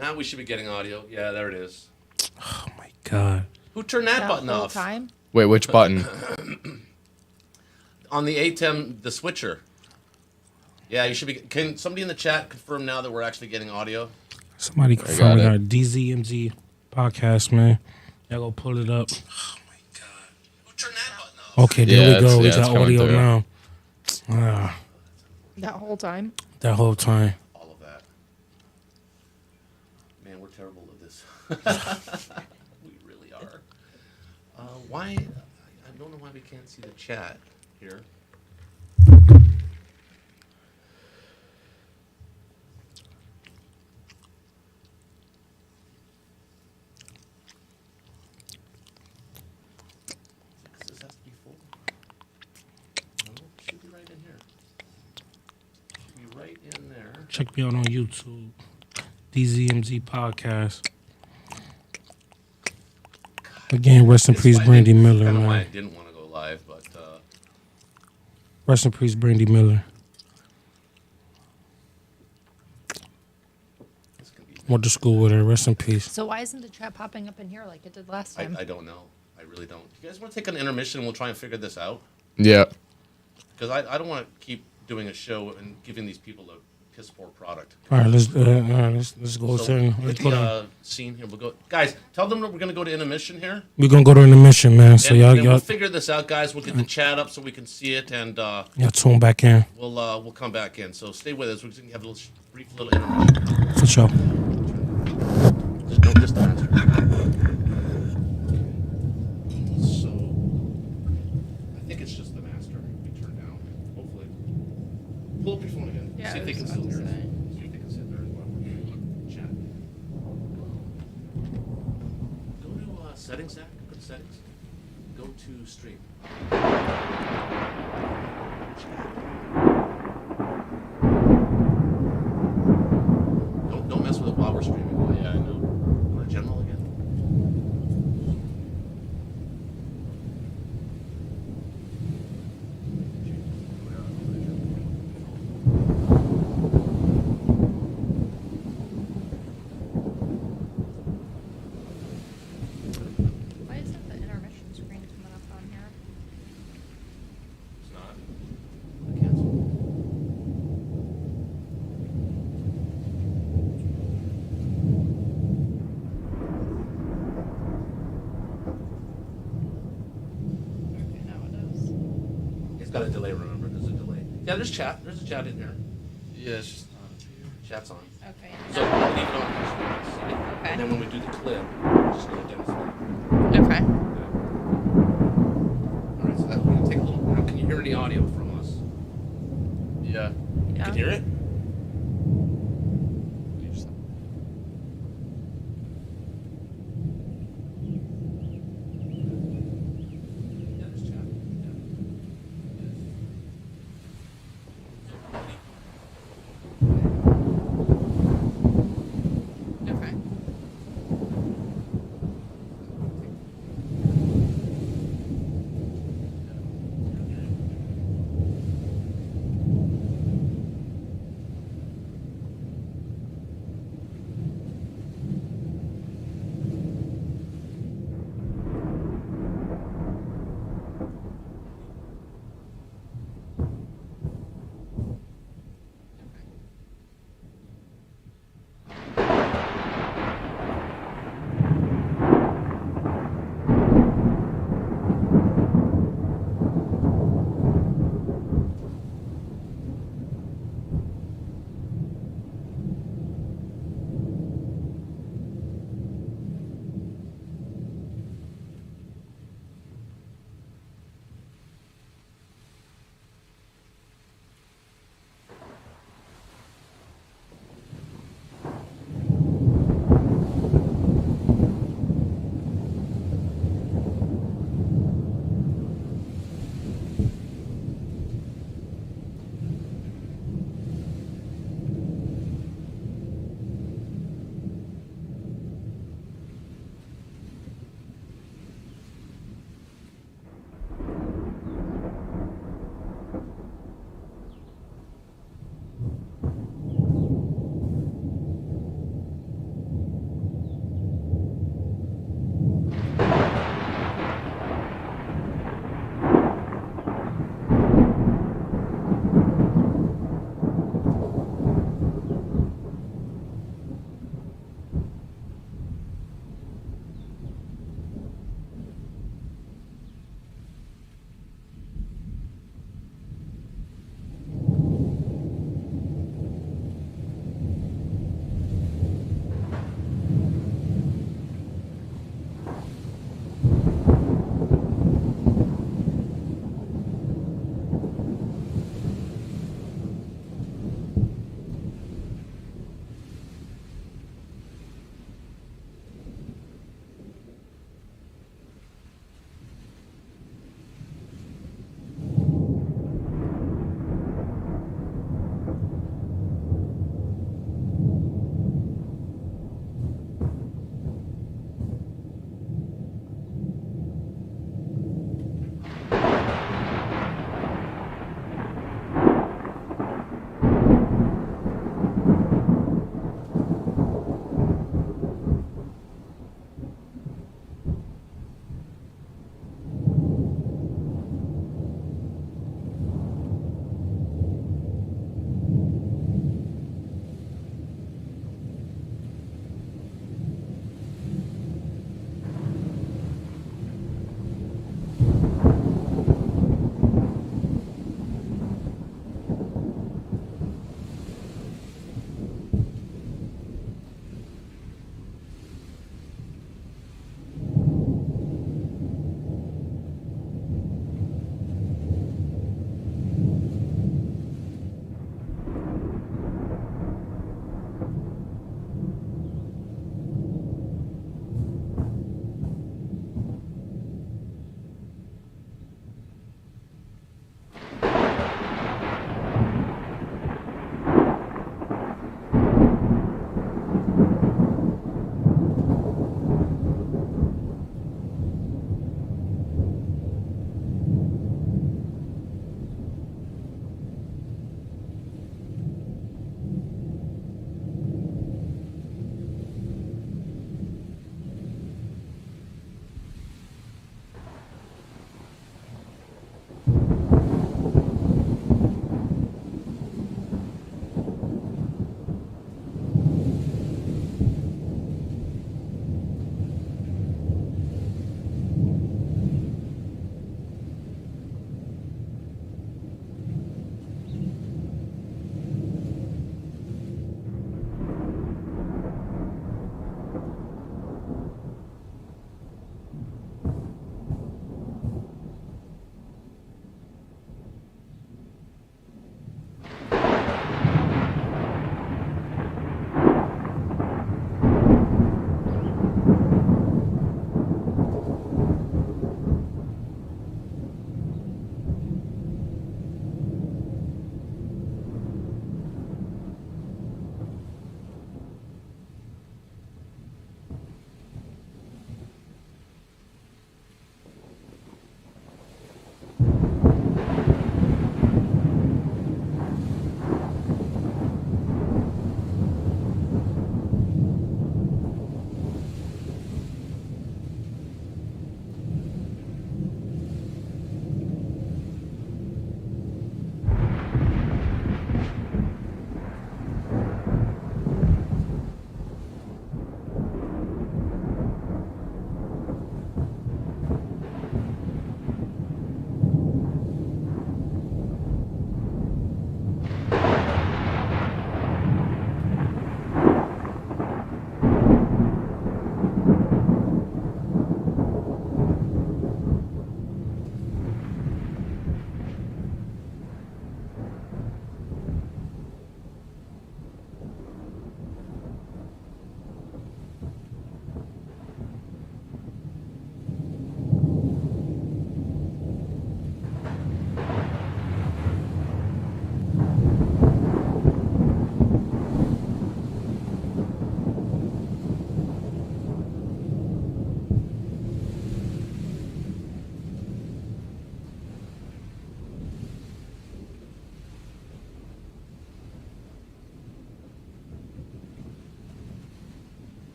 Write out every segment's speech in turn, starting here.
Now we should be getting audio. Yeah, there it is. Oh my god. Who turned that button whole off? time? Wait, which button? On the ATEM, the switcher. Yeah, you should be. Can somebody in the chat confirm now that we're actually getting audio? Somebody confirm we got got it. a DZMC podcast, man. Y'all go pull it up. Oh my god. Who turned that button off? Okay, there we go. We it's got coming audio through. now. Ah, That whole time? that whole time. All of that. Man, we're terrible at this. We really are. Why? I don't know why we can't see the chat here. Does this have to be full? No, it should be right in here. Should be right in there. Check me out on YouTube. DZMZ podcast. Again, rest in It's peace, why I Brandy didn't- Miller, kinda why I man. didn't want to go live, but Rest in peace, Brandy Miller. this can be. Went to school with her. Rest in peace. So why isn't the chat popping up in here like it did last time? I don't know. I really don't. You guys want to take an intermission and we'll try and figure this out? Yeah. Because I don't want to keep doing a show and giving these people a piss poor product. All right, let's go. So to, hit let's go. the scene here. We'll go, guys. Tell them that we're going to go to intermission here. We're gonna go to intermission, man. So And y'all, then we'll y'all, figure this out, guys. We'll get the chat up so we can see it, and y'all tune back in we'll come back in. So stay with us. We're going to have a brief little intermission. for sure. Just the master. So I think it's just the master we turn down. Hopefully. Pull up your phone again. Yeah, See if I they was can about still to hear us. say. See if they can sit there while we're chatting. Go to settings, Zach. Go to settings. Go to stream. Don't mess with it while we're streaming. Oh, yeah, I know. Go to general again. Why isn't the intermission screen coming up on here? It's not. I cancel. Okay, now it is. It's got a delay, remember? There's a delay. Yeah, there's chat. There's a chat in here. Yeah, it's just Chat's on. Okay. So I'll leave it on here so you can see it. Okay. And then when we do the clip, just go down the Okay. All right, so that's going to take a little. Now, can you hear any audio from us? yeah. Yeah. Can you hear it? Yeah, there's chat. Okay.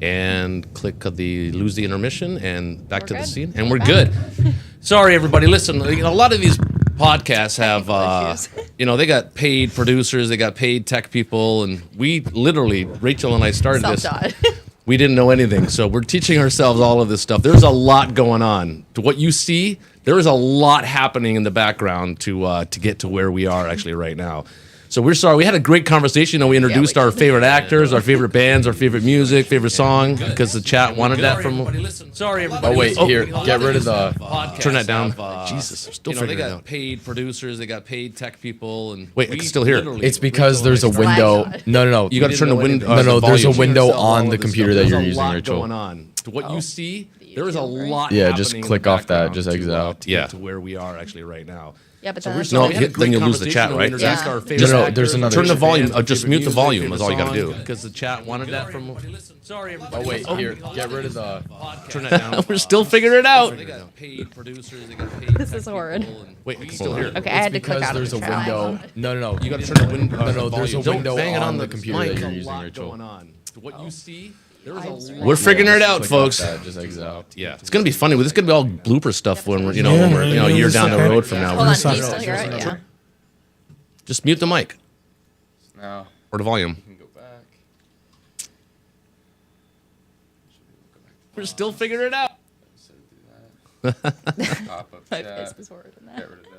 and click the lose the intermission and back We're to the good. scene, and we're Back. good. Sorry, everybody. Listen, a lot of these podcasts have, Technical they got paid producers, they got paid tech people, and we literally, Rachel and I started this. Self-taught. We didn't know anything, so we're teaching ourselves all of this stuff. There's a lot going on. To what you see, there is a lot happening in the background to get to where we are actually right now. So we're sorry. We had a great conversation. We introduced we our did. favorite actors, our favorite bands, our favorite music, favorite song, because the chat wanted that from. Sorry, everybody. Oh wait, here, get rid of the. Turn that down. Jesus, I'm still figuring they it got out. paid producers, they got paid tech people, and Wait, I we can still hear it. literally- It's because there's a It's lag window. on. No. You got to turn the window. No, no, there's a volume. window All on of the this computer stuff. that There's you're a using, lot Rachel. going on. To what you see, there is a YouTube, right? lot. Yeah, just happening in click the off that, background just to, exit out. to get to where we are actually right now. Yeah, but So then we're that's still not hit, good. then you'll lose the chat, right? Yeah. Just our No, favorite no, actors, there's another turn the chat. volume. Favorite Just mute the music, volume. favorite Is all you got to do song. because the chat wanted that from. Sorry, everybody. Oh wait, here, get rid of the. Turn that down. We're still figuring it out. They got paid producers. They got paid. This is tech horrid. people, and Wait, I can still hear it. Okay, I had to click Because out of there's the a chat. window. No. You got to turn the window. No, there's a window bang it on the the computer mic. that you're There's a using, lot Rachel. going on. To what you see, there is a I'm lot. We're figuring it out, Click off folks. that, just exit out. Yeah, it's gonna be funny. This is gonna be all blooper stuff when we're, Yeah, when we're, a year down the road from now. Hold We're on, just- do you still hear it? Yeah. Just mute the mic Now or the volume. you can go back. We're still figuring it out. Pop up My chat. face was horrid in Get that. rid of that.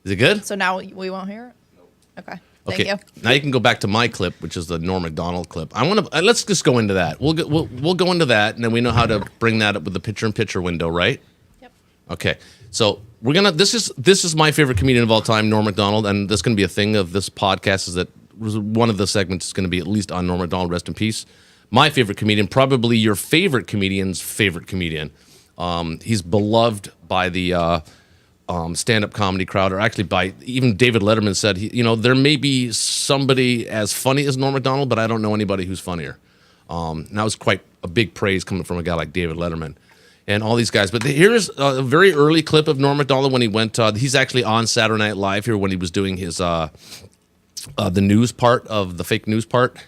Is it good? So now we won't hear it? Okay. Thank Okay. you. Now you can go back to my clip, which is the Norm Macdonald clip. I want to. Let's just go into that. We'll go into that, and then we know how to bring that up with the picture-in-picture window, right? Yep. Okay. So we're gonna. This is my favorite comedian of all time, Norm Macdonald, and that's gonna be a thing of this podcast. Is that one of the segments is gonna be at least on Norm Macdonald, rest in peace. My favorite comedian, probably your favorite comedian's favorite comedian. He's beloved by the stand-up comedy crowd, or actually by even David Letterman said, there may be somebody as funny as Norm Macdonald, but I don't know anybody who's funnier. And that was quite a big praise coming from a guy like David Letterman and all these guys. But here's a very early clip of Norm Macdonald when he went. He's actually on Saturday Night Live here when he was doing his the news part of the fake news part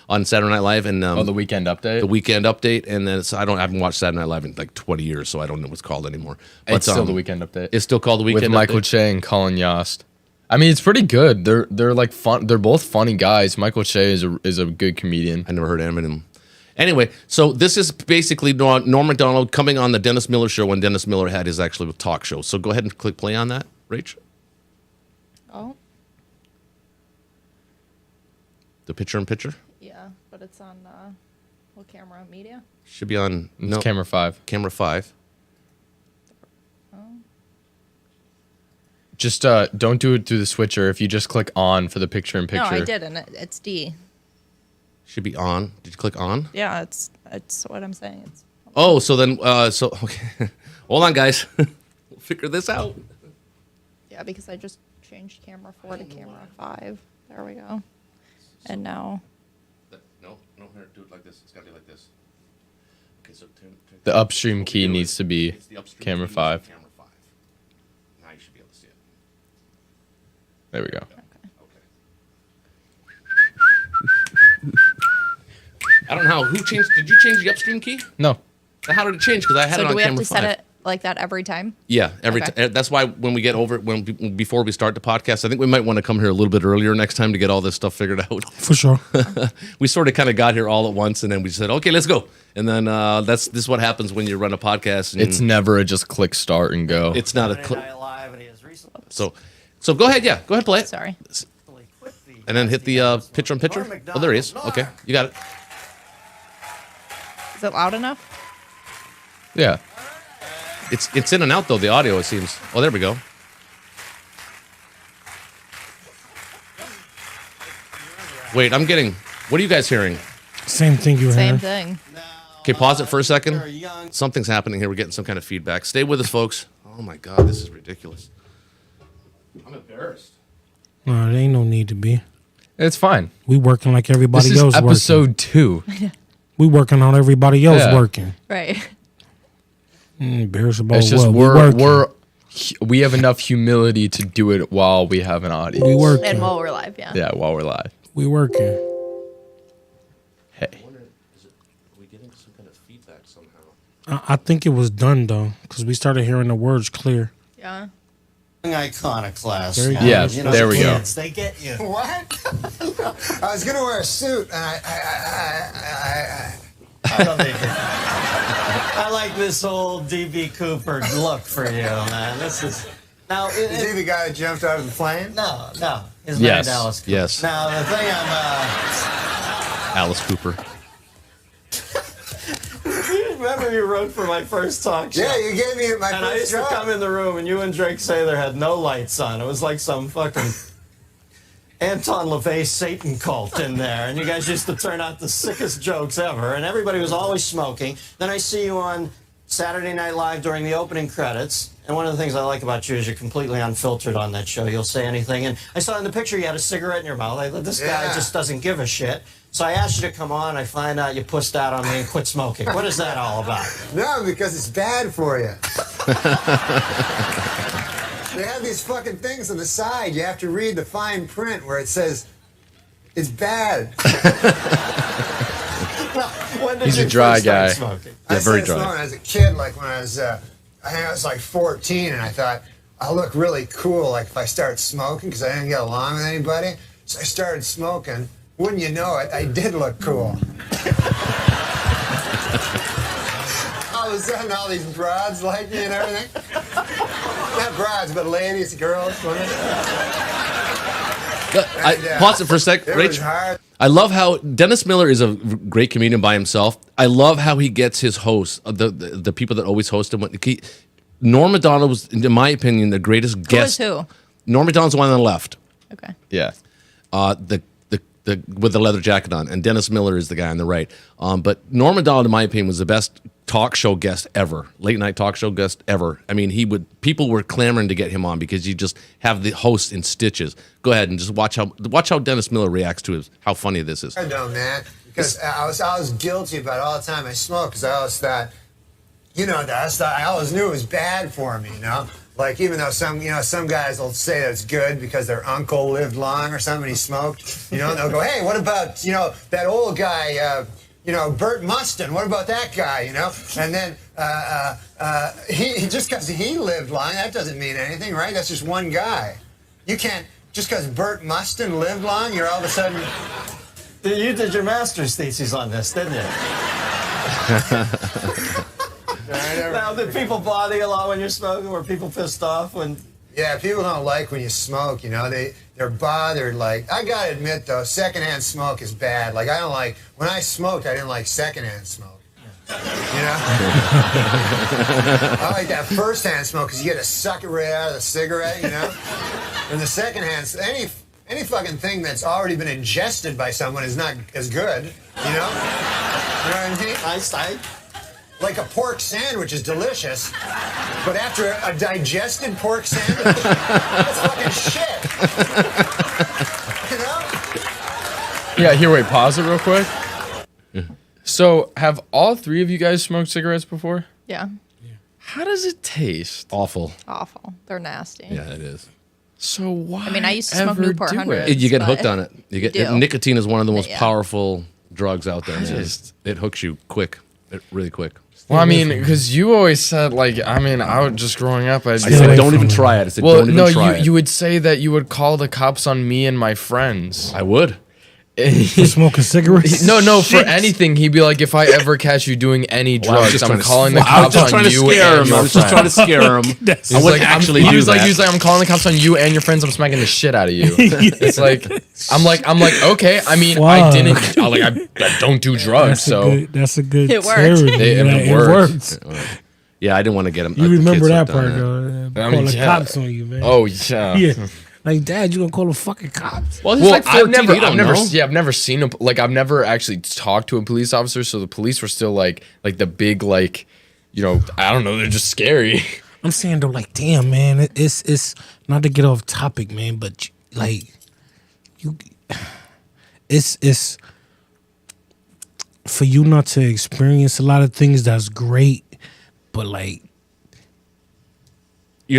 on Saturday Night Live, and The weekend update. the weekend update, and then I haven't watched Saturday Night Live in like 20 years, so I don't know what it's called anymore. But, It's still the weekend update. It's still called the with weekend Michael update. Che and Colin Yost. I mean, it's pretty good. They're like fun. They're both funny guys. Michael Che is a good comedian. I never heard of him. Anyway, so this is basically Norm Macdonald coming on the Dennis Miller show when Dennis Miller had his actual talk show. So go ahead and click play on that, Rach. Oh, The picture-in-picture yeah, but it's on what camera? Media? should be on It's camera 5. camera 5. Just don't do it through the switcher. If you just click on for the picture in picture. No, I didn't. It's D. Should be on. Did you click on? Yeah, it's what I'm saying. It's Oh, so then okay. Hold on, guys. We'll figure this out. yeah, because I just changed camera 4 to camera 5. There we go. And now No, here, do it like this. It's gotta be like this. Okay, so The upstream key needs to be It's the upstream camera key, 5. Camera 5. Now you should be able to see it. There we go. I don't know how. Who changed? Did you change the upstream key? No. How did it change? Because I had so it on do we have camera to 5. set it like that every time? Yeah, every Okay. that's why when we get over it, before we start the podcast, I think we might want to come here a little bit earlier next time to get all this stuff figured out. For sure. We sort of kind of got here all at once, and then we said, "Okay, let's go." And then this is what happens when you run a podcast. And It's never a just click start and go. it's not a Saturday clip. Night Live, and he has recently So go ahead, go ahead, play it, Sorry. quit the and then hit the SDMs. picture in picture. Norm Oh, there he is. Macdonald. Okay, you got it. Is it loud enough? Yeah. It's in and out though. The audio, it seems. Oh, there we go. Wait, I'm getting. What are you guys hearing? Same thing you were Same hearing. thing. Okay, pause it for a second. Very young. Something's happening here. We're getting some kind of feedback. Stay with us, folks. Oh my God, this is ridiculous. I'm embarrassed. No, there ain't no need to be. It's fine. We working like everybody This is else working. episode 2. We working on everybody else Yeah. working. Right. Embarrassed about It's just what? we have enough humility to do it while we have an audience. We work. And while we're live, yeah. Yeah, while we're live. We working. Hey. Are we getting some kind of feedback somehow? I think it was done though, because we started hearing the words clear. Yeah. Iconoclast. There you go. Yeah, You know, there we go. kids, they get you. What? I was gonna wear a suit, and I don't think I like this old DB Cooper look for you, man. This is now. is he the guy that jumped out of the plane? No. His Yes. name's Alice Cooper. Yes. Now the thing Alice Cooper. remember you wrote for my first talk show. Yeah, you gave me my And I first used to job. come in the room, and you and Drake Sather had no lights on. It was like some fucking Anton LaVey Satan cult in there. And you guys used to turn out the sickest jokes ever. And everybody was always smoking. Then I see you on Saturday Night Live during the opening credits. And one of the things I like about you is you're completely unfiltered on that show. You'll say anything. And I saw in the picture you had a cigarette in your mouth. I thought, this guy Yeah. just doesn't give a shit. So I asked you to come on. I find out you pussed out on me and quit smoking. What is that all about? No, because it's bad for you. They have these fucking things on the side. You have to read the fine print where it says it's bad. When did He's you a dry first start guy. smoking? I very started dry. smoking when I was a kid, like when I was, I think I was like 14, and I thought, I'll look really cool, like if I start smoking, because I didn't get along with anybody. So I started smoking. Wouldn't you know it, I did look cool. All of a sudden, all these broads like me and everything. Not broads, but ladies, girls, women. Pause it for a sec. It was Rach, hard. I love how Dennis Miller is a great comedian by himself. I love how he gets his hosts, the people that always host him. Norm Macdonald was, in my opinion, the greatest guest. Who? Norm Macdonald's the one on the left. Okay. Yeah. The with the leather jacket on, and Dennis Miller is the guy on the right. But Norm Macdonald, in my opinion, was the best talk show guest ever, late night talk show guest ever. I mean, people were clamoring to get him on because you just have the host in stitches. Go ahead and just watch how Dennis Miller reacts to how funny this is. I know, man, because I was guilty about it all the time I smoked, because I always thought, I always knew it was bad for me, Like, even though some guys will say that it's good because their uncle lived long or something, he smoked, and they'll go, hey, what about, that old guy, Bert Mustin, what about that guy, And then he just because he lived long, that doesn't mean anything, right? That's just one guy. You can't, just because Bert Mustin lived long, you're all of a sudden... You did your master's thesis on this, didn't you? Now, did people bother you a lot when you're smoking? Were people pissed off when... Yeah, people don't like when you smoke, they're bothered. Like, I gotta admit though, secondhand smoke is bad. Like, I don't like, when I smoked, I didn't like secondhand smoke. I like that first-hand smoke because you get to suck it right out of the cigarette, And the secondhand, any fucking thing that's already been ingested by someone is not as good, You know what I mean? Like a pork sandwich is delicious, but after a digested pork sandwich, it's fucking shit. Yeah, here, wait, pause it real quick. So, have all three of you guys smoked cigarettes before? Yeah. How does it taste? Awful. Awful. They're nasty. Yeah, it is. So why? I mean, I used to smoke ever Newport do 100s. it? You get but hooked on it. you do. Nicotine is one of the most Yeah. powerful drugs out there. man. just- It hooks you quick, really quick. Well, I mean, because you always said I would just growing up. I Stay said, away don't from even it. try it. I said, well, don't even no, try it. you would say that you would call the cops on me and my friends. I would. For smoking cigarettes? No, for anything. He'd be like, if I ever catch you doing any Well, I was drugs, just I'm trying to- calling the I was cops just on trying to you scare and him. your I was just trying to friends. scare him. That's- I He's wouldn't like, actually he do was that. like, I'm calling the cops on you and your friends. I'm smacking the shit out of you. It's like, I'm like, okay. I mean, I Fuck. didn't. I don't do drugs, so That's a good It worked. theory. It It worked. worked. Yeah, I didn't want to get him. You the remember kids that hooked on part, it. though. I mean, Call the yeah. cops on you, man. Oh yeah. Yeah. Like, Dad, you gonna call the fucking cops? Well, he's Well, like 14. I've you don't know. I've never seen I've never actually talked to a police officer. So the police were still like the big, I don't know, they're just scary. I'm saying though, like, damn, man, it's not to get off topic, man, but like, it's for you not to experience a lot of things. That's great, but like,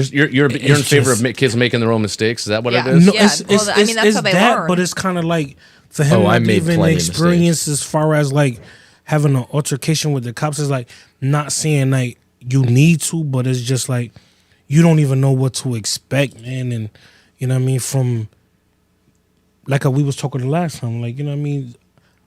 You're in favor of kids making their own mistakes. Is that what it Yeah. is? No, Yeah, it's, well, it's, I mean, it's, that's it's how they that, learn. but it's kind of like for him Oh, I not made even plenty of experience as far as like having an altercation with the cops is like not saying like you need to, but it's just like you don't even know what to expect, man. And you know what I mean? From like we was talking the last time, like, you know what I mean?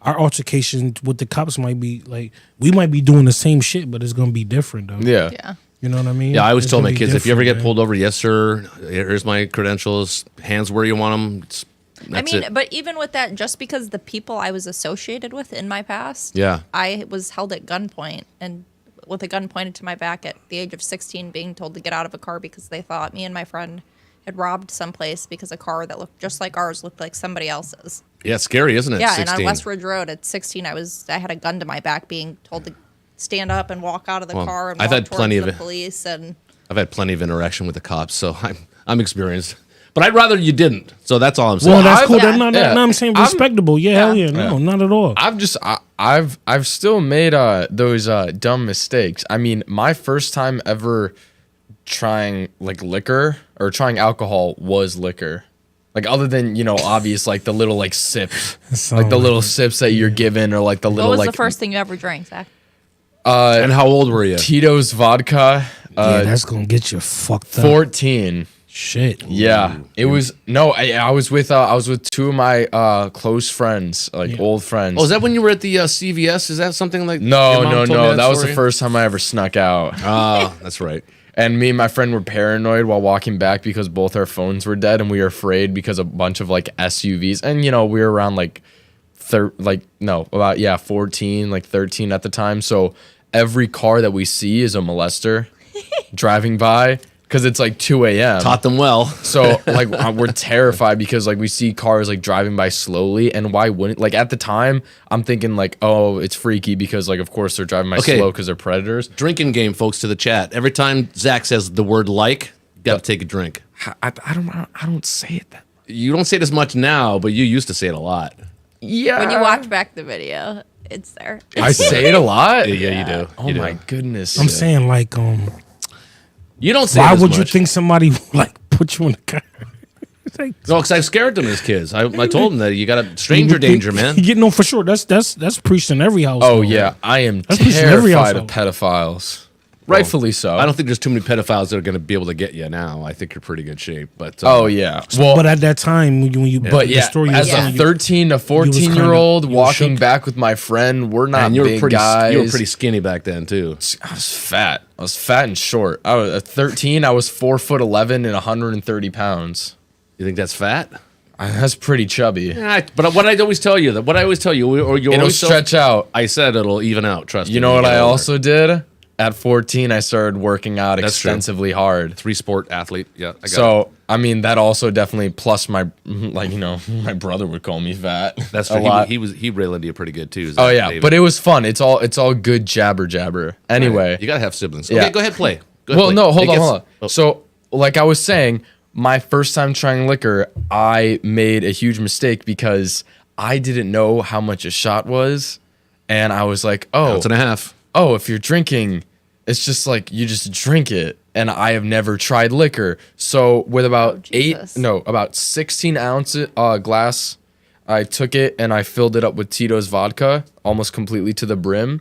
Our altercation with the cops might be like we might be doing the same shit, but it's gonna be different though. Yeah. Yeah. You know what I mean? Yeah, I always It's told gonna my be kids, if you ever different, get man. pulled over, yes, sir, here's my credentials, hands where you want them. That's I mean, it. but even with that, just because the people I was associated with in my past, Yeah. I was held at gunpoint and with a gun pointed to my back at the age of 16, being told to get out of a car because they thought me and my friend had robbed someplace because a car that looked just like ours looked like somebody else's. Yeah, it's scary, isn't it? Yeah, 16. and on Westridge Road at 16, I had a gun to my back, being told to stand up and walk out of the Well, car and I've walk had towards plenty of the it. police. And I've had plenty of interaction with the cops, so I'm experienced. But I'd rather you didn't. So that's all I'm saying. Well, that's I've- cool. yeah. No, I'm saying respectable. Yeah, hell yeah. No, not at all. I've still made those dumb mistakes. I mean, my first time ever trying like liquor or trying alcohol was liquor. Like other than, obvious like the little like sips. Like the little sips that you're given or like the what little was like the first thing you ever drank, Zach? And how old were you? Tito's vodka. Yeah, that's gonna get you fucked up. 14. Shit. Yeah, it was I was with two of my close friends, like old friends. Oh, is that when you were at the CVS? Is that something like? No, your mom no, told me no. That was the story? first time I ever snuck out. Ah, that's right. And me and my friend were paranoid while walking back because both our phones were dead, and we were afraid because a bunch of like SUVs, and we were around like 14, like 13 at the time. So every car that we see is a molester driving by because it's like 2 a.m. Taught them well. So like we're terrified because like we see cars like driving by slowly, and why wouldn't, like at the time I'm thinking like, oh, it's freaky because like of course they're driving by Okay. slow because they're predators. Drinking game, folks, to the chat. Every time Zach says the word like, you got to take a drink. I don't say it that. You don't say it as much now, but you used to say it a lot. Yeah. When you watch back the video, it's there. I say it a lot. Yeah, you do. Oh You do. my goodness. I'm saying like You don't say why it as would you much. think somebody like put you in the car? It's like, No, because I scared them as kids. I told them that you got a stranger danger, man. You no, for sure. That's preached in every house. Oh yeah, I am That's preached in every terrified of household. pedophiles. Rightfully so. I don't think there's too many pedophiles that are going to be able to get you now. I think you're pretty good shape. But Oh yeah. Well, But at that time, when you but the yeah, story you as was a telling, you- 13 to you 14-year-old was walking shook. back with my friend, we're not and you were big pretty guys. you were pretty skinny back then too. I was fat. I was fat and short. I was at 13. I was 4'11" and 130 pounds. You think that's fat? That's pretty chubby. Yeah, but what I always tell you, or you It'll always stretch out. I said it'll even out. Trust me. You know what get I older. also did? At 14, I started working out That's true. extensively hard. 3-sport athlete. Yeah. I got it. So, I mean, that also definitely plus my, like, my brother would call me fat. that's a true. lot. He railed into you pretty good too. Oh, yeah. David. But it was fun. It's all good jabber. Anyway. you gotta have siblings. Yeah. Okay, go ahead play. Go ahead, Well, play. no, hold It on, gets- hold on. oh, So, like I was saying, my first time trying liquor, I made a huge mistake because I didn't know how much a shot was. And I was like, ounce and a half. if you're drinking, it's just like you just drink it. And I have never tried liquor. So with about Jesus. about 16 ounce glass, I took it and I filled it up with Tito's vodka almost completely to the brim.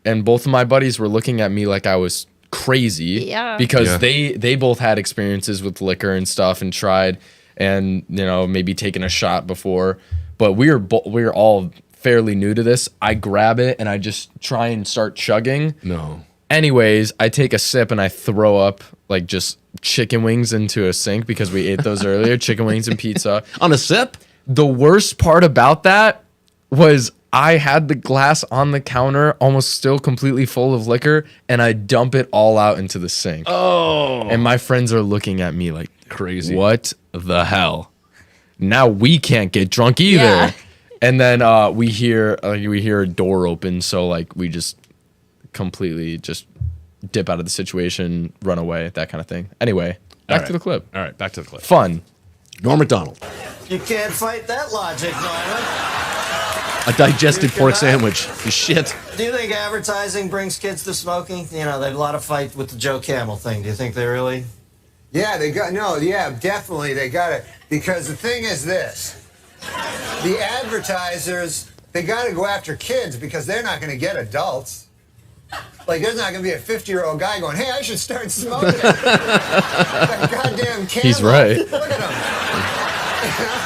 And both of my buddies were looking at me like I was crazy. Yeah. Because Yeah. they both had experiences with liquor and stuff and tried and maybe taken a shot before. But we were all fairly new to this. I grab it and I just try and start chugging. No. Anyways, I take a sip and I throw up like just chicken wings into a sink because we ate those earlier, chicken wings and pizza. On a sip? The worst part about that was I had the glass on the counter almost still completely full of liquor and I dump it all out into the sink. Oh. And my friends are looking at me like, Crazy. what the hell? Now we can't get drunk either. Yeah. And then we hear a door open, so like we just completely just dip out of the situation, run away, that kind of thing. Anyway, back right. to the clip. All right, back to the clip. Fun. Norm Macdonald. You can't fight that logic, Norman. A digested You pork cannot. sandwich. Shit. Do you think advertising brings kids to smoking? You know, there's a lot of fight with the Joe Camel thing. Do you think they really Yeah, they got no. Yeah, definitely they got it because the thing is this: the advertisers they got to go after kids because they're not going to get adults. Like there's not going to be a 50-year-old guy going, "Hey, I should start smoking." That goddamn Camel. He's right. Look at him.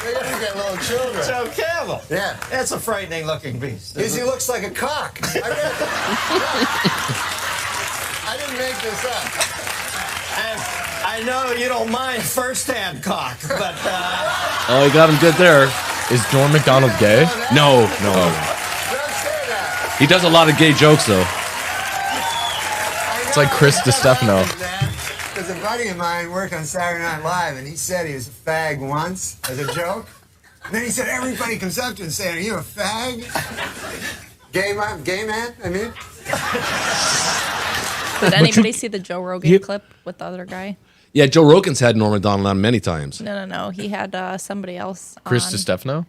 They got to get little children. Joe Camel. Yeah. That's a frightening looking beast. Because he looks like a cock. I didn't make this up. And I know you don't mind first-hand cock, but Oh, he got him good there. Is Norm Macdonald gay? No. Don't say that. He does a lot of gay jokes though. It's like Chris DiStefano. Because a buddy of mine worked on Saturday Night Live, and he said he was a fag once as a joke. And then he said everybody comes up to him saying, "Are you a fag?" Gay man? I mean. Did anybody see the Joe Rogan clip with the other guy? Yeah, Joe Rogan's had Norm Macdonald on many times. No. He had somebody else Chris on. DiStefano?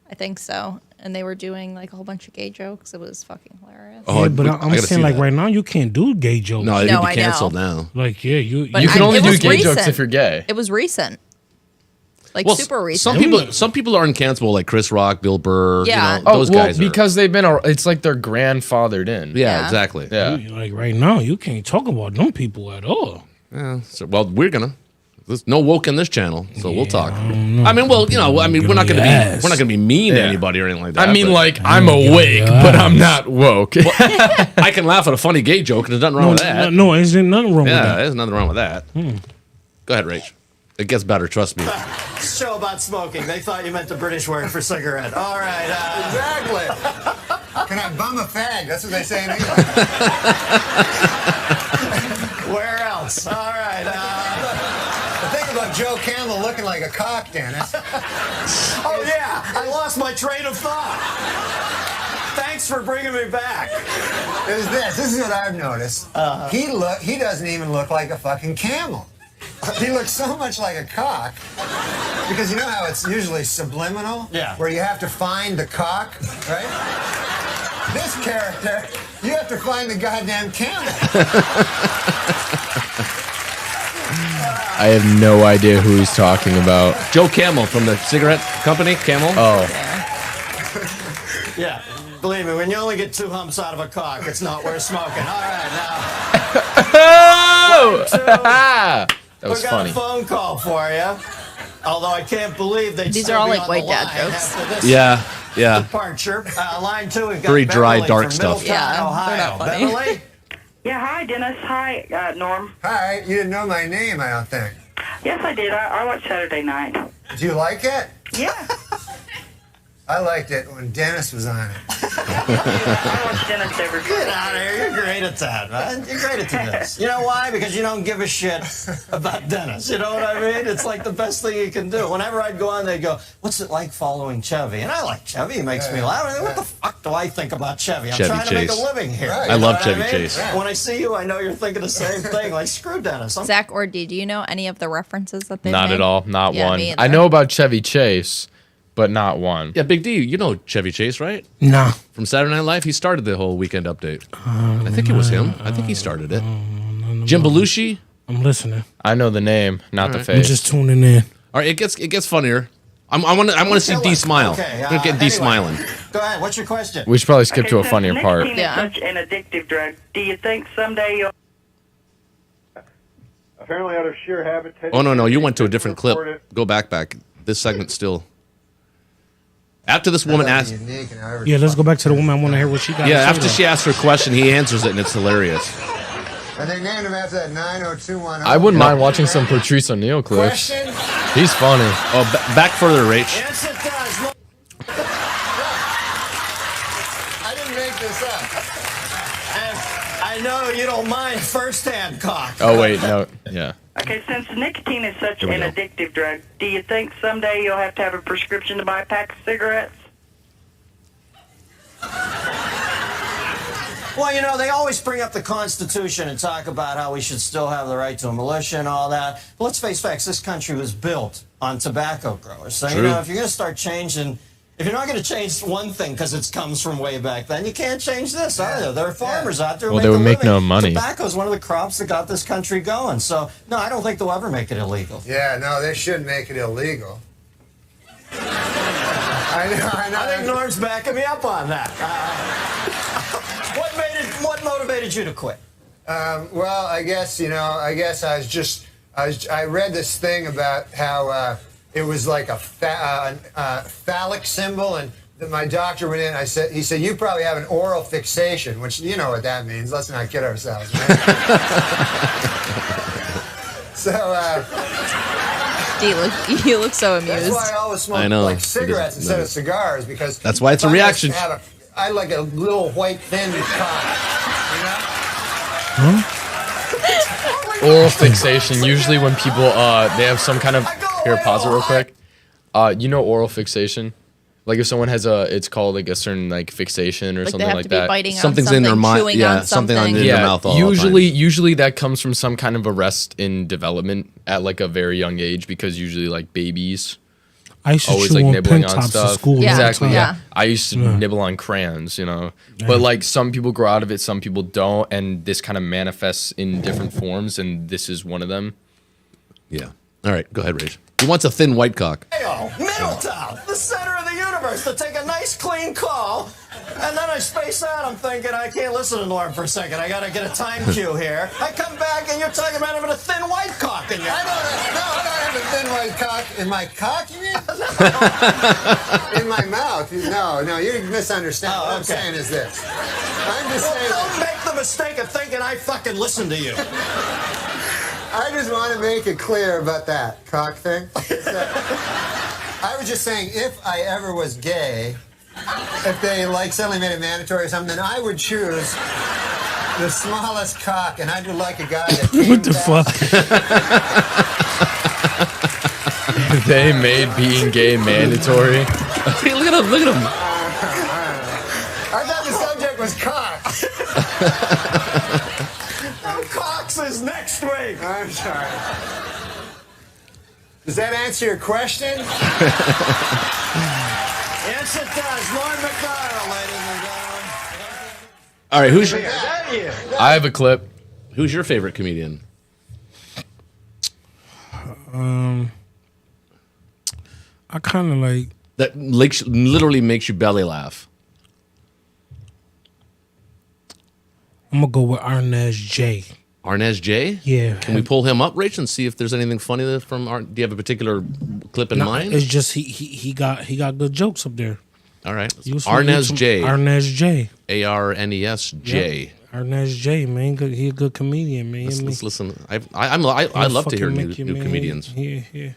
I think so. And they were doing like a whole bunch of gay jokes. It was fucking hilarious. Oh, Yeah, but I I'm gotta saying see like that. right now you can't do gay jokes. No, it'd No, be I know. canceled now. Like yeah, you But You can only it do was gay jokes recent. if you're gay. It was recent. Like Well, super recent. some people are uncancelable, like Chris Rock, Bill Burr. Yeah. You know, those guys. Because they've been, it's like they're grandfathered in. Yeah, Yeah. exactly. Yeah. like right now you can't talk about them people at all. Yeah. So, well, we're gonna. There's no woke in this channel, so we'll talk. I don't know. I mean, well, you know, I mean, we're not gonna Yes. be mean to Yeah. anybody or anything like that. I mean, but like, I'm awake, but I'm not woke. I can laugh at a funny gay joke, and there's nothing wrong with that. No, isn't nothing wrong Yeah, with that. there's nothing wrong with that. Go ahead, Rach. It gets better, trust me. show about smoking. They thought you meant the British word for cigarette. All right. Exactly. Can I bum a fag? That's what they say in England. Where else? All right. The thing about Joe Camel looking like a cock, Dennis. Oh, yeah. I lost my train of thought. Thanks for bringing me back. Is this. This is what I've noticed. He doesn't even look like a fucking camel. He looks so much like a cock because you know how it's usually subliminal? Yeah. Where you have to find the cock, right? This character, you have to find the goddamn camel. I have no idea who he's talking about. Joe Camel from the cigarette company, Camel. Oh, Yeah. Believe me, when you only get 2 humps out of a cock, it's not worth smoking. All right, now. oh! Two. that was We got funny. a phone call for you. Although I can't believe they These are all like white dad jokes. Yeah, yeah. Departure. Line 2, we've got Very dry, Beverly dark from stuff. Middletown, Yeah, Ohio. they're not funny. Beverly? Yeah, hi, Dennis. Hi, Norm. Hi, you didn't know my name, I don't think. Yes, I did. I watched Saturday night. Do you like it? Yeah. I liked it when Dennis was on it. I watch Dennis every Get out of here. You're great at that, man. You're great at this. You know why? Because you don't give a shit about Dennis. You know what I mean? It's like the best thing you can do. Whenever I'd go on, they'd go, what's it like following Chevy? And I like Chevy. He makes me laugh. What the fuck do I think about Chevy? I'm Chevy trying to make Chase. a living here. Right. You I know love what Chevy mean? Chase. When I see you, I know you're thinking the same thing. Like, screw Dennis. Zach or D, do you know any of the references that they Not made? at all. Not Yeah, one. me I either. know about Chevy Chase, but not one. Yeah, Big D, you know Chevy Chase, right? Nah. From Saturday Night Live, he started the whole Weekend Update. I think it was him. I think he started it. Jim Belushi. I'm listening. I know the name, not the I'm face. just tuning in. All right, it gets funnier. I want to see D smile. Okay, I'm gonna get D anyway. smiling. Go ahead. What's your question? We should probably skip to a since funnier part. nicotine Yeah. is such an addictive drug, do you think someday you'll... Apparently, out of sheer habit. Oh no, you went to a different clip. Go back. This segment's still. After this woman That'd asked, be unique and however Yeah, let's go back to the woman. I want to hear what she got. yeah, to say after though. she asks her question, he answers it, and it's hilarious. And they named him after that 90210. I wouldn't mind watching some Patrice O'Neal clips. Question? He's funny. Oh, back further, Rach. Yes, it does. I didn't make this up. And I know you don't mind first-hand cock. Oh, wait, no. Yeah. Okay, since nicotine is such Here we an go. addictive drug, do you think someday you'll have to have a prescription to buy a pack of cigarettes? Well, you know, they always bring up the Constitution and talk about how we should still have the right to a militia and all that. But let's face facts, this country was built on tobacco growers. So, True. you know, if you're going to start changing If you're not going to change one thing because it comes from way back then, you can't change this either. There are farmers out there who Well, make they would a make living. no money. Tobacco is one of the crops that got this country going. So, no, I don't think they'll ever make it illegal. Yeah, no, they should make it illegal. I know. I think Norm's backing me up on that. What motivated you to quit? Well, I guess I read this thing about how it was like a phallic symbol, and my doctor went in. He said, you probably have an oral fixation, which you know what that means. Let's not kid ourselves, right? So. You look so amused. That's why I always smoke like cigarettes instead of cigars, because that's why it's a reaction. I like a little white thin cock, you know? Oral fixation. Usually when people they have some kind of here, pause it real quick. You know oral fixation? Like if someone has it's called like a certain like fixation or Like something they have like to be that. biting Something's on something, in their mind. chewing Yeah, on something something. in their mouth all the Usually that comes from some kind of arrest in development at like a very young age, because usually like babies I used to always chew like on nibbling pen on tops stuff. at school. Yeah. Exactly. all the Yeah. time. I used to nibble on crayons, you know. But like some people grow out of it, some people don't, and this kind of manifests in different forms, and this is one of them. Yeah. All right, go ahead, Rage. He wants a thin white cock. Middletown, the center of the universe, to take a nice clean call. And then I space out. I'm thinking, I can't listen to Norm for a second. I got to get a time cue here. I come back and you're talking about having a thin white cock in your I don't have a thin white cock in my cock, you mean? In my mouth. No, you misunderstand. Oh, What I'm okay. saying is this. I'm just saying. Don't make the mistake of thinking I fucking listen to you. I just want to make it clear about that cock thing. I was just saying, if I ever was gay, if they like suddenly made it mandatory or something, then I would choose the smallest cock, and I would like a guy that came What the back. fuck? They made being gay mandatory. Hey, look at him. Look at him. I thought the subject was cock. No cocks is next week. I'm sorry. Does that answer your question? Yes, it does. Norm McDonald, ladies and gentlemen. All right, Is that you? I have a clip. who's your favorite comedian? I kind of like. That literally makes you belly laugh. I'm gonna go with Arnaz J. Arnaz J? Yeah. Can we pull him up, Rach, and see if there's anything funny there from Do you have a particular clip in No, mind? it's just he got good jokes up there. All right. Arnaz J. Arnaz J. Arnes J. Arnaz J. Man, he a good comedian, man. Let's listen. I love to hear new comedians. Yeah.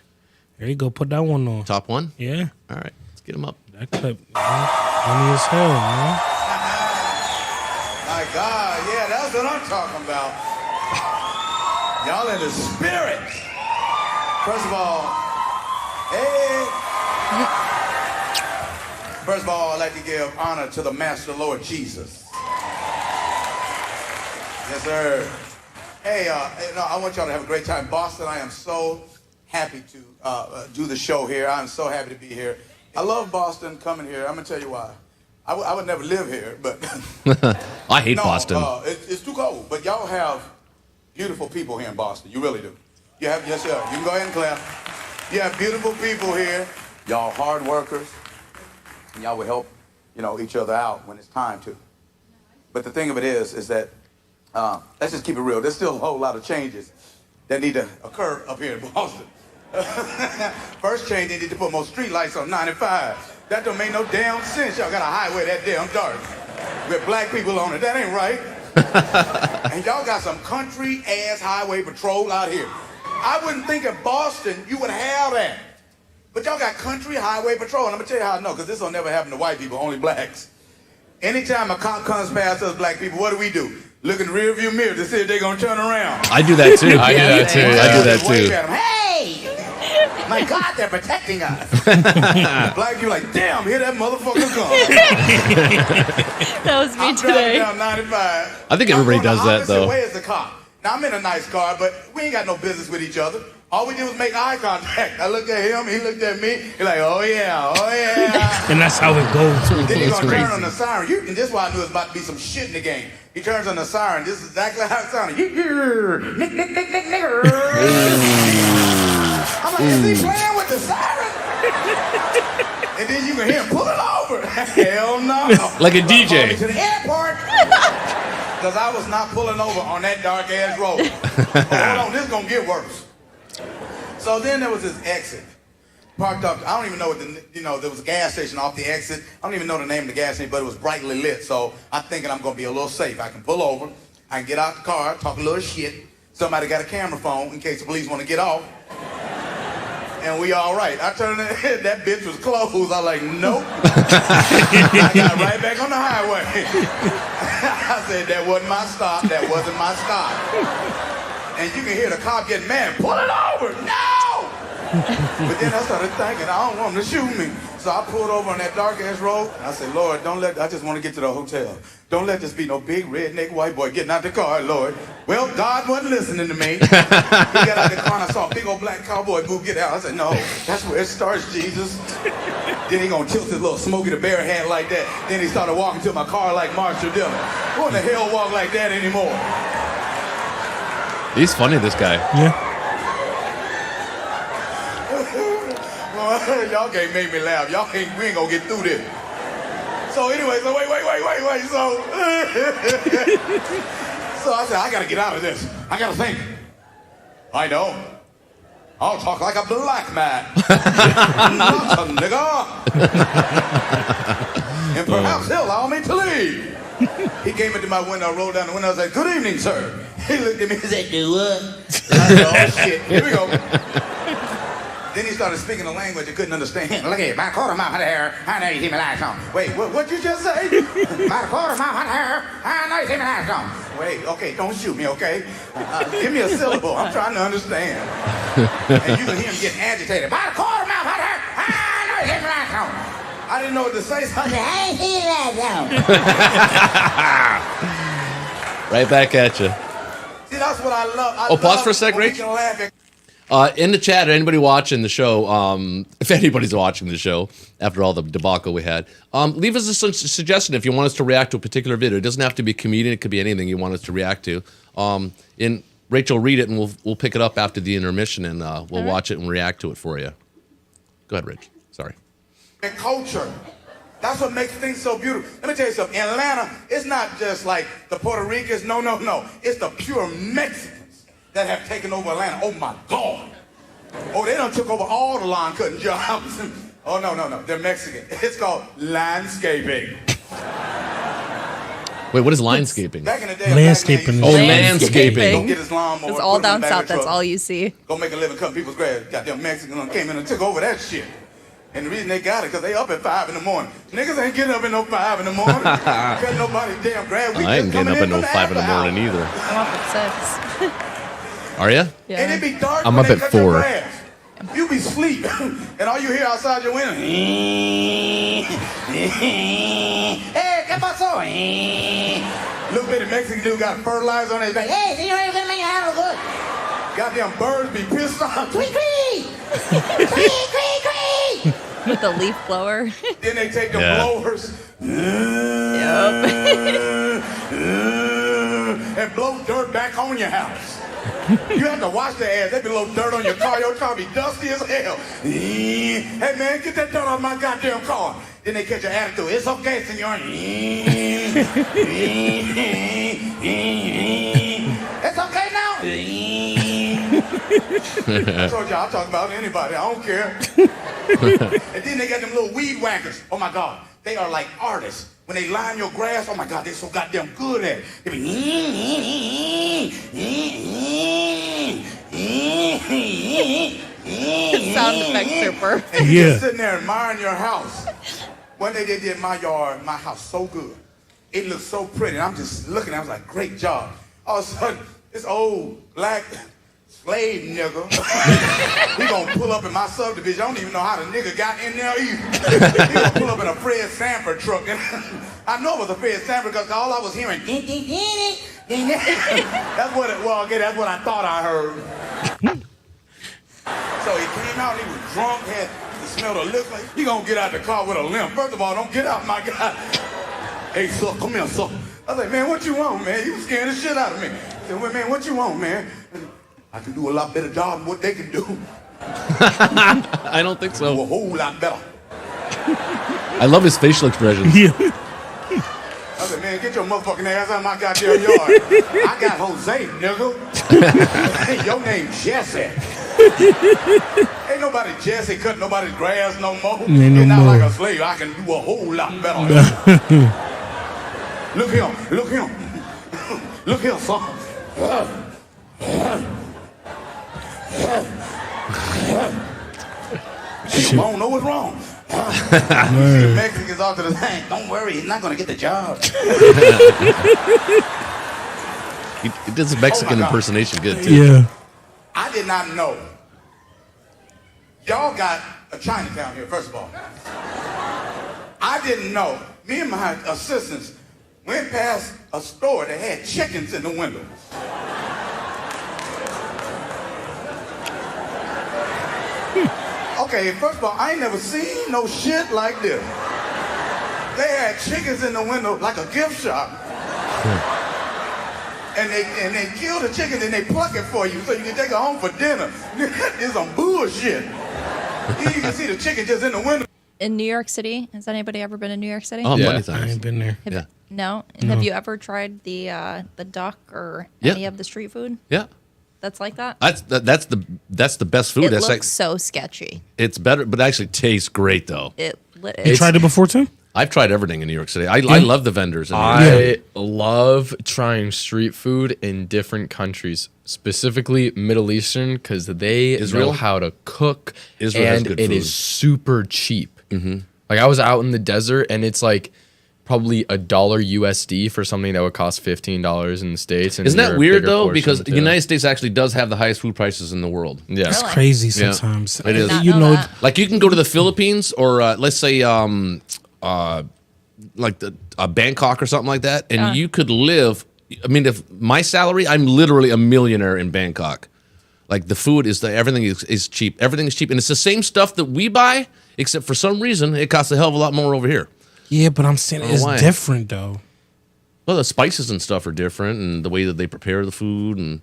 There you go. Put that one on. Top one? Yeah. All right. Let's get him up. That clip, man. Funny as hell, man. My God, yeah, that's what I'm talking about. Y'all in the spirit. First of all, First of all, I'd like to give honor to the Master Lord Jesus. Yes, sir. Hey, I want y'all to have a great time. Boston, I am so happy to do the show here. I'm so happy to be here. I love Boston coming here. I'm going to tell you why. I would never live here, but... I hate Boston. It's too cold, but y'all have beautiful people here in Boston. You really do. You have, yes, sir. You can go ahead and clap. You have beautiful people here. Y'all hard workers. And y'all will help, each other out when it's time to. But the thing of it is that, let's just keep it real. There's still a whole lot of changes that need to occur up here in Boston. First change, they need to put more street lights on 95. That don't make no damn sense. Y'all got a highway that damn dark with black people on it. That ain't right. And y'all got some country-ass highway patrol out here. I wouldn't think in Boston you would have that. But y'all got country highway patrol. And I'm going to tell you how I know, because this will never happen to white people, only blacks. Anytime a cop comes past us black people, what do? Look in the rearview mirror to see if they're going to turn around. I do that too. I do that too. I do that Wave too. at 'em, hey! My God, they're protecting us. Black people like, damn, here that motherfucker comes. That was me I'm today. driving down 95. I think everybody does that, though. Where's the cop? Now, I'm in a nice car, but we ain't got no business with each other. All we did was make eye contact. I looked at him, he looked at me. He's like, oh yeah, oh yeah. And that's how it goes. Then he's That's gonna turn crazy. on the siren. And this is why I knew it was about to be some shit in the game. He turns on the siren. This is exactly how it sounded. Nick, nick, nick, nick, nick. I'm like, is he playing with the siren? And then you can hear him pull it over. Hell no. Like a Call me DJ. to the airport. Because I was not pulling over on that dark ass road. Oh, hold on, this is gonna get worse. So then there was this exit. Parked up, I don't even know what there was a gas station off the exit. I don't even know the name of the gas station, but it was brightly lit. So I'm thinking I'm gonna be a little safe. I can pull over, I can get out the car, talk a little shit. Somebody got a camera phone in case the police wanna get off. And we all right. I turned it, that bitch was closed. I was like, nope. I got right back on the highway. I said, that wasn't my stop. That wasn't my stop. And you can hear the cop getting mad. Pull it over. No! But then I started thinking, I don't want him to shoot me. So I pulled over on that dark ass road. I said, Lord, I just want to get to the hotel. Don't let this be no big redneck white boy getting out the car, Lord. Well, God wasn't listening to me. He got out the car and I saw a big old black cowboy booth get out. I said, no, that's where it starts, Jesus. Then he gonna tilt his little Smokey the Bear hat like that. Then he started walking to my car like Marshall Dillon. Who in the hell walk like that anymore? He's funny, this guy. Yeah. Y'all can't make me laugh. We ain't gonna get through this. So anyway, so wait. So I said, I gotta get out of this. I gotta think. I know. I'll talk like a black man. Not a nigga. And perhaps he'll allow me to leave. He came into my window, rolled down the window, I said, good evening, sir. He looked at me and said, do what? And I said, oh shit, here we go. Then he started speaking a language I couldn't understand. Look at my quarter mile hair. I know you see my lights on. Wait, what'd you just say? My quarter mile hair. I know you see my lights on. Wait, okay, don't shoot me, okay? Give me a syllable. I'm trying to understand. And you can hear him getting agitated. My quarter mile hair. I know you see my lights on. I didn't know what to say, so I said, I see your lights on. Right back at you. See, that's what I love. Pause for a sec, when we Rach. can laugh at In the chat, anybody watching the show, if anybody's watching the show after all the debacle we had, leave us a suggestion if you want us to react to a particular video. It doesn't have to be a comedian; it could be anything you want us to react to. Rachel, read it, and we'll pick it up after the intermission, and we'll watch it and react to it for you. Go ahead, Rich. Sorry. and culture. That's what makes things so beautiful. Let me tell you something. In Atlanta, it's not just like the Puerto Ricans. No. It's the pure Mexicans that have taken over Atlanta. Oh, my God. Oh, they done took over all the lawn cutting jobs. Oh, no. They're Mexican. It's called landscaping. Wait, what is linescaping? Back in the day, Landscaping. Oh, landscaping. Go get his lawnmower. It's all put it in down the back south. of the That's truck, all you see. Go make a living cutting people's grass. Goddamn Mexicans came in and took over that shit. And the reason they got it, because they up at 5 in the morning. Niggas ain't getting up at no 5 in the morning. Cutting nobody's damn grass. We I ain't just getting coming up at no from 5 in the after morning hours. either. I'm up at 6. Are you? Yeah. And it be dark I'm when up they at cut your 4. grass. You be asleep, and all you hear outside your window, hey, ¿qué pasó? Little bitty Mexican dude got fertilizer on his back. Hey, señor, you're gonna make your house look good. Goddamn birds be pissed off. Tweet, tweet! Tweet, tweet, tweet! With the leaf blower. Then they take the Yeah. blowers and blow dirt back on your house. You have to wash their ass. They be a little dirt on your car. Your car be dusty as hell. Hey, man, get that dirt off my goddamn car. Then they catch your attitude. It's okay, senor. It's okay now. I told you, I'll talk about anybody. I don't care. And then they got them little weed whackers. Oh, my God. They are like artists. When they line your grass, oh, my God, they're so goddamn good at it. They be... Sound effects are perfect. And you Yeah. just sitting there admiring your house. One day they did my yard, my house so good. It looked so pretty. And I'm just looking, I was like, great job. All of a sudden, this old black slave nigga, he gonna pull up in my subdivision. I don't even know how the nigga got in there either. He gonna pull up in a Fred Sanford truck. And I know it was a Fred Sanford because all I was hearing, that's what it was. Okay, that's what I thought I heard. So he came out, he was drunk, had the smell of liquor. He gonna get out the car with a limp. First of all, don't get out, my guy. Hey, sir, come here, sir. I was like, man, what you want, man? You scaring the shit out of me. I said, well, man, what you want, man? I can do a lot better job than what they can do. I don't think Do so. a whole lot better. I love his facial expressions. Yeah. I said, man, get your motherfucking ass out of my goddamn yard. I got Jose, nigga. Hey, your name Jesse. Ain't nobody Jesse cut nobody's grass no more. Ain't no You're not more. like a slave. I can do a whole lot better. Look here, look here. Look here, son. I don't know what's wrong. The Mexicans off to the thing. Don't worry, he's not gonna get the job. He did his Mexican Oh my God. impersonation good too. Yeah. I did not know. Y'all got a Chinatown here, first of all. I didn't know. Me and my assistants went past a store that had chickens in the window. Okay, first of all, I ain't never seen no shit like this. They had chickens in the window like a gift shop. And they kill the chicken and they pluck it for you so you can take it home for dinner. It's some bullshit. You can see the chicken just in the window. In New York City, has anybody ever been in New York City? Oh, Yeah. many I times. ain't been there. Yeah. No? And have you ever tried the duck or Yeah. any of the street food Yeah. that's like that? That's the best food. It That's looks like so sketchy. it's better, but it actually tastes great though. You It's tried it before too? I've tried everything in New York City. I love the vendors. In New York. I love trying street food in different countries, specifically Middle Eastern, because they Israel? know how to cook, Israel has and good it food. is super cheap. Mm-hmm. Like I was out in the desert, and it's like probably $1 USD for something that would cost $15 in the States. And Isn't that they're weird bigger though? Because portions, the yeah. United States actually does have the highest food prices in the world. Yeah. It's Really? crazy Yeah. sometimes. It is. Not You know know, that. Like you can go to the Philippines or let's say like Bangkok or something like that, and Yeah. you could live. I mean, if my salary, I'm literally a millionaire in Bangkok. Like the food is everything is cheap. Everything is cheap, and it's the same stuff that we buy, except for some reason it costs a hell of a lot more over here. yeah, but I'm saying it's why. different though. Well, the spices and stuff are different, and the way that they prepare the food and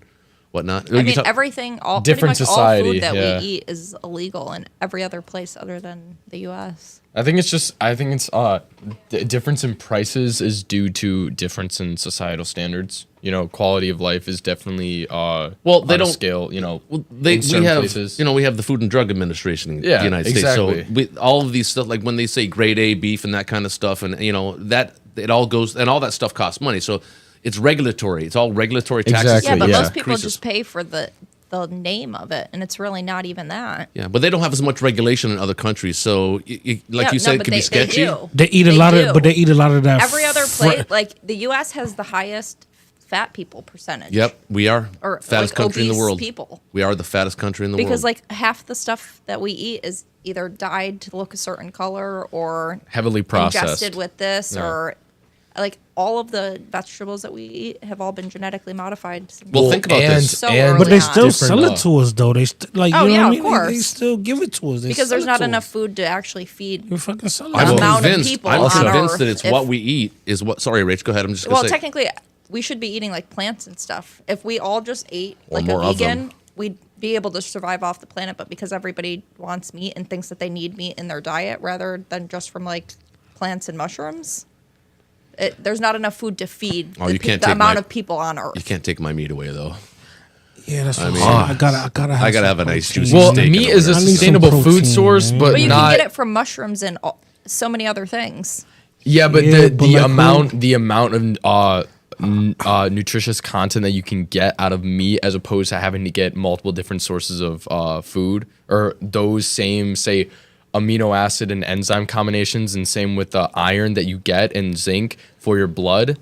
whatnot. I mean, everything, Different pretty much all society, food that yeah. we eat is illegal in every other place other than the U.S. I think it's the difference in prices is due to difference in societal standards. You know, quality of life is definitely Well, they on a don't- scale. You know, Well, in we certain have places. we have the Food and Drug Administration in Yeah, the United exactly. States. So all of these stuff, like when they say grade A beef and that kind of stuff, and that it all goes and all that stuff costs money. So it's regulatory. It's all regulatory taxes. Exactly, Yeah, but yeah. most people Increases. just pay for the name of it, and it's really not even that. Yeah, but they don't have as much regulation in other countries. So, like Yeah, you said, no, it but could be they sketchy. do. They eat a They lot do. of, but they eat a lot of that. Every other place, like the U.S. has the highest fat people percentage. Yep, we are Or fattest like country in the obese world. people. We are the fattest country in the Because world. like half the stuff that we eat is either dyed to look a certain color or heavily processed. ingested with this Yeah. or like all of the vegetables that we eat have all been genetically modified. Well, think about and, this. So and early But they on. still different, sell it to us though. They like Oh, you know yeah, what I of mean? course. They still give it to us. They because sell there's it not to enough us. food to actually feed. You fucking sell it. I'm to us. amount of convinced. people I'm on convinced Earth, that it's if- what we eat is what. Sorry, Rach. Go ahead. I'm just gonna Well, say. technically, we should be eating like plants and stuff. If we all just ate Or like more a of them. vegan, we'd be able to survive off the planet. But because everybody wants meat and thinks that they need meat in their diet rather than just from like plants and mushrooms, there's not enough food to feed Oh, you can't the take amount my- of people on Earth. You can't take my meat away though. Yeah, that's what mean, I gotta I gotta some have a nice protein. juicy Well, steak meat and is a all that. I need some sustainable food protein, source, man. but But you not. can get it from mushrooms and so many other things. Yeah, but Yeah, the but like the amount of nutritious content that you can get out of meat, as opposed to having to get multiple different sources of food, or those same say amino acid and enzyme combinations, and same with the iron that you get and zinc for your blood.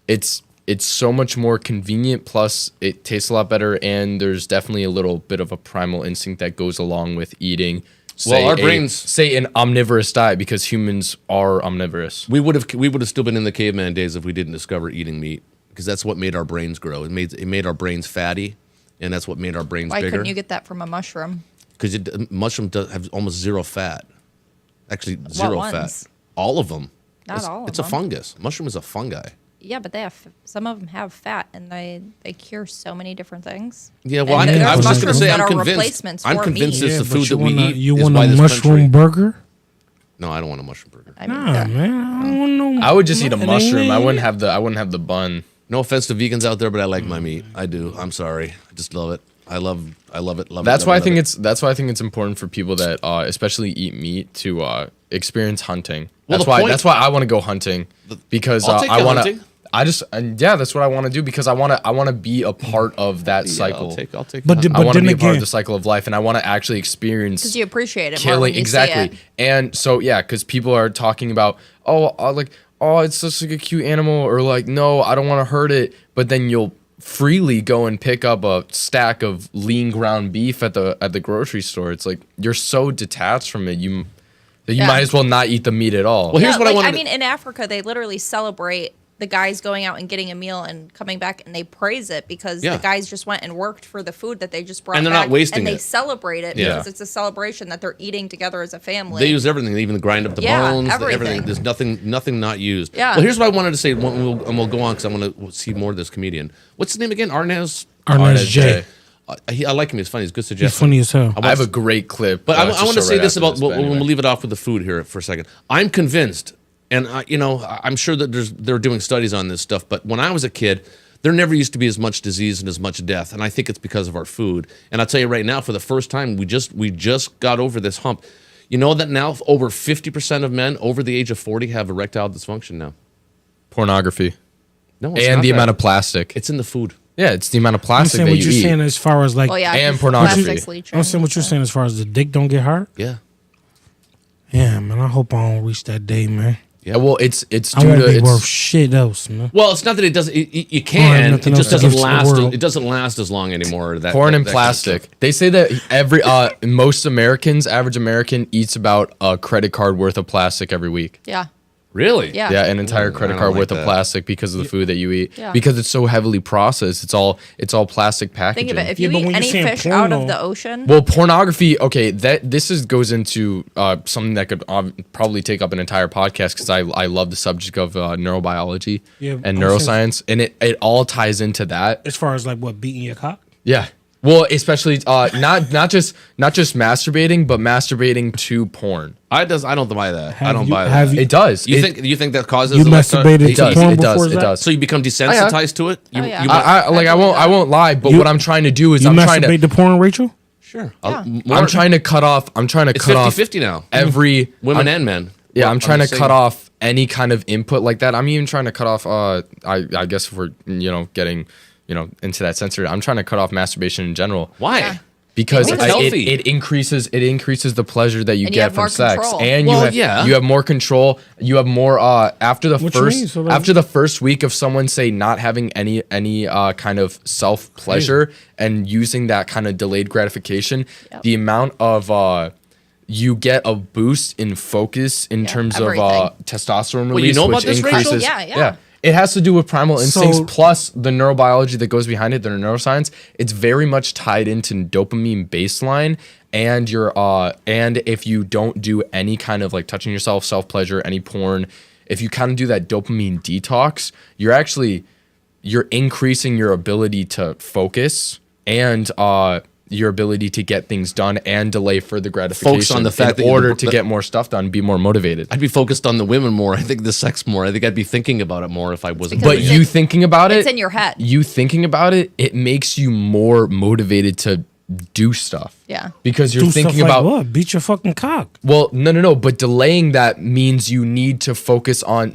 It's so much more convenient. Plus, it tastes a lot better, and there's definitely a little bit of a primal instinct that goes along with eating. Well, our brains- say an omnivorous diet, because humans are omnivorous. We would have still been in the caveman days if we didn't discover eating meat, because that's what made our brains grow. It made our brains fatty, and that's what made our brains Why bigger. couldn't you get that from a mushroom? because mushroom does have almost zero fat. Actually, zero fat. ones? All of them. Not all of It's a them. fungus. Mushroom is a fungi. Yeah, but they have some of them have fat, and they cure so many different things. Yeah, well, And I there's was just going to mushrooms say, that I'm are convinced. replacements I'm for convinced meat. it's the but food that we eat. You is want why a this mushroom country- burger? No, I don't want a mushroom burger. I mean, Nah, man, I don't want no. I would just eat a it ain't mushroom. I me. wouldn't have the bun. No offense to vegans out there, but I like my meat. I do. I'm sorry. I just love it. I love it. Love That's it. why I love think it. it's important for people that especially eat meat to experience hunting. Well, That's why I want to go hunting because I'll take I you want hunting. to. That's what I want to do because I want to be a part of that cycle. I'll take. But the- the- I want to then be a part again- of the cycle of life, and I want to actually experience because you appreciate it more when killing you exactly. see it. And so yeah, because people are talking about it's such like a cute animal, or like no, I don't want to hurt it, but then you'll freely go and pick up a stack of lean ground beef at the grocery store. It's like you're so detached from it, you Yeah. might as well not eat the meat at all. Well, here's what I like, wanted I to- mean, in Africa, they literally celebrate the guys going out and getting a meal and coming back, and they praise it because Yeah. the guys just went and worked for the food that they just brought And they're back, not wasting and they it. celebrate it Yeah. because it's a celebration that they're eating together as a family. They use everything. They even grind up the Yeah, bones. everything. There's nothing not used. Yeah. Well, here's what I wanted to say, and we'll go on because I want to see more of this comedian. What's his name again? Arnaz. Arnaz J. I like him. He's funny. He's a good He's suggestion. funny as hell. I have a great clip. But I to want to show say right this after about. but anyway. We'll leave it off with the food here for a second. I'm convinced, and I'm sure that they're doing studies on this stuff. But when I was a kid, there never used to be as much disease and as much death, and I think it's because of our food. And I'll tell you right now, for the first time, we just got over this hump. You know that now over 50% of men over the age of 40 have erectile dysfunction now. Pornography No, it's and not the that. amount of plastic. It's in the food. Yeah, it's the amount of I'm plastic saying that what you you're eat. saying as far as like. well, yeah, and 'cause pornography. plastic's leaching, I'm saying what you're so. saying as far as the dick don't get hard. Yeah. Yeah, man. I hope I don't reach that day, man. Yeah, well, it's I due won't to be worth it's, shit else, man. Well, it's not that it doesn't. You I have can. nothing It just else to doesn't give to the last. world. It doesn't last as long anymore. That corn that- and that kind of stuff. plastic. They say that most Americans, average American, eats about a credit card worth of plastic every week. Yeah, Really? Yeah. Yeah, an entire I credit don't card like worth of that. plastic because of the food that you eat. Yeah. Because it's so heavily processed. It's all plastic packaging. think of it. If Yeah, you but eat when you're any saying fish porn, out of though- the ocean, Well, pornography. Okay, goes into something that could probably take up an entire podcast because I love the subject of neurobiology Yeah, and I'm neuroscience, and it all ties into that. As far as like what beating your cock. Yeah. Well, especially not just masturbating, but masturbating to porn. I don't buy that. I don't buy that. Have you, It does. You It- think that causes you electro- masturbated It to does. porn It before does. It that? does. So you become desensitized to it? You, Oh, yeah. you I won't lie, but You- what I'm trying to do is You I'm trying masturbate to to porn, Rachel? sure. Yeah. I'm trying to cut off. I'm trying to It's cut off 50-50 now. every Women I'm- and men. Yeah, Well, I'm trying to just cut saying. off any kind of input like that. I'm even trying to cut off. I guess if we're getting into that censored, I'm trying to cut off masturbation in general. Why? Yeah. Because It's it healthy. increases the pleasure that you And you get have from more sex, control. and Well, you yeah. have more control. You have more after the What you first mean? So, like- after the first week of someone say not having any kind of self pleasure and using that kind of delayed gratification, Yep. the amount of you get a boost in focus in Yeah, terms everything. of testosterone Well, you release, know about which this, Rachel? increases. Yeah. It has to do with primal instincts So- plus the neurobiology that goes behind it, the neuroscience. It's very much tied into dopamine baseline and and if you don't do any kind of like touching yourself, self-pleasure, any porn, if you kind of do that dopamine detox, you're increasing your ability to focus and your ability to get things done and delay further gratification on the fact that in you- order to get more stuff done, be more motivated. I'd be focused on the women more. I think the sex more. I think I'd be thinking about it more if I wasn't. Because But it's you in- thinking about it, it's in your head. You thinking about it, it makes you more motivated to do stuff. Yeah. Because you're Do thinking stuff about like what? Beat your fucking cock. well, no. But delaying that means you need to focus on.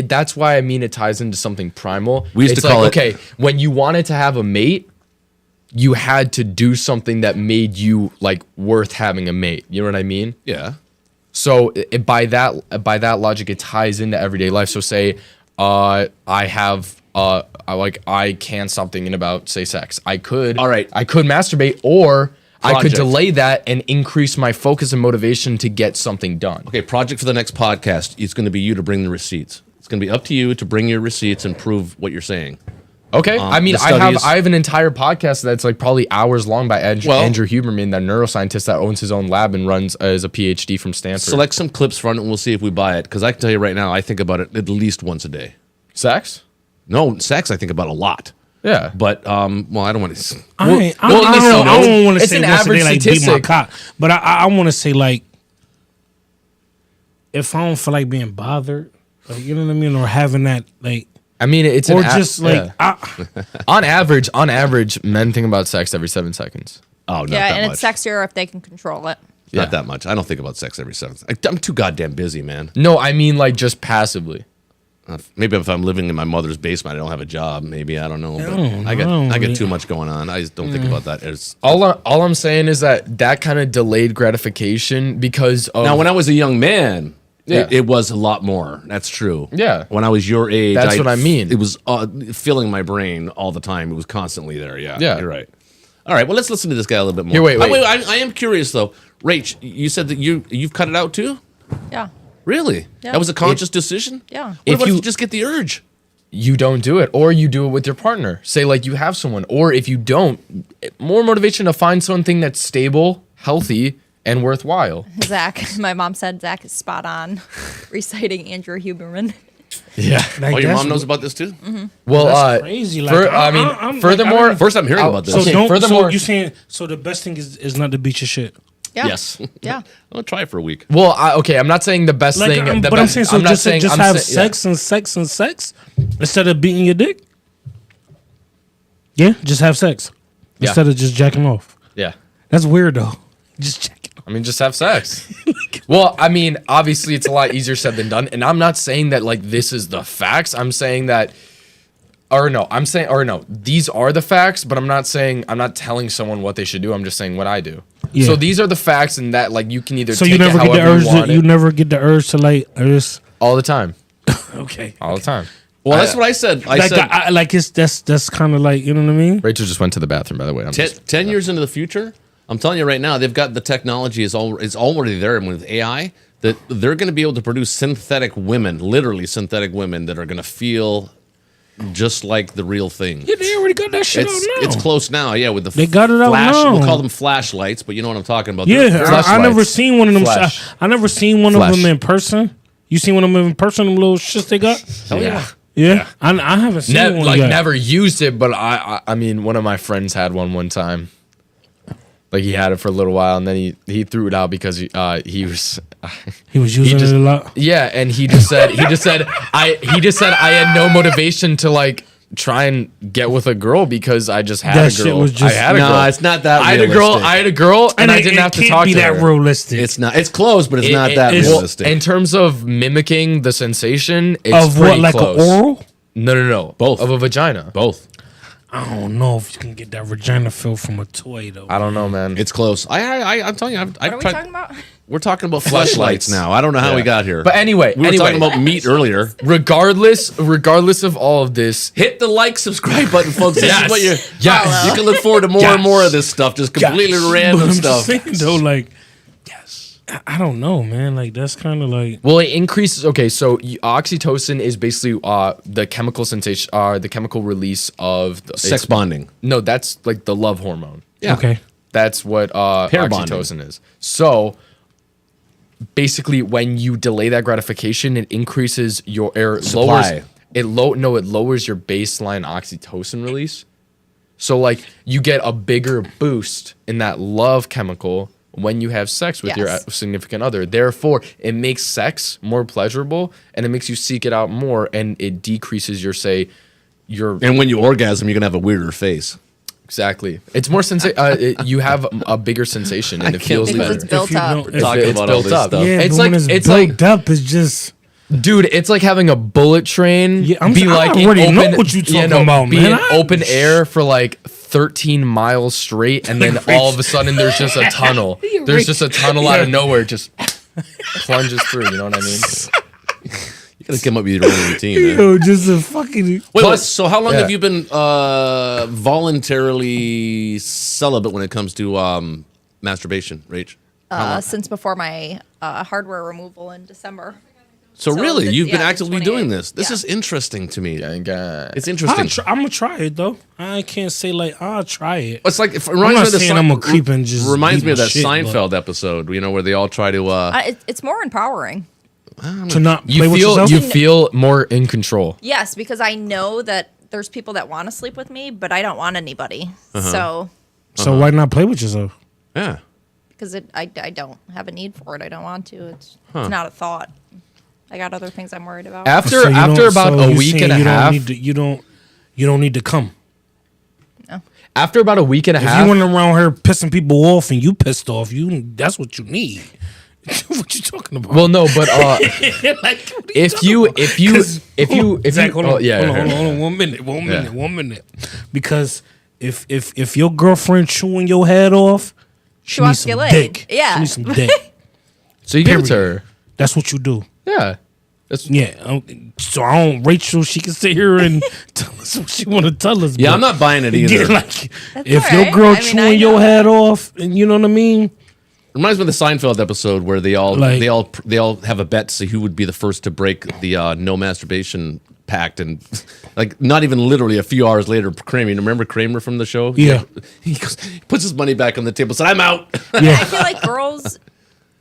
That's why I mean it ties into something primal. We used to It's call like, it- okay, when you wanted to have a mate, you had to do something that made you like worth having a mate. You know what I mean? yeah. So by that logic, it ties into everyday life. So say I can stop thinking about say sex. I could masturbate, or I could Project. delay that and increase my focus and motivation to get something done. Okay, project for the next podcast. It's going to be you to bring the receipts. It's going to be up to you to bring your receipts and prove what you're saying. Okay, I mean, the I studies- have an entire podcast that's like probably hours long by Well- Andrew Huberman, that neuroscientist that owns his own lab and runs as a PhD from Stanford. Select some clips from it and we'll see if we buy it. Because I can tell you right now, I think about it at least once a day. sex. No, sex I think about a lot. Yeah, But, well, I don't want to. I Well, no, don't want to it's say an once a average day, like beat my statistic. cock, but I want to say like if I don't feel like being bothered, like you know what I mean, or having that like, I mean, it's or an just like on average, men think about sex every 7 seconds. Oh, not Yeah, that and much. it's sexier if they can control it. Yeah. Not that much. I don't think about sex every 7th. I'm too goddamn busy, man. No, I mean like just passively. Maybe if I'm living in my mother's basement, I don't have a job. Maybe I don't know. But don't I know. get too much going on. I just don't think about that. It's, All I'm saying is that kind of delayed gratification because of now, when I was a young man, Yeah. it was a lot more. That's true. Yeah. When I was your age, That's what I mean. It was filling my brain all the time. It was constantly there. Yeah. Yeah. You're right. All right. Well, let's listen to this guy a little bit more. Here, wait. I am curious though. Rach, you said that you've cut it out too. Yeah. Really? Yeah. That was a conscious decision. Yeah. What If about if you- you just get the urge? you don't do it, or you do it with your partner. Say like you have someone, or if you don't, more motivation to find something that's stable, healthy, and worthwhile. Zach, my mom said Zach is spot on reciting Andrew Huberman. Yeah. like Oh, your that's- mom knows about this too? Well, That's crazy. Like, I'm furthermore, like, First time hearing about this. So Okay, don't. furthermore- So you saying so the best thing is not to beat your shit. Yeah. Yes. Yeah. I'll try it for a week. well, I'm not saying the best Like, thing. but I'm saying so. I'm not Just saying just I'm have say- yeah. sex and sex and sex instead of beating your dick. Yeah, just have sex Yeah. instead of just jacking off. Yeah. That's weird though. Just jacking off. I mean, just have sex. Well, I mean, obviously, it's a lot easier said than done. And I'm not saying that like this is the facts. I'm saying that, these are the facts. But I'm not telling someone what they should do. I'm just saying what I do. Yeah. So these are the facts, and that like you can either So take you never it get the however urge. you want You it. never get the urge to like just All the time, okay. all the time. Well, that's what I said. I Like said like it's that's kind of like you know what I mean. Rachel just went to the bathroom, by the way. 10 years into the future, I'm telling you right now, they've got the technology is already there, and with AI, that they're going to be able to produce synthetic women, literally synthetic women that are going to feel just like the real thing. Yeah, they already got that shit out now. It's close now, yeah. With the They got it out now. We'll call them flashlights, but you know what I'm talking about. Yeah, They're- I never flashlights. seen one of them. Flash. I never seen one of Flash. them in person. You seen one of them in person? Them little shits they got. Hell yeah. Yeah, I haven't seen one yet. Never used it, but I mean, one of my friends had one time. Like he had it for a little while, and then he threw it out because he was He was using just- it a lot. yeah, and he just said I had no motivation to like try and get with a girl because I just had That a shit girl. was just- I had a No, girl. it's not that I had a girl, and I didn't have to talk be to that her. realistic. It's not. It's close, but it's not It- that it's- realistic. In terms of mimicking the sensation, it's of what, pretty like close. an oral? No. Both. Of a vagina. Both. I don't know if you can get that vagina feel from a toy though. I don't know, man. It's close. I'm telling you. What are we talking about? We're talking about flashlights now. I don't know how we got here. But anyway, we were talking about meat earlier. regardless of all of this, Hit the like, subscribe button, folks. This Yes. is what you. Yes. You can look forward to more and more of this stuff. Just completely But random I'm stuff. saying though, like, I don't know, man. Like that's kind of like well, it increases. Okay, so oxytocin is basically the chemical sensation, the chemical release of Sex bonding. No, that's like the love hormone. Yeah. okay. That's what Pair bonding. oxytocin is. So basically, when you delay that gratification, it increases your Supply. It lowers your baseline oxytocin release. So like you get a bigger boost in that love chemical when you have sex with your Yes. significant other. Therefore, it makes sex more pleasurable and it makes you seek it out more, and it decreases your And when you orgasm, you're gonna have a weirder face. exactly. It's more you have a bigger sensation and it can't feels Because better. it's built If you up. don't- We're talking it's about all built this up. stuff. Yeah, It's but when like- it's it's built like- up. It's just Dude, it's like having a bullet train Yeah, I'm be saying, I like in already know open, what you talking about, be man. in open air for like 13 miles straight, and then all of a sudden there's just a tunnel. There's just a tunnel out of nowhere, just plunges through. You know what I mean? You gotta come up with your own routine. Man. yo, just a fucking. Wait, so how long yeah. have you been voluntarily celibate when it comes to masturbation, Rach? Since before my hardware removal in December. So really, this- you've been yeah, actively 28. doing this. This Yeah. is interesting to me. Gang, gang. It's interesting. I'm gonna try it though. I can't say like I'll try it. It's like it I'm reminds not me of the saying I'm a creep and just reminds eat me of my that shit, but- Seinfeld episode, where they all try to. It's more empowering. To not play You with feel yourself. you feel more in control. Yes, because I know that there's people that want to sleep with me, but I don't want anybody. So So why not play with yourself? Yeah. because I don't have a need for it. I don't want to. It's not a thought. I got other things I'm worried about. After So you after don't- about so a you week saying and a you don't half, need to- you don't need to come. No. after about a week and a If half, you went around here pissing people off and you pissed off, that's what you need. What you talking about? well, no, but like, what are if talking you about? if you 'Cause- if you if Zach, you hold oh, on, yeah, hold on, yeah. hold on, 1 minute, because if your girlfriend chewing your head off, she needs wants to some get laid. dick. Yeah. She needs some dick. So you give it to Period. her. That's what you do. Yeah. That's, Yeah. So I don't. Rachel, she can sit here and tell us what she want to tell us. Yeah, but I'm not buying it either. Yeah, like That's if all your right. girl I mean, I chewing your know. head off, and you know what I mean. Reminds me of the Seinfeld episode where they all Like- they all have a bet to see who would be the first to break the no masturbation pact, and like not even literally a few hours later, Kramer. You remember Kramer from the show? Yeah. He puts his money back on the table. Said, "I'm out." I Yeah. feel like girls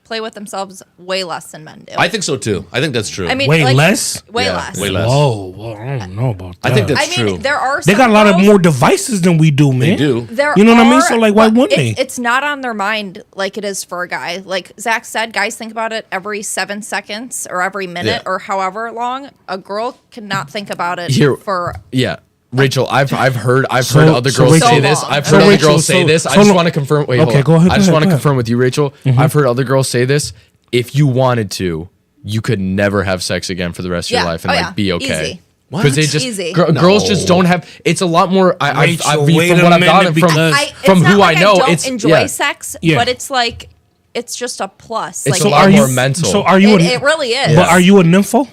play with themselves way less than men do. I think so too. I think that's true. I mean, Way like, less? Way Yeah, less. way less. Whoa, well, I don't know about that. I think that's I mean, true. there are. they some got a lot of girls- more devices than we do, man. They do. There You know what I mean? are, So, like, why but wouldn't they? It's not on their mind like it is for a guy. Like Zach said, guys think about it every 7 seconds or every minute Yeah. or however long. A girl cannot think about it Here- for. yeah. Rachel, I've heard So- other so girls Rachel- say this. So I've long. heard So other Rachel, girls say so- this. so I just long- want to confirm. Wait, Okay, hold on. go ahead, I go just ahead, want to go ahead. confirm with you, Rachel. I've heard other girls say this. If you wanted to, you could never have sex again for the rest of your Yeah. life and Oh, like yeah. be okay. Easy. Because they just Easy. girls just don't have. It's a lot more. Rachel, from wait what a I've minute, gotten because- from it's not who like I know, don't it's enjoy yeah. sex, Yeah. but it's like it's just a plus. It's like a lot are more you- mental. So are you? it really is. But are you a nympho?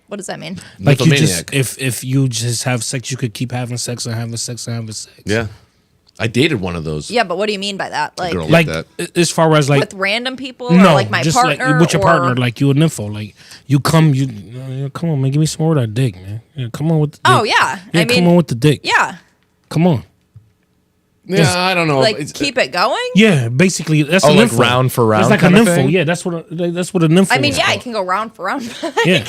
What does that mean? Like you just Nymphomaniac. if you just have sex, you could keep having sex and having sex and having sex. Yeah, I dated one of those. Yeah, but what do you mean by that? Like girl Like that. as far as like with random people no, or like my just partner? like with your or, partner, like you a nympho. Like you come, come on, man, give me some more of that dick, man. Yeah, come on with the dick. Oh yeah. Yeah, I mean, come on with the dick. yeah. Come on. Yeah, I don't know. Like It's- keep it going. Yeah, basically that's Oh, a like nympho. round for round It's like a kinda nympho. thing? Yeah, that's what a nympho. I mean, is yeah, I called. can go round for round. Yeah,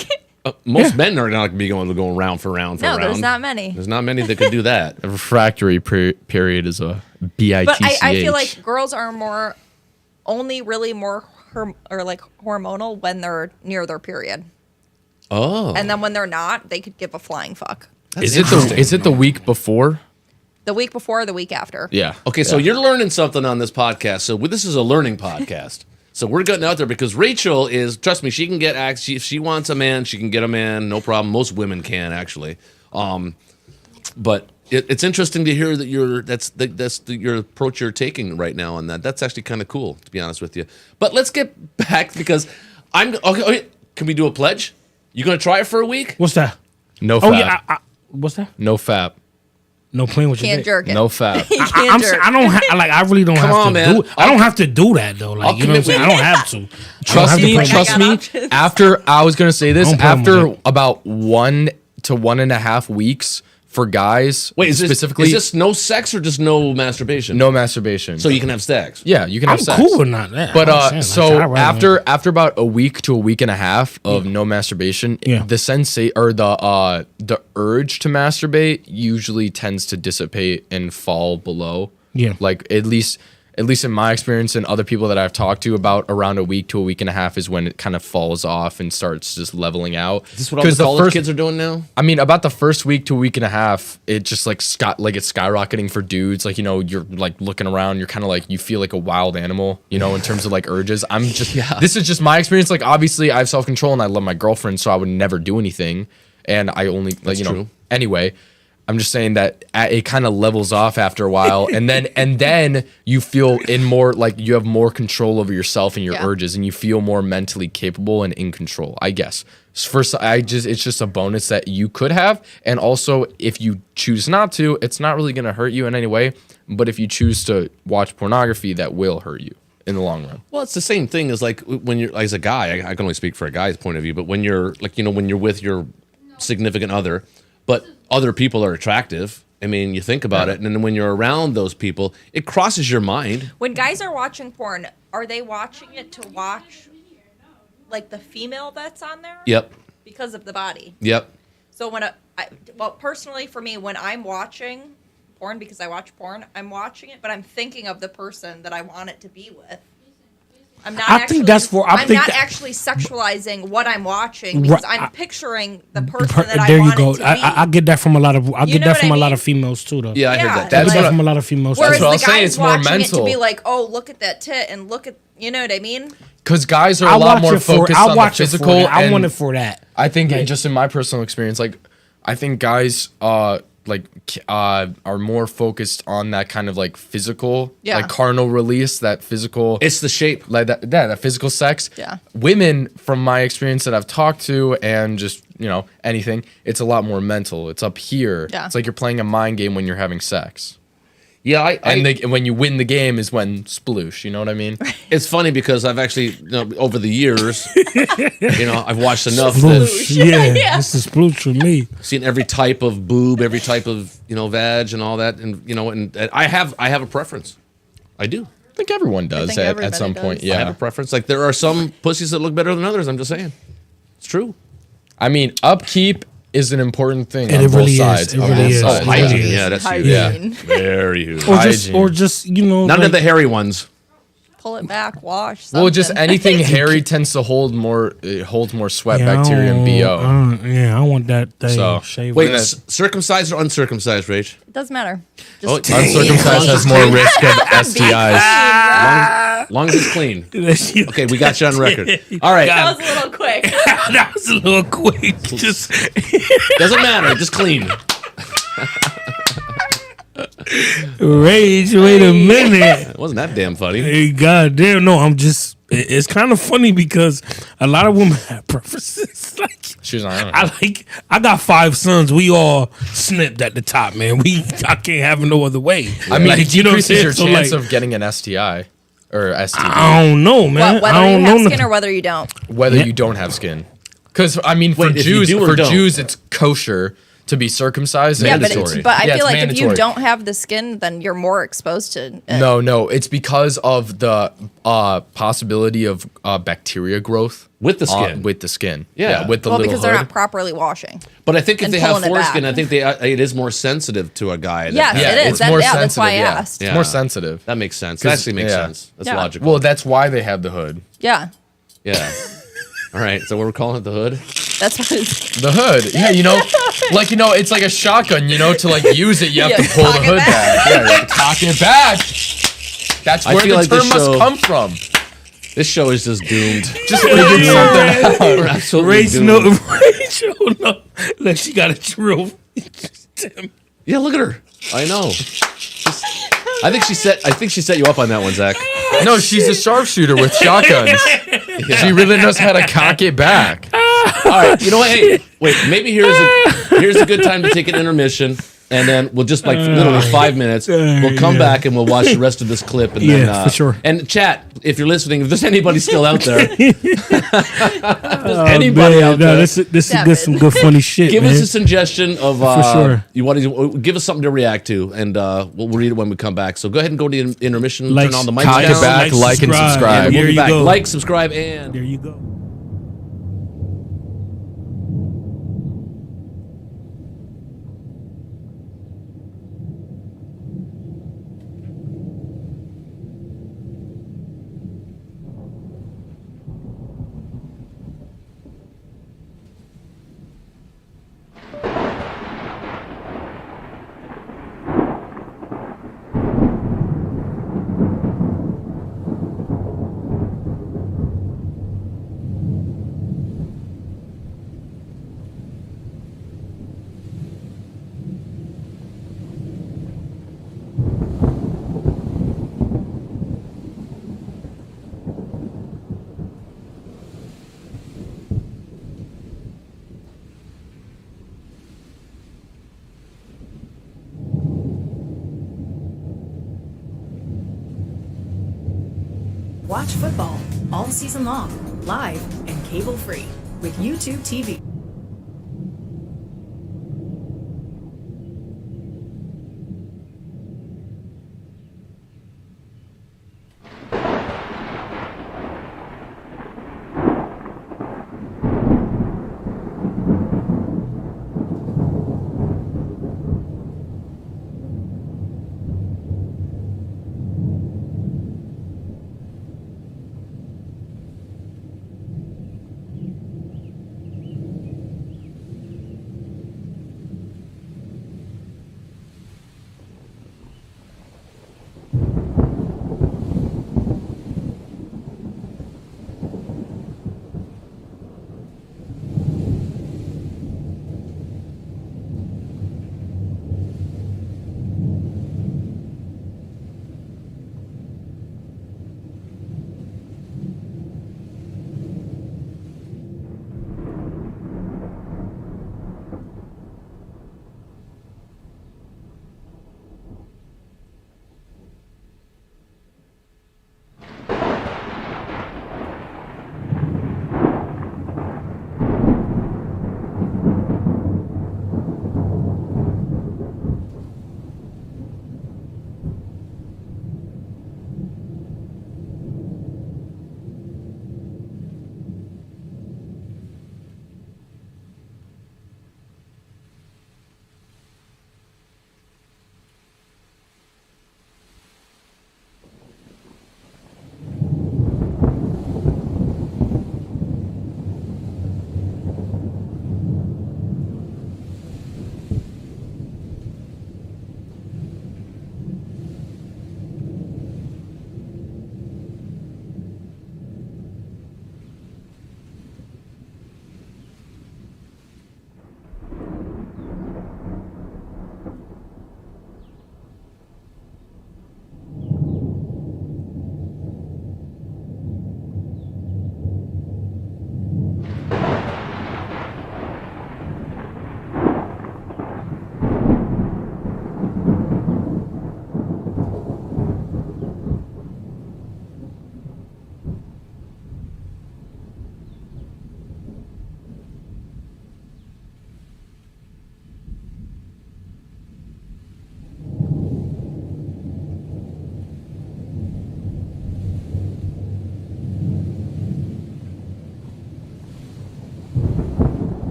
most men are not going to be going round for round for No, round. there's not many. There's not many that can do that. The refractory period is a bitch. But I feel like girls are only really more hormonal when they're near their period, Oh, and then when they're not, they could give a flying fuck. is it the week before? The week before, or the week after. Yeah. okay. So you're learning something on this podcast. So this is a learning podcast. So we're getting out there because Rachel is. Trust me, she can get. If she wants a man, she can get a man. No problem. Most women can actually. But it's interesting to hear that your approach you're taking right now on that. That's actually kind of cool, to be honest with you. But let's get back because I'm okay. Can we do a pledge? You gonna try it for a week? what's that? No Oh fap. yeah, what's that? No fap. No playing with your Can't dick. jerk it. No fap. You I, can't I'm jerk. saying I don't like. I really don't Come have on, to man. do. I don't have to do that though. Like I'll you know what I'm saying. I commit don't have to. I don't Trust have to me, play I trust got me. options. After I was gonna say this, No problem with after it. about 1 to 1.5 weeks for guys, Wait, is specifically this no sex or just no masturbation? no masturbation. So you can have sex. yeah, you can I'm have sex. cool with not that. But I'm saying, so like, I'd rather- after about a week to a week and a half of no masturbation, Yeah. the the urge to masturbate usually tends to dissipate and fall below. Yeah. Like at least in my experience and other people that I've talked to, about around a week to a week and a half is when it kind of falls off and starts just leveling out. Is this what all the college kids are doing now? I mean, about the first week to a week and a half, it just like it's skyrocketing for dudes. Like, you know, you're like looking around, you're kind of like, you feel like a wild animal, you know, in terms of like urges. I'm just, this is just my experience. Like, obviously, I have self control and I love my girlfriend, so I would never do anything. And I only, like, That's you know, true. anyway. I'm just saying that it kind of levels off after a while, and then you feel in more like you have more control over yourself and your Yeah. urges, and you feel more mentally capable and in control. I guess first, it's just a bonus that you could have, and also if you choose not to, it's not really gonna hurt you in any way. But if you choose to watch pornography, that will hurt you. in the long run. Well, it's the same thing as like when you're as a guy. I can only speak for a guy's point of view, but when you're like when you're with your significant other, but other people are attractive. I mean, you think about it, and then when you're around those people, it crosses your mind. When guys are watching porn, are they watching it to watch like the female that's on there? Yep. Because of the body. Yep. So personally for me, when I'm watching porn, because I watch porn, I'm watching it, but I'm thinking of the person that I want it to be with. I'm not. I think that's for. I'm not actually sexualizing what I'm watching because I'm picturing the person that I there want you go. it to be. I get that from a lot of. I get know that what from I a lot mean? of females too, though. Yeah, I heard Yeah, that. That's like- that from a lot of females. Whereas what I the was saying, guy's it's more watching it to mental. be like, oh, look at that tit and look at, you know what I mean? Because guys are I a lot watch more it for. focused I on watch the it for physical. that. I and want it for that. I think just in my personal experience, like I think guys are more focused on that kind of like physical, Yeah. like carnal release, that physical. It's the shape. Like that physical sex. Yeah. Women, from my experience that I've talked to, and just anything, it's a lot more mental. It's up here. Yeah. It's like you're playing a mind game when you're having sex. Yeah, And when you win the game is when sploosh. You know what I mean? it's funny because I've actually over the years, I've watched enough that Sploosh. Yeah, this is sploosh for me. seen every type of boob, every type of vag, and all that, and and I have a preference. I do. I think everyone does think at everybody some does. point. I have Yeah. a preference. Like there are some pussies that look better than others. I'm just saying, it's true. I mean, upkeep is an important thing And on it both really is. sides. It on really both is. sides. Oh, hygiene. Yeah. Yeah, that's huge. Hygiene. Very huge. Or just None like, of the hairy ones. Pull it back, wash something. Well, just anything hairy tends to hold more. It holds more sweat, bacteria, and bo. Yeah, I want that thing So, shaved. Wait, Wait, circumcised or uncircumcised, Rach? It doesn't matter. Oh, Just Uncircumcised has more risk of STIs. Long as it's clean. Okay, we got you on record. All right, that was a little quick. That was a little quick. Just doesn't matter. Just clean. rage. Wait a minute. It wasn't that damn funny. Hey, goddamn! No, I'm just. It's kind of funny because a lot of women have preferences. Like She's not. I got 5 sons. We all snipped at the top, man. I can't have it no other way. I mean, it you know what I'm decreases your saying? So, chance like, of getting an STI or STD, I don't know, man. Whether I you don't have know. skin or whether you don't. whether Yeah. you don't have skin. Because I mean, for Wait, if you Jews, do or don't? it's kosher to be circumcised. Yeah, and but, Mandatory. but I Yeah, feel it's like if you mandatory. don't have the skin, then you're more exposed to it. No, it's because of the possibility of bacteria growth With the skin. with the skin. Yeah. with the Well, little because hood. they're not properly washing. But I think if And they have pulling it foreskin, back. I think it is more sensitive to a guy. Yes, yeah, it is. it's more sensitive. That's why I yeah. asked. It's Yeah. more sensitive. That makes sense. That actually makes yeah. sense. That's Yeah. logical. Well, that's why they have the hood. Yeah, Yeah. All right. So we're calling it the hood. that's what it's. The hood. Yeah, it's like a shotgun. To like use it, you have Yeah, to pull the cock it hood back. back. Yeah, you have to cock it back. That's I where feel the like this term must show- come from. This show is just doomed. Just figure something out. We're absolutely Rachel, doomed. Rachel, no, like she got a drill. Damn. Yeah, look at her. I know. I think she set you up on that one, Zach. No, she's a sharpshooter with shotguns. She really knows how to cock it back. All right. You know what? Hey, wait. Maybe here's a good time to take an intermission. And then we'll just literally 5 minutes. We'll come back and we'll watch the rest of this clip. And Yeah, then, for sure. And chat, if you're listening, if there's anybody still out there, if there's anybody Man, out no, there, this is Stop good, it. some good funny shit, give man. us a suggestion of sure. you want to give us something to react to, and we'll read it when we come back. So go ahead and go to the intermission, Like, turn on the mic cock it down, back, like and subscribe. and we'll There be you back. go. Like, subscribe, and There you go. Watch football all season long, live and cable free with YouTube TV.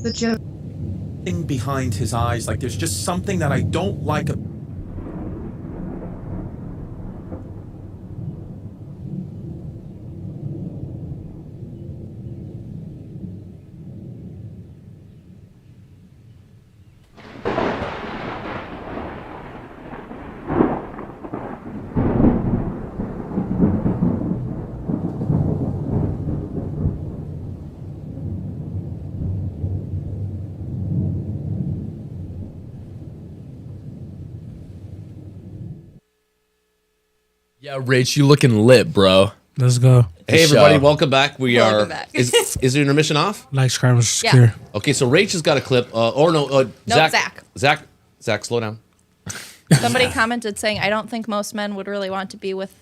The joke. Thing behind his eyes, like there's just something that I don't like. Yeah, Rach, you looking lit, bro. Let's go. Hey everybody, show. welcome back. Welcome back. Is your intermission off? Like, subscribe, and Yeah. share. Okay, so Rach has got a clip. Zach, slow down. Somebody commented saying, I don't think most men would really want to be with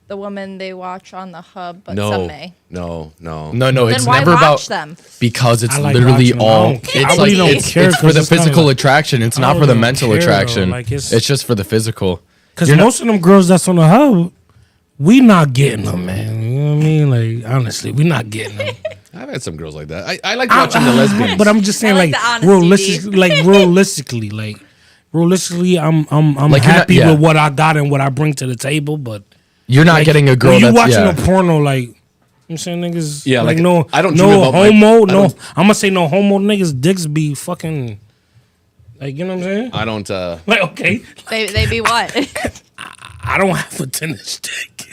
the woman they watch on the hub, but some may. No. No, Then it's why never watch about them? because it's I like literally watching them. I all. don't care. It's I like really don't it's, care it's for 'cause the it's kinda physical like- attraction. It's I not don't for the even mental care, though. attraction. Like, it's it's- just for the physical. Because You're not- most of them girls that's on the hub, we not getting them, man. You know what I mean? Like, honestly, we not getting them. I've had some girls like that. I like watching the lesbians. But I'm just saying, I like like, the honesty, realistically, I'm Like, you're not- happy yeah. with what I got and what I bring to the table. But You're not like, getting a girl when you that's watching yeah. a porno, like, you know what I'm saying, niggas. Yeah, like, no, I don't dream no about my- homo, I no. don't- I'm gonna say no homo niggas. Dicks be fucking, like, you know what I'm saying? I don't. Like, okay, They be what? I don't have a tennis stick.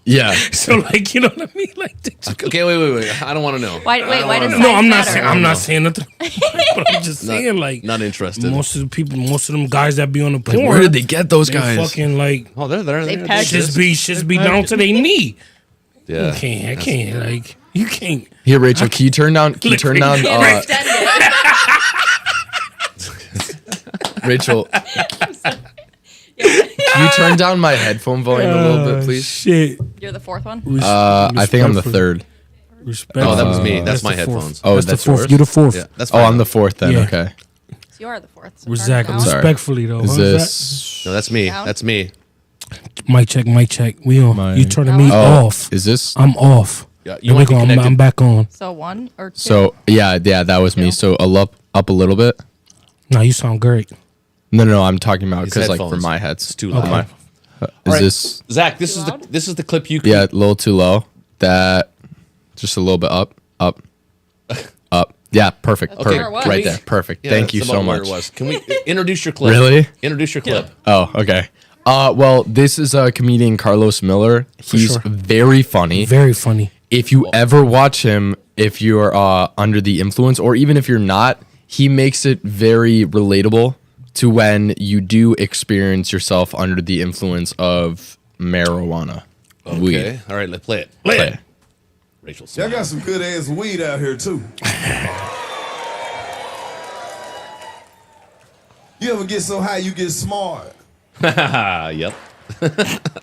Yeah. So, like, you know what I mean? Like, Okay, wait. I don't want to know. Why does no, I'm not matter? saying. I'm not saying nothing. But I'm just saying, like, Not interested. most of them guys that be on the Like, porn, where did they get those they guys? fucking like Oh, they're They there. peg- just be down to their knee. Yeah. I can't. Like, you can't. Here, Rachel, can you turn down? Can you turn down? Can't extend it. Rachel, can you turn down my headphone volume a little bit, please? Shit. You're the fourth one? I think I'm the third. Respect. Oh, that was me. That's my the fourth. headphones. Oh, that's that's the fourth. yours? You're the fourth. Yeah, that's Oh, fine. I'm the fourth then. Yeah. Okay. You are the fourth. So Exactly. turn it down. Sorry. Respectfully though. Is What was this? No, that's me. Down? That's me. that? Mic check. We on. My- You turning me Oh, off. is this? I'm off. Yeah, There we want to go. be connected. I'm back on. So one or two? So yeah, that was me. So up a little bit. No, you sound great. No, I'm talking about His because like for headphones. my heads. It's too loud. Okay. Is All right, this? Zach? Too loud? This is the clip you. Yeah, a little too low. That just a little bit up. Yeah, perfect. That's Perfect. where it was. Right there. Perfect. Yeah, Thank you that's so about where much. it was. Can we introduce your clip? Really? Introduce your clip. Oh, okay. Well, this is comedian Carlos Miller. He's sure. very funny. Very funny. If you ever watch him, if you're under the influence, or even if you're not, he makes it very relatable to when you do experience yourself under the influence of marijuana. Okay. Weed. All right, let's play it. Play it. Rachel. Y'all got some good ass weed out here too. You ever get so high you get smart? Yep.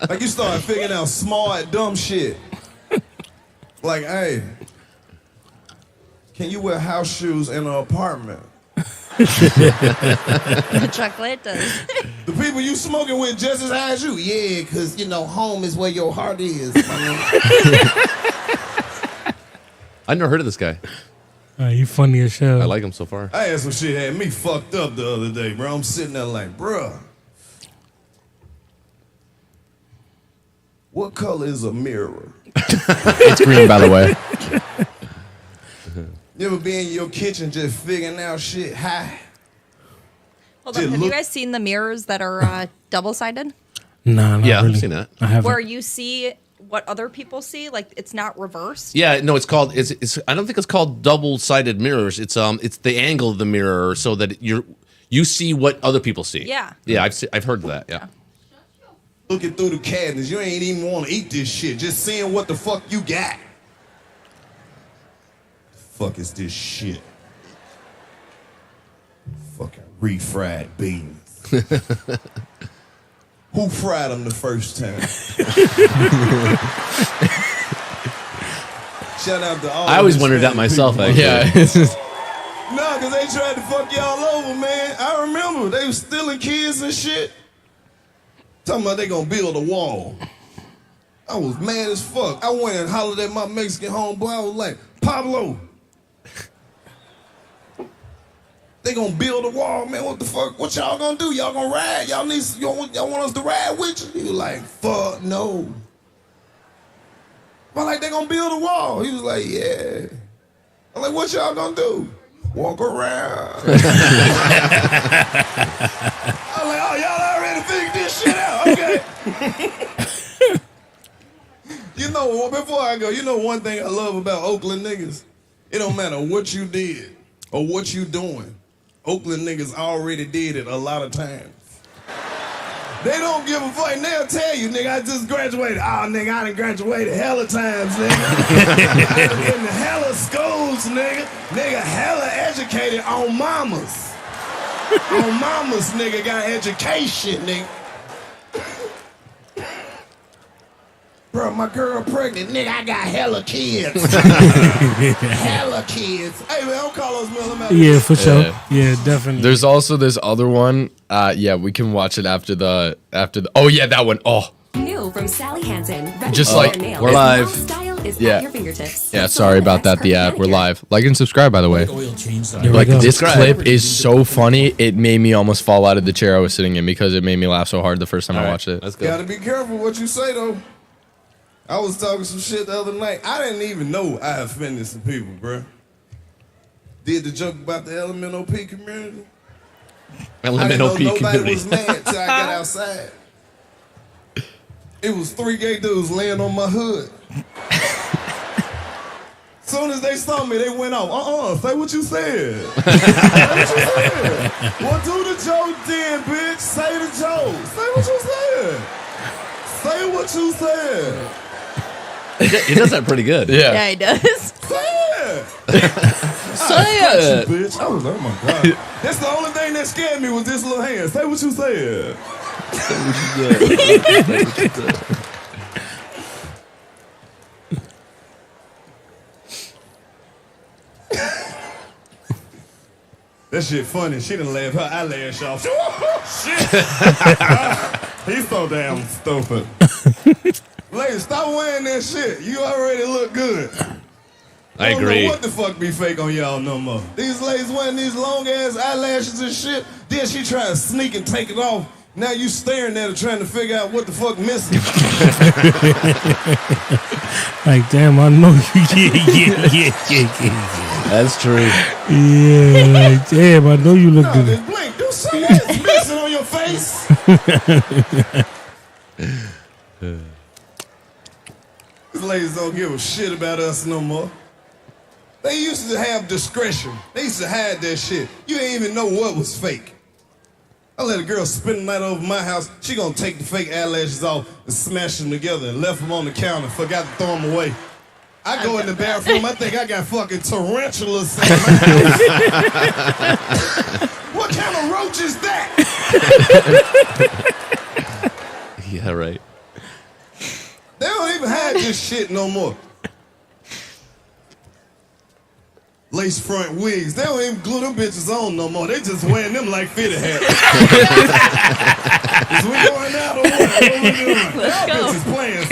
Like you start figuring out smart, dumb shit. Like, hey, can you wear house shoes in an apartment? Chocolates. The people you smoking with just as high as you? Yeah, because, you know, home is where your heart is. I never heard of this guy. You funny as hell. I like him so far. I had some shit had me fucked up the other day, bro. I'm sitting there like, bruh, what color is a mirror? It's green, by the way. You ever be in your kitchen just figuring out shit high? Hold on. Dude, Have you look- guys seen the mirrors that are double-sided? Nah, not Yeah, I've really. seen that. I haven't. Where you see what other people see? Like, it's not reversed? Yeah, no, it's called. It's. I don't think it's called double-sided mirrors. It's the angle of the mirror so that you see what other people see. Yeah. Yeah, I've heard of that. Yeah. Looking through the cabinets, you ain't even want to eat this shit. Just seeing what the fuck you got. Fuck is this shit? Fucking refried beans. Who fried them the first time? Shout out to all. I always of wondered that Hispanic myself. people. Actually. Yeah. It's just- Nah, cause they tried to fuck y'all over, man. I remember they was stealing kids and shit. Talking about they gonna build a wall. I was mad as fuck. I went and hollered at my Mexican homeboy. I was like, Pablo, They gonna build a wall, man. What the fuck? What y'all gonna do? Y'all gonna ride? Y'all want us to ride with you? He was like, fuck no. I'm like, they gonna build a wall. He was like, yeah. I'm like, what y'all gonna do? Walk around. I'm like, oh, y'all already figured this shit out. Okay. You know, before I go, you know one thing I love about Oakland niggas? It don't matter what you did or what you doing. Oakland niggas already did it a lot of times. They don't give a fuck. And they'll tell you, nigga, I just graduated. Oh, nigga, I done graduated hella times, nigga. I done been to hella schools, nigga. Nigga, hella educated on mamas. On mamas, nigga, got education, nigga. Bro, my girl pregnant, nigga, I got hella kids. Hella kids. Hey, man, don't call those Miller. Yeah, for sure. Yeah, definitely. There's also this other one. Yeah, we can watch it after the. Oh yeah, that one. Oh. New from Sally Hansen. Just like we're live. Style is Yeah. at your fingertips. Yeah, sorry about that. The ad. We're live. Like and subscribe, by the way. Like this clip is so funny. It made me almost fall out of the chair I was sitting in because it made me laugh so hard the first time I watched it. Let's go. Gotta be careful what you say, though. I was talking some shit the other night. I didn't even know I offended some people, bro. Did the joke about the LMNOP community. I didn't know nobody was mad till I got outside. It was 3 gay dudes laying on my hood. Soon as they saw me, they went off. Say what you said. Say what you said. Well, do the joke then, bitch. Say the joke. Say what you said. Say what you said. He does that pretty good. Yeah, he does. Say it. Say it. Bitch. Oh my God. That's the only thing that scared me was this little hand. Say what you said. Say what you said. That shit funny. She done laughed her eyelash off. Shit. He's so damn stupid. Ladies, stop wearing that shit. You already look good. I agree. Don't know what the fuck be fake on y'all no more. These ladies wearing these long ass eyelashes and shit. Then she try to sneak and take it off. Now you staring at her trying to figure out what the fuck missing. Like, damn, I know you. Yeah. That's true. Yeah, like, damn, I know you look No, good. just blink. Do something that's missing on your face. These ladies don't give a shit about us no more. They used to have discretion. They used to hide that shit. You ain't even know what was fake. I let a girl spend the night over my house. She gonna take the fake eyelashes off and smash them together and left them on the counter. Forgot to throw them away. I go in the bathroom. I think I got fucking tarantulas in my house. What kind of roach is that? Yeah, right. They don't even have this shit no more. Lace front wigs. They don't even glue them bitches on no more. They just wearing them like fitted hats. Is we going out or what? What we doing? Let's Y'all go. bitches playing.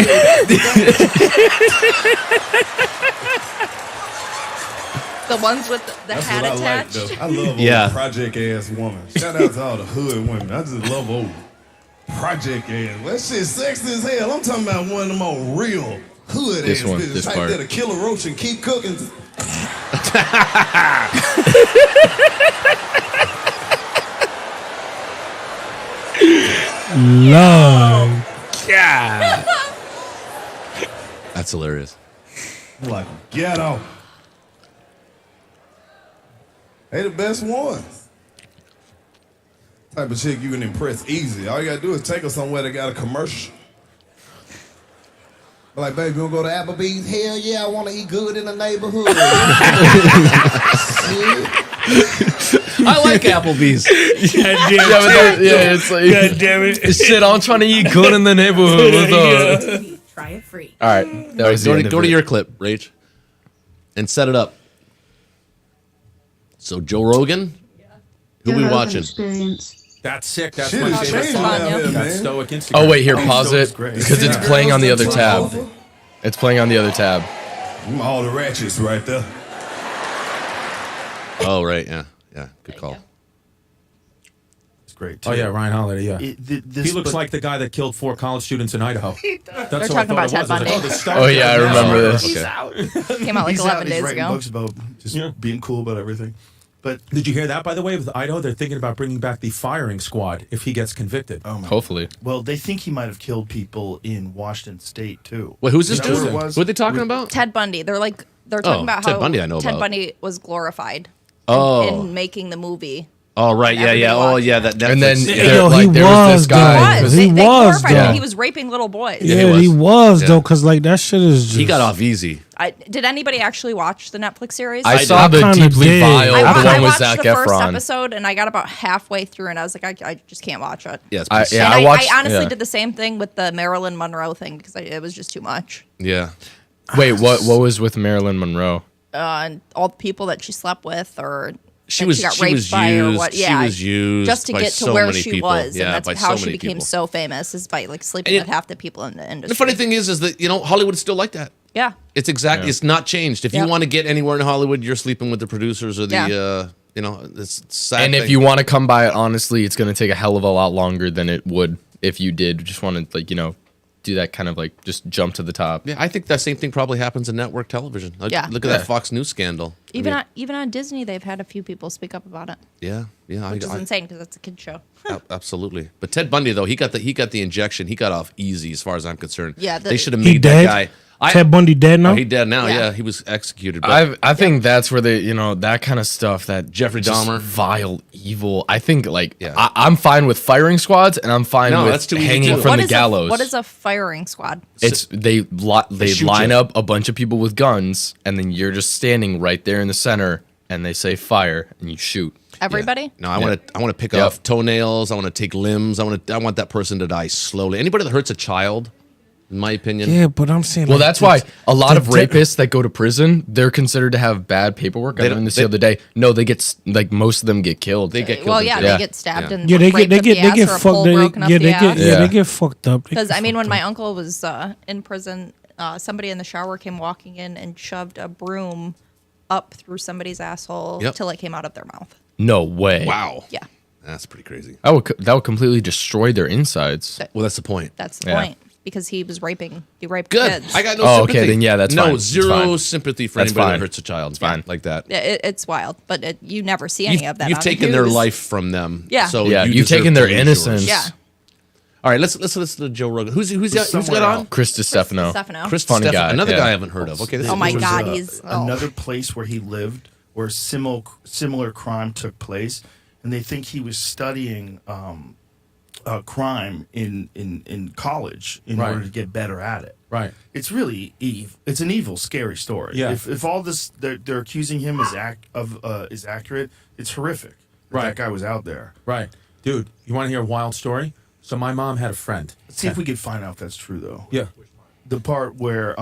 The ones with the That's hat what I like, attached. though. I love Yeah. old project ass woman. Shout out to all the hood women. I just love old project ass. That shit sexy as hell. I'm talking about one of them old real hood This ass one, bitches. this Type part. that'll kill a roach and keep cooking. Lord. That's hilarious. Like, get out. They the best ones. Type of chick you can impress easy. All you gotta do is take her somewhere that got a commercial. Like, baby, you wanna go to Applebee's? Hell yeah, I wanna eat good in the neighborhood. I like Applebee's. It's like, God damn it. shit, I'm trying to eat good in the neighborhood. What's up? Try it free. All right, that was the end of Go to it. your clip, Rach, and set it up. So Joe Rogan, who we watching? That's sick. That's Shit my is favorite changing song. out here, That man. stoic Instagram. Oh wait, here, Oh, pause Stoic's it great. because it's playing on the other tab. It's playing on the other tab. All the ratchets right there. Oh right, yeah. Yeah, good call. It's great. Oh yeah, Ryan Holiday. Yeah, This, he looks like the guy that killed 4 college students in Idaho. That's They're who I talking thought about it was. Ted I was like, Bundy. the Star Oh, yeah, I Trek remember now. this. He's Okay. out. Came out like He's 11 out. He's days writing ago. books about just being cool about everything. But Did you hear that, by the way, with Idaho? They're thinking about bringing back the firing squad if he gets convicted. Hopefully. well, they think he might have killed people in Washington State too. Wait, who's this You know dude? who it was? Who are they talking about? Ted Bundy. They're talking about Ted how Bundy I know Ted about. Bundy was glorified in making the movie. Oh right, yeah, yeah. Everybody Oh watched yeah, it. that. And then Netflix- Yo, there, he like, there was was, this guy. though. Was. He They was, glorified him. though. He was raping little boys. Yeah, he he was. was Yeah. though, because like that shit is just. he got off easy. Did anybody actually watch the Netflix series? I saw the kinda deeply did. vile, I the one with watched Zac the first Efron. episode and I got about halfway through and I was like, I just can't watch it. Yeah, it's I- pretty yeah, And I watched. I honestly yeah. did the same thing with the Marilyn Monroe thing because it was just too much. yeah. Wait, what was with Marilyn Monroe? And all the people that she slept with or She that was she got she raped was by or used. what. She Yeah, was used just to by get to so where many she people. was. Yeah, and by that's how so she many became people. so famous is by like sleeping And with half the people in the industry. The funny thing is that Hollywood is still like that. Yeah. It's exactly. It's not changed. If you Yep. want to get anywhere in Hollywood, you're sleeping with the producers or the. Yeah. It's sad. And if thing. you want to come by it honestly, it's going to take a hell of a lot longer than it would if you did just want to do that kind of like just jump to the top. Yeah, I think that same thing probably happens in network television. Yeah. Look at that Fox News scandal. Even on Disney, they've had a few people speak up about it, Yeah, which is insane because it's a kid show. Absolutely. But Ted Bundy though, he got the injection. He got off easy as far as I'm concerned. Yeah, they should have He made that dead? guy. Ted Bundy dead now? Oh, he dead now. Yeah. Yeah, he was executed. But I think that's where they, that kind of stuff, that Jeffrey just Dahmer. vile, evil. I think Yeah. I'm fine with firing squads, and I'm fine No, with that's too easy, hanging too. from What the is gallows. what is a firing squad? It's they shoot line you. up a bunch of people with guns, and then you're just standing right there in the center, and they say fire, and you shoot. Everybody? No, I want to pick Yep. off toenails. I want to take limbs. I want that person to die slowly. Anybody that hurts a child, in my opinion. Yeah, but I'm saying. Well, like, that's why a lot of the- rapists that go to prison, they're considered to have bad paperwork. I They learned don't- this the other day. No, they get most of them get killed. They get killed. Well, in yeah, jail. they get stabbed Yeah. and Yeah, they raped get up the ass or a fucked. pole broken up the ass. They get fucked up. They Because get I mean, fucked when my up. uncle was in prison, somebody in the shower came walking in and shoved a broom up through somebody's asshole Yep. till it came out of their mouth. No way. Wow. Yeah, That's pretty crazy. That would completely destroy their insides. Well, that's the point. that's the Yeah. point. Because he was raping. He raped Good. kids. I got no Oh, sympathy. okay, then yeah, that's no fine. It's zero fine. sympathy for That's anybody fine. that hurts a child. It's fine. Like that. It's wild, but you never see any of that. You've on the taken their news. life from them. Yeah. So Yeah, you you've deserve taken to their lose innocence. yours. Yeah. All right, let's listen to Joe Rogan. Who's got Somewhere on? else. Chris DiStefano. Stefano. Chris Funny Stefano. guy, Another yeah. guy I haven't heard of. Okay, this Oh my is- God, was, he's another place where he lived where similar crime took place, and they think he was studying crime in college in Right. order to get better at it. Right. It's really it's an evil, scary story. Yeah. If all this they're accusing him is accurate, it's horrific. that Right. That guy was out there. Right. Dude, you want to hear a wild story? So my mom had a friend. Let's see if we can find out if that's true though. Yeah. The part where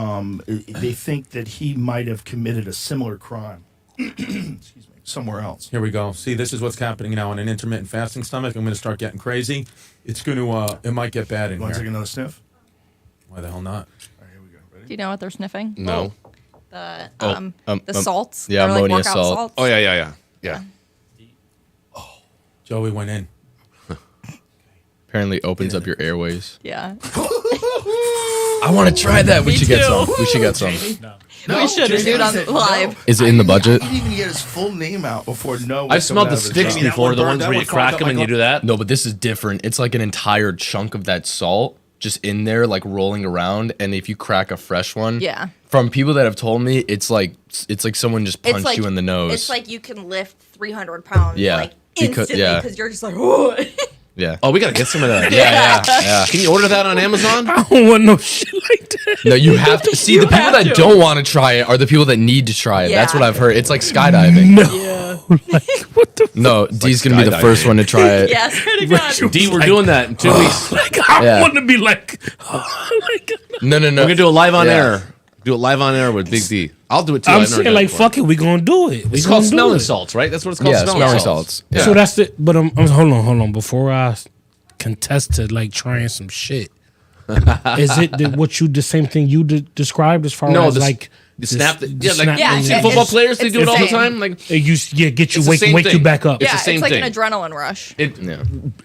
they think that he might have committed a similar crime. Excuse me. Somewhere else. Here we go. See, this is what's happening now on an intermittent fasting stomach. I'm going to start getting crazy. It's going to, it might get bad in Want to here. take another sniff? Why the hell not? All right, here we go. Ready? Do you know what they're sniffing? No. The salts. yeah, They're like ammonia workout salt. salts. Oh yeah. Joey went in. Apparently opens up your airways. Yeah. I want to try that. We Me should get too. some. We should get some. We should do it on said live. Is it in the budget? I didn't even get his full name out before no. I've smelled the sticks That before, one the burned- ones that where one you crack clogged them up and my you do that. No, but this is different. It's like an entire chunk of that salt just in there, like rolling around. And if you crack a fresh one, Yeah. From people that have told me, it's like someone just punched you in the nose. It's like you can lift 300 pounds. Yeah, Like because- instantly yeah. because you're just like, whoa. yeah. Oh, we gotta get some of that. yeah. Can you order that on Amazon? I don't want no shit like that. No, you have to see the people have that to. don't want to try it are the people that need to try it. That's Yeah. what I've heard. It's like skydiving. No. Like, what the No, D's gonna be the skydiving. first one to try it. Yeah, swear to God. D, we're doing that in 2 weeks. Like, I Yeah. want to be like, like No. We're gonna do it live on Yeah. air. Do it live on air with Big D. I'll do it too. I'm I've never saying, done it like, before. fuck it, we gonna do it. It's called smelling salts, right? That's what it's called. Yeah, smelling salts. Yeah. So that's it. But hold on. Before I contest to like trying some shit, is it the same thing you described as far No, as this- like You snap the, Just yeah, like snap Yeah, you see it's- football players, they it's do it the all the same. time. Like get you It's the wake same you thing. back up. It's Yeah, the same it's like thing. an adrenaline rush. It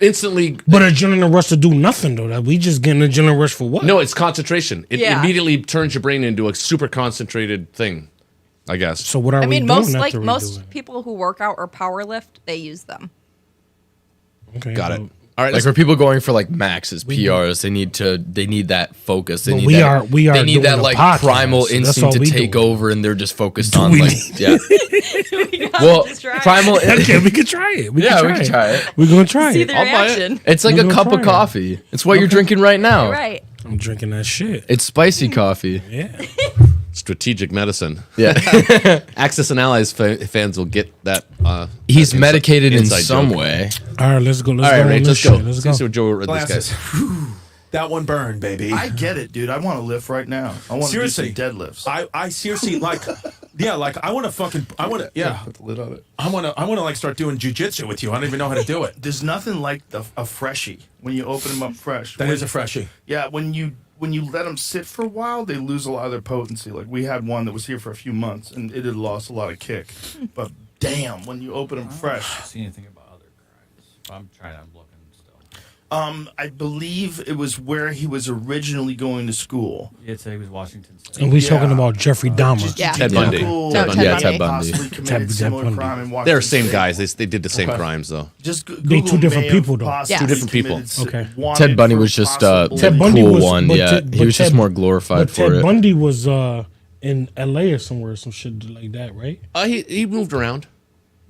instantly. But adrenaline rush to do nothing though. That we just getting adrenaline rush for what? No, it's concentration. It Yeah. immediately turns your brain into a super concentrated thing. I guess. So what are I we mean, doing most after we most do it? people who work out or power lift, they use them. Okay, Got it. well, All right. Like let's- for people going for like maxes, PRs, they need that focus. They But need we that, are- we are they need doing that a like podcast, primal so that's all instinct to we take doing. over, and they're just focused Do on we like need- yeah. Well, just try it. primal. okay, we could try it. We Yeah, can we can try it. We're gonna try See it. the I'll buy it. reaction. It's like We're a gonna cup try of it. coffee. It's what you're drinking right now. Right. I'm drinking that shit. It's spicy coffee. Yeah. strategic medicine. Yeah. Access and Allies fans will get that. He's that medicated in inside some joke. way. All right, let's go. Let's All right, go. Ray, on let's this go. shit. Let's See go. what Joe read this Glasses. guy. That one burned, baby. I get it, dude. I want to lift right now. I want to do some Seriously. deadlifts. I seriously like, yeah, like I want to, yeah. Put the lid on it. I want to like start doing jujitsu with you. I don't even know how to do it. There's nothing like a freshie when you open them up fresh. That is a freshie. Yeah, when you let them sit for a while, they lose a lot of their potency. Like we had one that was here for a few months, and it had lost a lot of kick. But damn, when you open them fresh. See anything about other crimes? I'm looking still. I believe it was where he was originally going to school. It said he was Washington State. And we talking about Jeffrey Dahmer. Yeah. Ted Bundy. No, Ted Ted Bundy. Yeah, Ted Bundy. Possibly committed Ted similar Bundy. crime in They're Washington same State. guys. They did the same Okay. crimes though. Just They two different people, though. Yeah. Two different people. Okay. Ted Bundy was just the Ted Bundy cool was- one. but Yeah, Ted- he but was just Ted- more glorified But for Ted it. Bundy was in L.A. or somewhere, some shit like that, right? He moved around.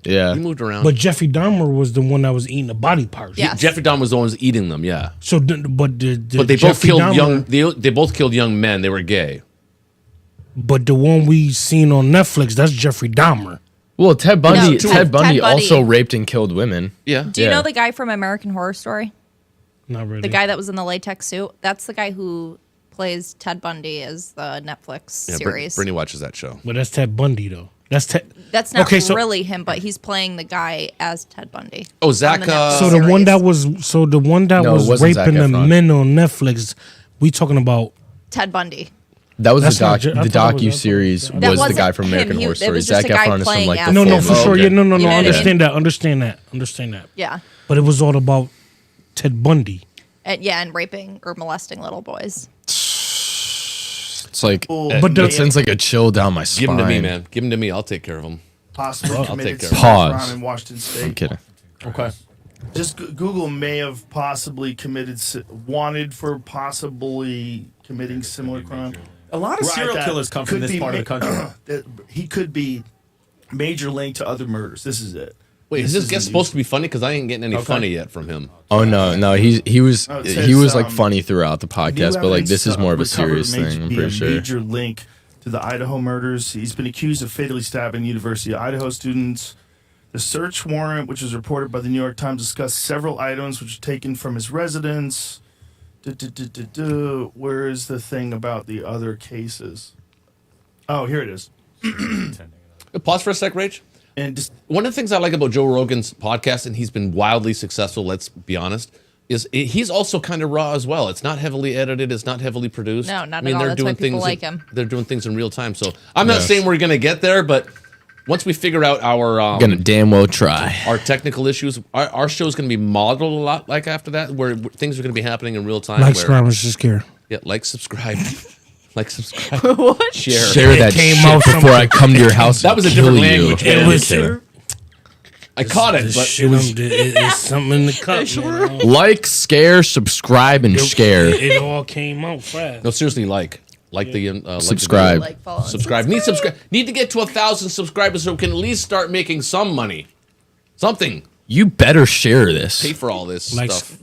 Yeah. He moved around. But Jeffrey Dahmer was the one that was eating the body parts. Yeah. Jeffrey Dahmer was the one who was eating them. Yeah. So, but But they both Jeffrey killed Dahmer- young. They both killed young men. They were gay. But the one we seen on Netflix, that's Jeffrey Dahmer. Well, Ted Bundy. No, Ted Bundy Ted Bundy. also raped and killed women. Yeah. Do you Yeah. know the guy from American Horror Story? Not really. The guy that was in the latex suit? That's the guy who plays Ted Bundy as the Netflix Yeah. series. Brittany watches that show. But that's Ted Bundy though. That's Ted. That's not Okay, so- really him, but he's playing the guy as Ted Bundy. Oh, Zach, on the Netflix So the one series. that was No, it was wasn't Zac raping the Efron. men on Netflix. We talking about Ted Bundy. That was That's the not Je- I the thought it was- docu series That was the wasn't guy from him. American He- Horror it Story. was just Zac a guy Efron is from playing like as the no, full for moon. sure. Okay. Yeah, no, You know what I understand that. Understand that. Yeah. But it was all about Ted Bundy. And raping or molesting little boys. It's like But the- it sends like a chill down my spine. Give him to me, man. Give him to me. I'll take care of him. Possibly I'll committed take care of it. similar Pause. crime in Washington State. I'm kidding. Okay. Just Google may have possibly committed wanted for possibly committing similar crime. A lot of serial that killers come from could this be part of the country. that he could be major link to other murders. This is it. Wait, is this the guest news. supposed to be funny? Because I ain't getting any Okay. funny yet from him. Oh no, he was Oh, it he was says, like funny throughout the New podcast, but like evidence, this is more of a recovered serious may thing. I'm be pretty a sure. major link to the Idaho murders. He's been accused of fatally stabbing University of Idaho students. The search warrant, which was reported by the New York Times, discussed several items which were taken from his residence. Where is the thing about the other cases? Oh, here it is. Pause for a sec, Rach. And just One of the things I like about Joe Rogan's podcast, and he's been wildly successful, let's be honest, is he's also kind of raw as well. It's not heavily edited. It's not heavily produced. No, not at all. they're That's why doing people things. like him. They're doing things in real time. So I'm not Yes. saying we're gonna get there, but once we figure out our Gonna damn well try. our technical issues, our show's gonna be modeled a lot like after that, where things are gonna be happening in real time. Like where, Scrum, just care. Yeah, like, subscribe, like, subscribe, What? share. Share that came shit out before I come to your house. That and was a kill different you. language, It man. was I caught it, this but shit. It's something in the cup. Man. Like, scare, subscribe, and share. It all came out fast. no, seriously, like the Subscribe. Like, follow, and subscribe. Need to get to 1,000 subscribers so we can at least start making some money. Something. You better share this. Pay for all this Like, stuff.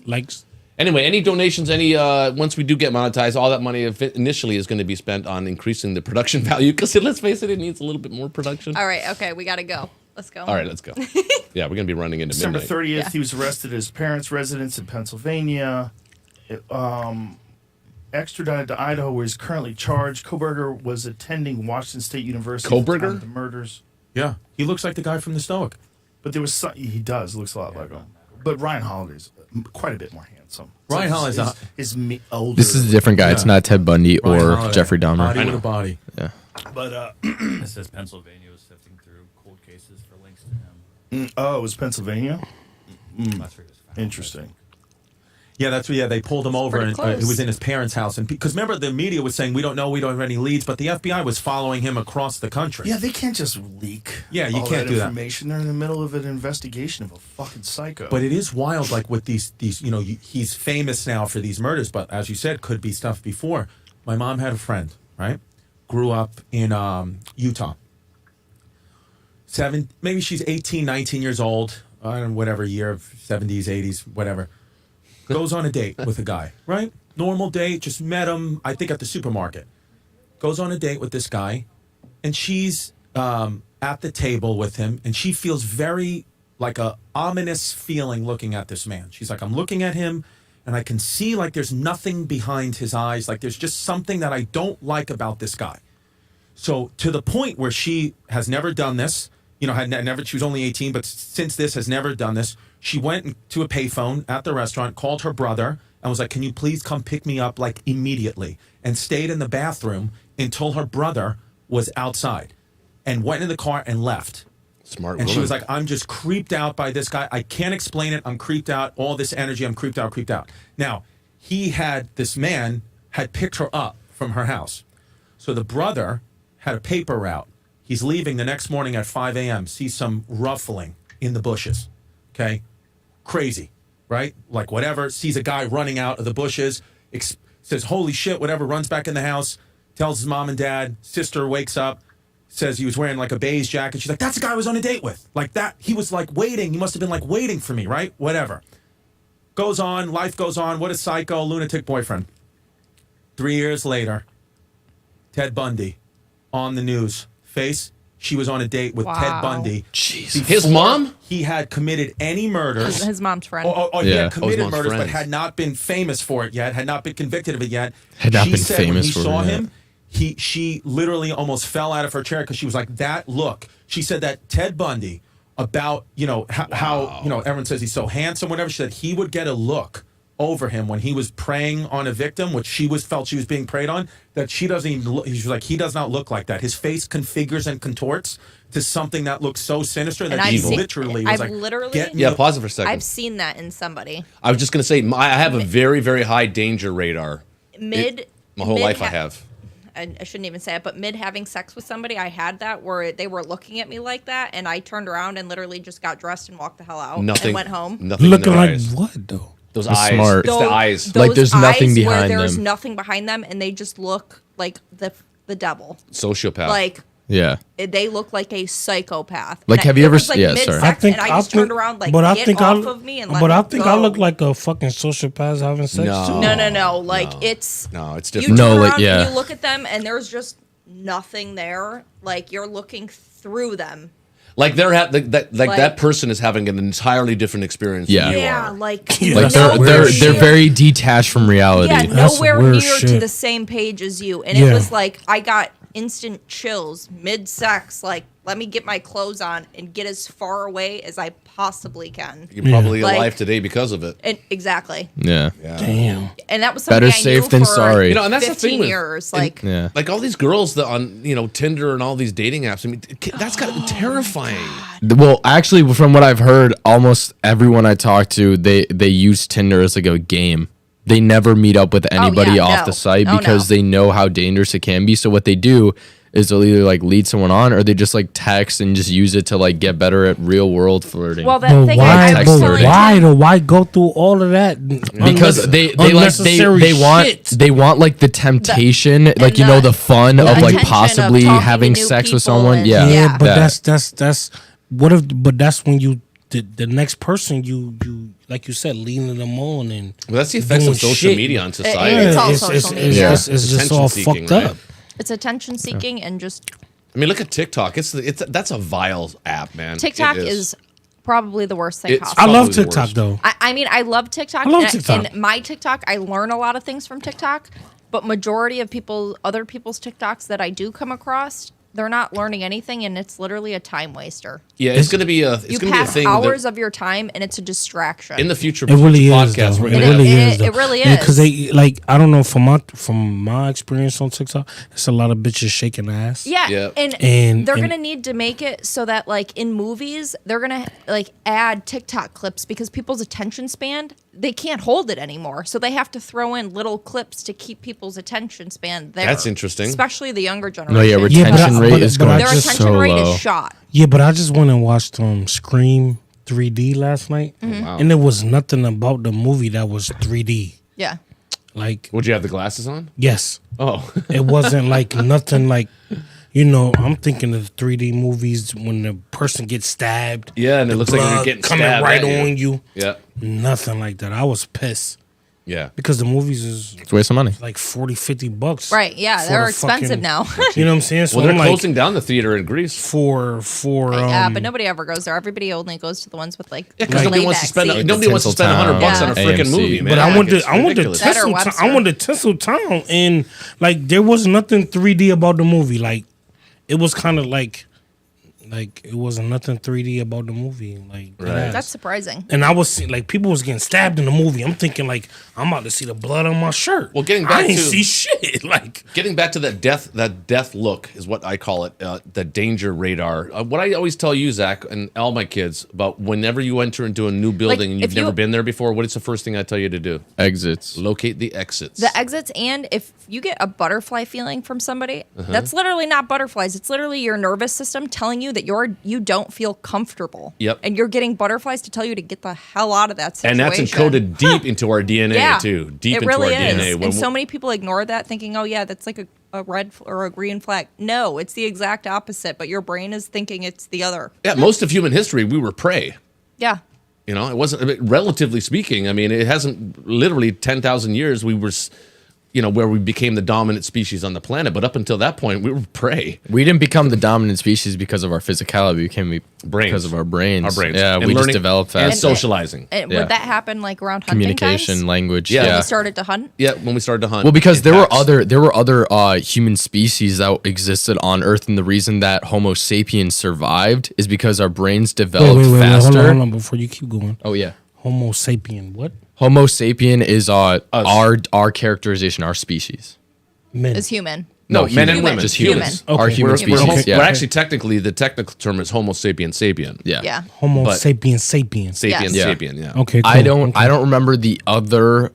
Anyway, Any donations, once we do get monetized, all that money initially is going to be spent on increasing the production value. Because let's face it needs a little bit more production. All right. Okay. We got to go. Let's go. All right, let's go. Yeah, we're going to be running into December midnight. 30th, Yeah. he was arrested at his parents' residence in Pennsylvania. Extradited to Idaho, where he's currently charged. Koberger was attending Washington State University at the time Koberger? of the murders. Yeah, he looks like the guy from the Stoic. But there was he does looks a lot like him. But Ryan Holiday's quite a bit more handsome. Ryan Holiday's is older. This is a different guy. It's not Ted Bundy or Holiday. Jeffrey Dahmer. Body with a body. Yeah. But It says Pennsylvania was sifting through cold cases for links to him. oh, it was Pennsylvania. That's where he was found. Interesting. Yeah, that's where they pulled him over, and pretty it was close. in his parents' house. And because remember, the media was saying we don't have any leads, but the FBI was following him across the country. Yeah, they can't just leak. Yeah, you all can't that do that. information. They're in the middle of an investigation of a fucking psycho. But it is wild, like with these, he's famous now for these murders, but as you said, could be stuff before. My mom had a friend, right? Grew up in Utah. Maybe she's 18, 19 years old, I don't know, whatever year of 70s, 80s, whatever. Goes on a date with a guy, right? Normal date, just met him, I think at the supermarket. Goes on a date with this guy, and she's at the table with him, and she feels very like a ominous feeling looking at this man. She's like, I'm looking at him, and I can see like there's nothing behind his eyes. Like there's just something that I don't like about this guy. So to the point where she has never done this, had never, she was only 18, but since this has never done this, she went to a payphone at the restaurant, called her brother, and was like, can you please come pick me up like immediately? And stayed in the bathroom until her brother was outside and went in the car and left. Smart And woman. she was like, I'm just creeped out by this guy. I can't explain it. I'm creeped out. All this energy, I'm creeped out. Now, this man had picked her up from her house. So the brother had a paper route. He's leaving the next morning at 5 a.m., sees some ruffling in the bushes. Okay? Crazy, right? Like whatever, sees a guy running out of the bushes, says, holy shit, whatever, runs back in the house, tells his mom and dad, sister wakes up, says he was wearing like a beige jacket. She's like, that's the guy I was on a date with. Like that, he was like waiting. He must have been like waiting for me, right? Whatever. Goes on, life goes on. What a psycho, lunatic boyfriend. 3 years later, Ted Bundy on the news. She was on a date with Ted Bundy. Jeez. His mom? He had committed any murders. His mom's friend. He Yeah. had committed mom's murders, but friends. had not been famous for it yet, had not been convicted of it yet. Had not She been said famous when for he saw it yet. him, she literally almost fell out of her chair because she was like, that look. She said that Ted Bundy, about, how everyone says he's so handsome, whatever, she said he would get a look over him when he was preying on a victim, which felt she was being preyed on, that she doesn't even look. She was like, he does not look like that. His face configures and contorts to something that looks so sinister that he literally was like, get me Yeah, pause it for a second. I've seen that in somebody. I was just going to say, I have a very, very high danger radar. My whole life I have. I shouldn't even say it, but mid having sex with somebody, I had that where they were looking at me like that, and I turned around and literally just got dressed and walked the hell out and went home. Nothing Looking in their like eyes. what though? Those That's eyes. smart. It's the eyes. Like, there's nothing eyes behind where there's them. nothing behind them, and they just look like the devil. Sociopath. Like Yeah. they look like a psychopath. Like, And have you it ever was, like, yeah, mid-sex, sorry. and I just turned around like, but I get think off of me and let But me I think go. I look like a fucking sociopath having sex too. No. Like it's it's you different. turn No, like, around yeah. and you look at them and there's just nothing there. Like you're looking through them. Like that person is having an entirely different experience Yeah. than you Yeah, are. like Like nowhere they're near- very detached from reality. Yeah, That's nowhere weird near to shit. the same page as you. And Yeah. it was like I got instant chills mid-sex. Like, let me get my clothes on and get as far away as I possibly can. You're probably Like- alive today because of it. And exactly. Yeah. Damn. And that was something Better I safe knew than for sorry. You know, and that's the 15 thing with years. and- Like, Yeah. Like all these girls that on Tinder and all these dating apps. I mean, that's got to be terrifying. Well, actually, from what I've heard, almost everyone I talk to, they use Tinder as like a game. They never meet up with anybody off no. the site Oh, because no. they know how dangerous it can be. So what they do is they'll either like lead someone on or they just like text and just use it to like get better at real world flirting. well, that But thing why? I text was But telling why? Tim- Though? Why go through all of that? Because they unnecessary shit. they want like the temptation, like and the fun of like attention of possibly talking to having new sex with people someone. and- Yeah, Yeah, but that. that's what if? But that's when you the next person you like you said leading them on and Well, that's the effects doing of social shit. media on society. It's all it's, social it's, media. it's just Attention all seeking, fucked right? up. It's attention seeking and just I mean, look at TikTok. That's a vile app, man. TikTok It is probably the worst thing It's possible. I love Probably the TikTok worst. though. I mean, I love TikTok. I love and, TikTok. and my TikTok, I learn a lot of things from TikTok. But majority of other people's TikToks that I do come across, they're not learning anything, and it's literally a time waster. Yeah, it's going to be a You going to be a pass thing hours that of your time, and it's a distraction. in the future. It really is. Podcast, Though. we're It gonna really have, is. Though. It really is. Because they like I don't know from my experience on TikTok, it's a lot of bitches shaking ass. Yeah, Yeah. and they're and- gonna need to make it so that like in movies they're gonna like add TikTok clips because people's attention span they can't hold it anymore, so they have to throw in little clips to keep people's attention span there. That's interesting. especially the younger generation. No, yeah, retention rate is going Their just attention so rate low. is shot. Yeah, but I just went and watched Scream 3D last night, Wow. and there was nothing about the movie that was 3D. Yeah. Like, would you have the glasses on? yes, Oh, it wasn't like nothing like. You know, I'm thinking of 3D movies when the person gets stabbed. yeah, and it the looks like you're blood getting coming stabbed right at on you. Yeah, Nothing like that. I was pissed yeah. because the movies is It's a waste of money. like $40-$50. Right. Yeah, for they're the expensive fucking- now. You know what I'm saying? So Well, they're I'm like, closing down the theater in Greece. for yeah, but nobody ever goes there. Everybody only goes to the ones with like Because nobody wants to spend seats. nobody wants to spend $100 on a freaking AMC. movie, man. But I went It's to ridiculous. That or Tinseltown. Webster. I went to Tinseltown, and like there was nothing 3D about the movie. Like it was kind of like it wasn't nothing 3D about the movie. Like Right. That's surprising. And I was seeing, like people was getting stabbed in the movie. I'm thinking like I'm about to see the blood on my shirt. Well, getting I back didn't to see shit. Like getting back to that death look is what I call it, the danger radar. What I always tell you, Zach, and all my kids about whenever you enter into a new building and you've if you- never been there before, what is the first thing I tell you to do? Exits. Locate the exits. The exits, and if you get a butterfly feeling from somebody, Uh-huh. that's literally not butterflies. It's literally your nervous system telling you that you don't feel comfortable. Yep. And you're getting butterflies to tell you to get the hell out of that and situation. that's encoded deep into our DNA yeah, too. Deep it into really our is. DNA. When And so many people ignore that, thinking, "Oh yeah, that's like a red or a green flag." No, it's the exact opposite. But your brain is thinking it's the other. yeah, most of human history, we were prey. Yeah. You know, it wasn't, I mean, relatively speaking. I mean, it hasn't literally 10,000 years. We were, where we became the dominant species on the planet. But up until that point, we were prey. We didn't become the dominant species because of our physicality. We became Brains. because of our brains. Our brains. Yeah, And we just learning- developed and fast. socializing. And Yeah. would that happen like around hunting Communication, times? language. Yeah. When Yeah. we started to hunt. Yeah, when we started to hunt. Well, because in there were packs. other human species that existed on Earth, and the reason that Homo sapiens survived is because our brains developed wait, faster. hold on, before you keep going. Oh yeah, Homo sapien, what? Homo sapien is our characterization, our species. Men. Is human. No, men and Human. women. Just Human. humans. Okay. Our human We're, species. we're, yeah. we're actually technically, the technical term is Homo sapiens sapien. yeah. Yeah. Homo But- sapien sapien. Sapiens Yes. Yeah. sapien, yeah. Okay, cool. I don't Okay. remember the other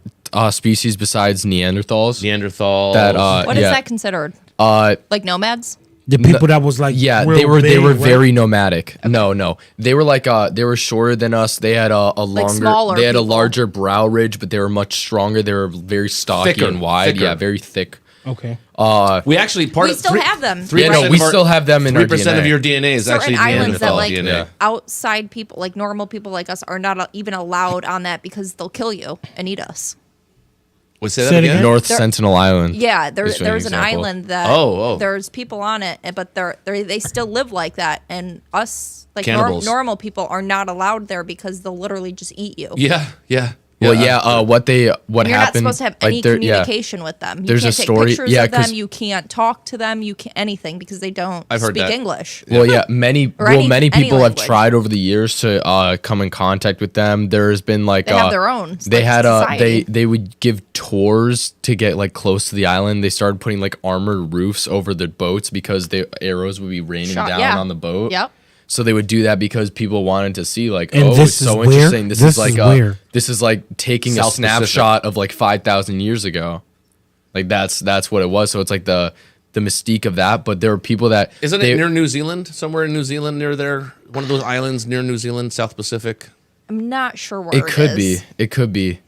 species besides Neanderthals. Neanderthal. That What is yeah. that considered? Uh Like nomads? The people that was like yeah, real they were big, right? very nomadic. No. They were like they were shorter than us. They had a longer smaller they had a people. larger brow ridge, but they were much stronger. They were very stocky Thicker, and wide. thicker. Yeah, very thick. Okay. we actually part We of still three- have them. 3% Yeah, no, of we our- still have them in our 3% of DNA. your DNA is Certain actually islands that Neanderthal like DNA. Yeah. outside people, like normal people like us, are not even allowed on that because they'll kill you and eat us. Would say Say that it again? again? North There- Sentinel Island. Yeah, is there's an an example. island that Oh. there's people on it, but they still live like that, and us like Cannibals. normal people are not allowed there because they'll literally just eat you. Yeah, yeah. Well, yeah. What You're happened? not supposed to have any there- yeah. communication with them. You There's can't a take story- pictures yeah, of them. 'cause- You can't talk to them. You can't anything because they don't I've heard speak that. English. Well, yeah, many Or any people have language. tried over the years to come in contact with them. There's been like They have their own, They like, had society. they would give tours to get like close to the island. They started putting like armored roofs over the boats because the arrows would be raining Shot- down yeah. on the boat. Yep. So they would do that because people wanted to see like, And oh, this it's is so where? interesting. This This is like is where? this is like taking South a snapshot of like 5,000 years ago. Like that's what it was. So it's like the mystique of that. But there were people that Isn't they- it near New Zealand? Somewhere in New Zealand, near there, one of those islands near New Zealand, South Pacific. I'm not sure where It could is. be. It could be.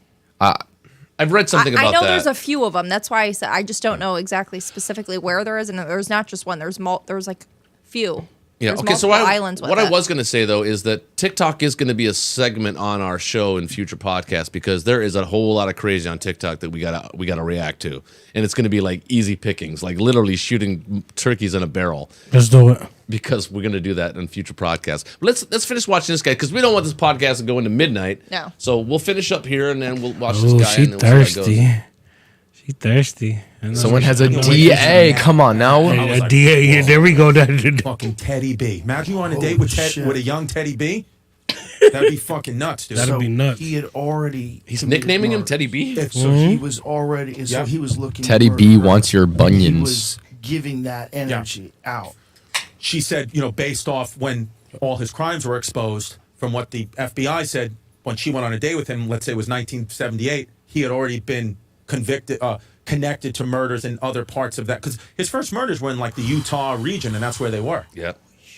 I've read something I about know that. there's a few of them. That's why I said I just don't know exactly specifically where there is, and there's not just one. There's like few. Yeah. There's Okay. So multiple islands with what I it. was going to say though is that TikTok is going to be a segment on our show in future podcasts because there is a whole lot of crazy on TikTok that we gotta react to, and it's going to be like easy pickings, like literally shooting turkeys in a barrel. Let's do it. Because we're going to do that in future podcasts. But let's finish watching this guy because we don't want this podcast to go into midnight. No. So we'll finish up here and then we'll watch this Oh, guy. she and then we'll see how it goes. thirsty. She He thirsty. Someone has a DA. Come on now. A DA. Yeah, there we go. Fucking Teddy B. Imagine you on a date with with a young Teddy B. That'd be fucking nuts, dude. That'd be nuts. He had already. He's nicknaming him Teddy B. So he was already. So he was looking. Teddy for B her, wants your and bunions. He was giving that energy out. She said, based off when all his crimes were exposed, from what the FBI said when she went on a date with him, let's say it was 1978, he had already been convicted, connected to murders in other parts of that. Because his first murders were in like the Utah region, and that's where they were. Yeah.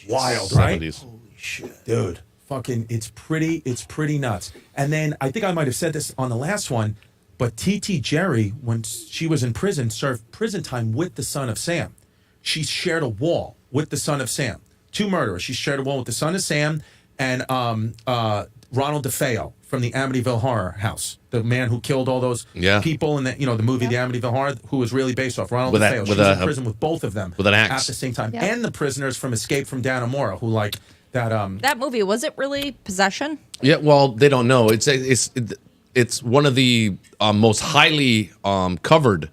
Wild, right? 70s. Holy shit, dude. Fucking, it's pretty nuts. And then I think I might have said this on the last one, but TT Jerry, when she was in prison, served prison time with the son of Sam. She shared a wall with the son of Sam. 2 murderers. She shared a wall with the son of Sam and Ronald DeFeo from the Amityville Horror House, the man who killed all those people in the movie The Amityville Horror, who was really based off Ronald DeFeo. She was in prison with both of them with an axe at the same time, Yeah. and the prisoners from Escape from Dannemora, who like that. That movie, was it really possession? Yeah, well, they don't know. It's one of the most highly covered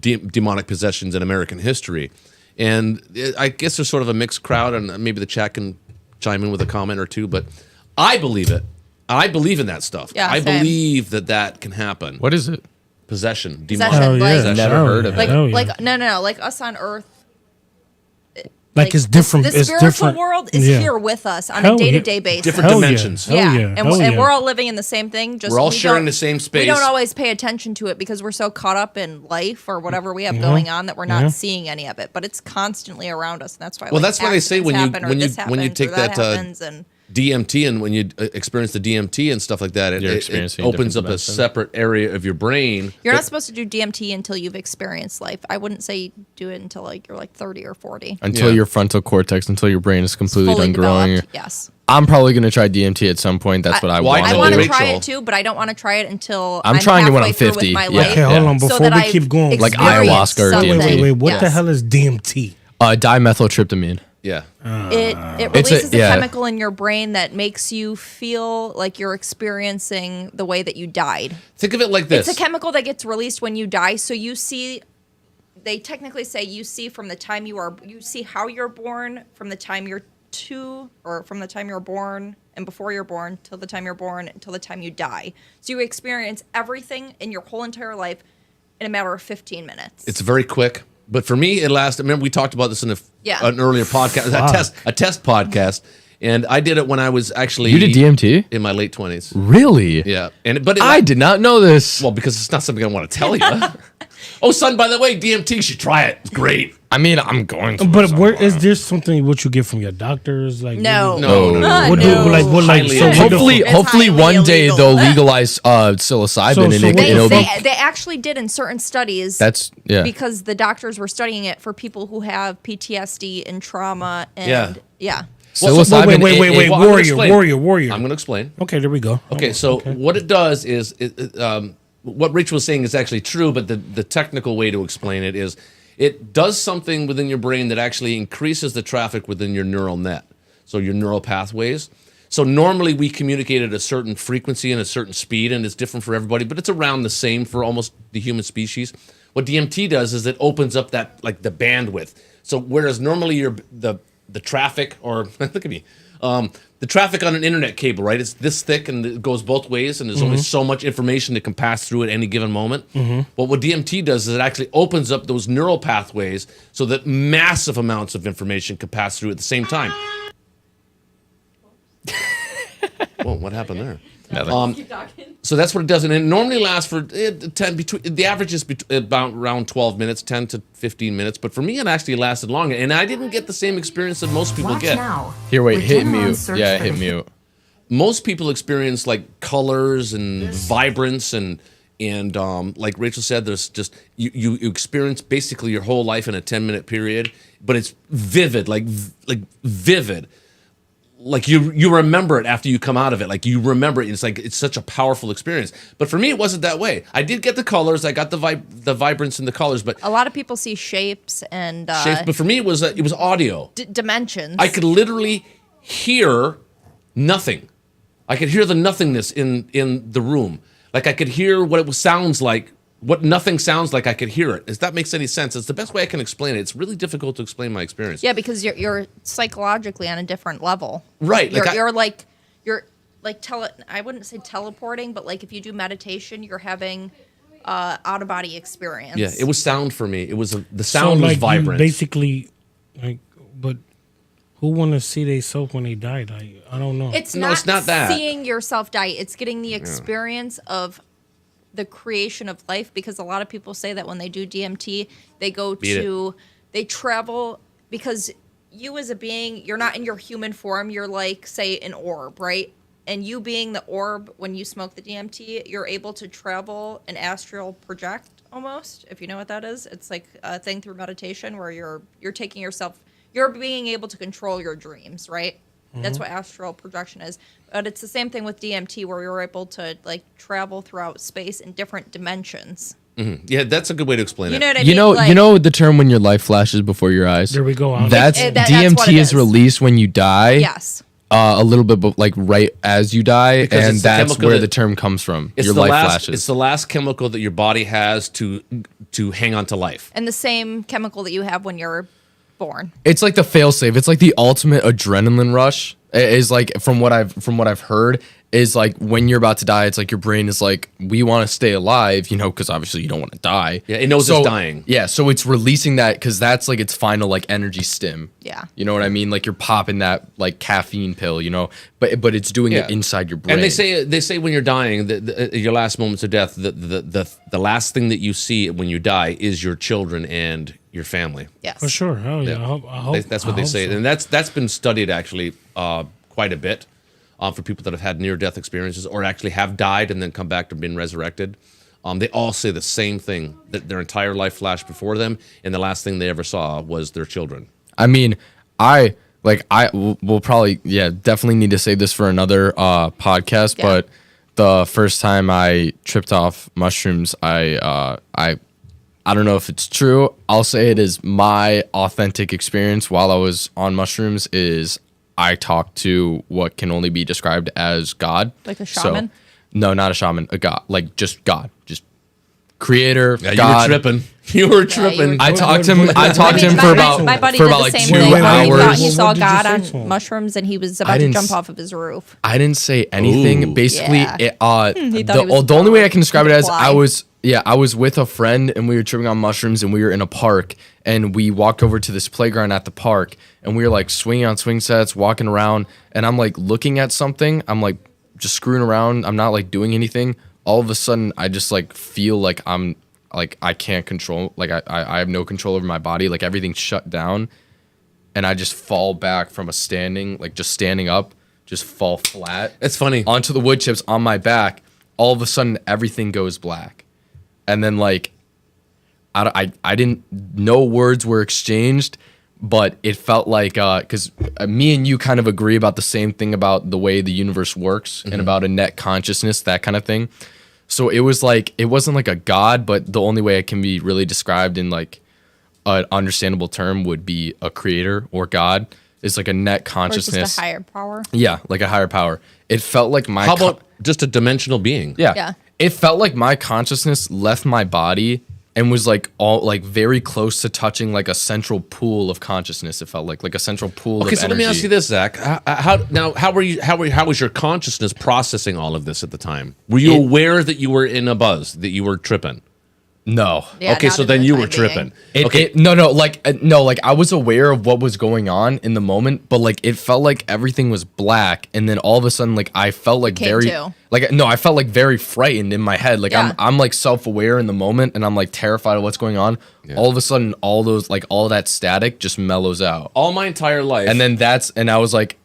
demonic possessions in American history, and I guess there's sort of a mixed crowd, and maybe the chat can chime in with a comment or two. But I believe it. I believe in that stuff. Yeah, I same. believe that can happen. What is it? Possession, Possession, demonic like- possession. Never heard of it. Like no, like us on Earth. Like it's different. The it's spiritual different. world is Yeah. here with us on Hell a yeah. day-to-day basis. Different Hell yeah. dimensions. Hell Yeah, yeah. and, Hell and yeah. we're all living in the same thing. Just We're all we sharing don't- the same space. We don't always pay attention to it because we're so caught up in life or whatever we have going on that we're not seeing any of it. But it's constantly around us, and that's why. Well, that's why they say when you when take that and DMT and when you experience the DMT and stuff like that, You're it experiencing opens up different a dimensions. separate area of your brain. you're that- not supposed to do DMT until you've experienced life. I wouldn't say do it until like you're like 30 or 40. Until Yeah. your frontal cortex, until your brain is completely Fully done growing. developed, yes. I'm probably gonna try DMT at some point. That's what I Why want I don't want we, to try Rachel? it too, but I don't want to try it until I'm trying it when halfway I'm through 50. With my Yeah. life, Okay, hold on. so Before that we I've keep going, Like experienced ayahuasca or something. DMT. Wait, what the Yes. hell is DMT? Dimethyltryptamine. Yeah. It It's a- releases a yeah. chemical in your brain that makes you feel like you're experiencing the way that you died. Think of it like this. It's a chemical that gets released when you die. So you see, they technically say you see from the time you see how you're born, from the time you're 2, or from the time you're born and before you're born till the time you're born until the time you die. So you experience everything in your whole entire life in a matter of 15 minutes. It's very quick, but for me, it lasts. Remember, we talked about this in an earlier podcast, a test podcast, and I did it when I was actually You did DMT in my late 20s. Really? Yeah, I did not know this. Well, because it's not something I want to tell you. Oh, son, by the way, DMT, you should try it. It's great. I mean, I'm going to. But where is there something what you get from your doctors? Like No. No. What do No. like what like Highly so what illegal. the- It's Hopefully highly one day illegal. they'll legalize psilocybin So and what- it'll be. They actually did in certain studies. That's yeah. Because the doctors were studying it for people who have PTSD and trauma and yeah. Psilocybin. Wait, Well, I'm gonna warrior, explain. warrior. I'm going to explain. Okay, there we go. Okay, so what it does is, what Rachel was saying is actually true, but the technical way to explain it is it does something within your brain that actually increases the traffic within your neural net, so your neural pathways. So normally we communicate at a certain frequency and a certain speed, and it's different for everybody, but it's around the same for almost the human species. What DMT does is it opens up that, like, the bandwidth. So whereas normally the traffic, or look at me, the traffic on an internet cable, right? It's this thick and it goes both ways, and there's only so much information that can pass through at any given moment. But what DMT does is it actually opens up those neural pathways so that massive amounts of information can pass through at the same time. Whoa, what happened there? So that's what it does, and it normally lasts for 10. Between the average is about around 12 minutes, 10 to 15 minutes. But for me, it actually lasted longer, and I didn't get the same experience that most people Watch get. now. Here, wait, hit Regeneron mute. search Yeah, for hit the- mute. Most people experience like colors and vibrance and like Rachel said, there's just you experience basically your whole life in a 10-minute period, but it's vivid, like vivid. Like you remember it after you come out of it. Like you remember it. It's like it's such a powerful experience. But for me, it wasn't that way. I did get the colors. I got the vibrance and the colors. But A lot of people see shapes and shapes. But for me, it was audio. Dimensions. I could literally hear nothing. I could hear the nothingness in the room. Like I could hear what it sounds like what nothing sounds like, I could hear it. If that makes any sense, it's the best way I can explain it. It's really difficult to explain my experience. Yeah, because you're psychologically on a different level. Right. You're like I wouldn't say teleporting, but like if you do meditation, you're having out of body experience. Yeah, it was sound for me. It was the sound was like vibrant. Basically, like, but who want to see themselves when they die? Like, I don't know. It's No, not, it's not that. seeing yourself die. It's getting the experience of the creation of life, because a lot of people say that when they do DMT, they go they travel, because you as a being, you're not in your human form. You're like, say, an orb, right? And you being the orb, when you smoke the DMT, you're able to travel and astral project almost, if you know what that is. It's like a thing through meditation where you're taking yourself, you're being able to control your dreams, right? That's what astral projection is. But it's the same thing with DMT, where you're able to like travel throughout space in different dimensions. Yeah, that's a good way to explain You know it. what I mean? You know the term when your life flashes before your eyes. There we go. That's that's DMT what it is is. released when you die. Yes. A little bit, like right as you die, Because and it's the that's chemical where that- the term comes from. It's Your the life last. flashes. It's the last chemical that your body has to hang on to life. And the same chemical that you have when you're born. It's like the failsafe. It's like the ultimate adrenaline rush. It is like from what I've heard is like when you're about to die, it's like your brain is like, we want to stay alive, because obviously you don't want to die. Yeah, it knows it's dying. Yeah, so it's releasing that because that's like its final like energy stim. Yeah. You know what I mean? Like you're popping that like caffeine pill, but it's doing it inside your brain. And they say when you're dying, your last moments of death, the last thing that you see when you die is your children and your family. Yes. For sure. Hell yeah. I hope That's what they say, and that's been studied actually quite a bit for people that have had near-death experiences or actually have died and then come back to being resurrected. They all say the same thing, that their entire life flashed before them, and the last thing they ever saw was their children. I mean, we'll probably definitely need to save this for another podcast. Yeah. But the first time I tripped off mushrooms, I don't know if it's true. I'll say it is my authentic experience while I was on mushrooms is I talked to what can only be described as God. Like a shaman? No, not a shaman, a God, like just God, just creator, Yeah, God. you were tripping. You were tripping. I talked to him My for about my buddy for did about the like same 2 thing. hours. He saw What did you God say to on him? mushrooms, and he was I about to didn't jump s- off of his roof. I didn't say anything. Ooh. Basically, Yeah. it, He thought he was the only way I can describe it as fly. I was with a friend and we were tripping on mushrooms and we were in a park and we walked over to this playground at the park and we were like swinging on swing sets, walking around, and I'm like looking at something. I'm like just screwing around. I'm not like doing anything. All of a sudden, I just like feel like I'm like I can't control. Like I have no control over my body. Like everything's shut down, and I just fall back from standing up, just fall flat. It's funny. Onto the wood chips on my back. All of a sudden, everything goes black, and then like I didn't. No words were exchanged, but it felt like because me and you kind of agree about the same thing about the way the universe works and about a net consciousness, that kind of thing. So it was like it wasn't like a god, but the only way it can be really described in like an understandable term would be a creator or God. It's like a net Or consciousness. just a higher power. Yeah, like a higher power. It felt like my How about just a dimensional being? yeah. Yeah. It felt like my consciousness left my body and was like all like very close to touching like a central pool of consciousness. It felt like a central pool Okay, of so energy. let me ask you this, Zach. How was your consciousness processing all of this at the time? Were you aware that you were in a buzz, that you were tripping? No. Yeah, Okay, not so in then the you time were tripping. being. Like I was aware of what was going on in the moment, but like it felt like everything was black, and then all of a sudden, like I felt like Came very, to. I felt like very frightened in my head. Like Yeah. I'm like self-aware in the moment, and I'm like terrified of what's going on. Yeah. All of a sudden, all that static just mellows out. All my entire life. And then I was like,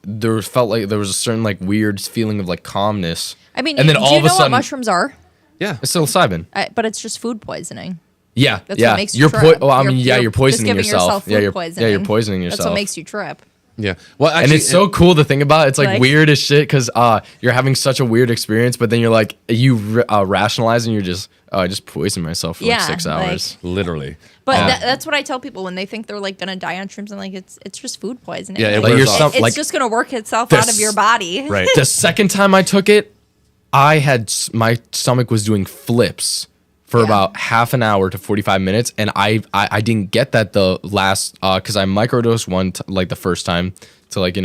felt like there was a certain like weird feeling of like calmness. I mean, and then do all you of a know what sudden, mushrooms are? yeah. it's psilocybin. But it's just food poisoning. Yeah, That's yeah. what makes you trip. You're just poisoning giving yourself. food Yeah, you're poisoning. poisoning yourself. That's what makes you trip. Yeah. Well, actually, And it's so cool to think about. It's like Like- weird as shit because you're having such a weird experience, but then you're like rationalize and you're just I just poisoned myself for like Yeah, 6 like- hours. literally. But that's what I tell people when they think they're like gonna die on shrooms. I'm like, it's just food poisoning. Yeah, it Like, wears you're off. it's just gonna work itself This- out of your body. Right. The second time I took it, my stomach was doing flips for about half an hour to 45 minutes, and I didn't get that the last because I microdosed like the first time to like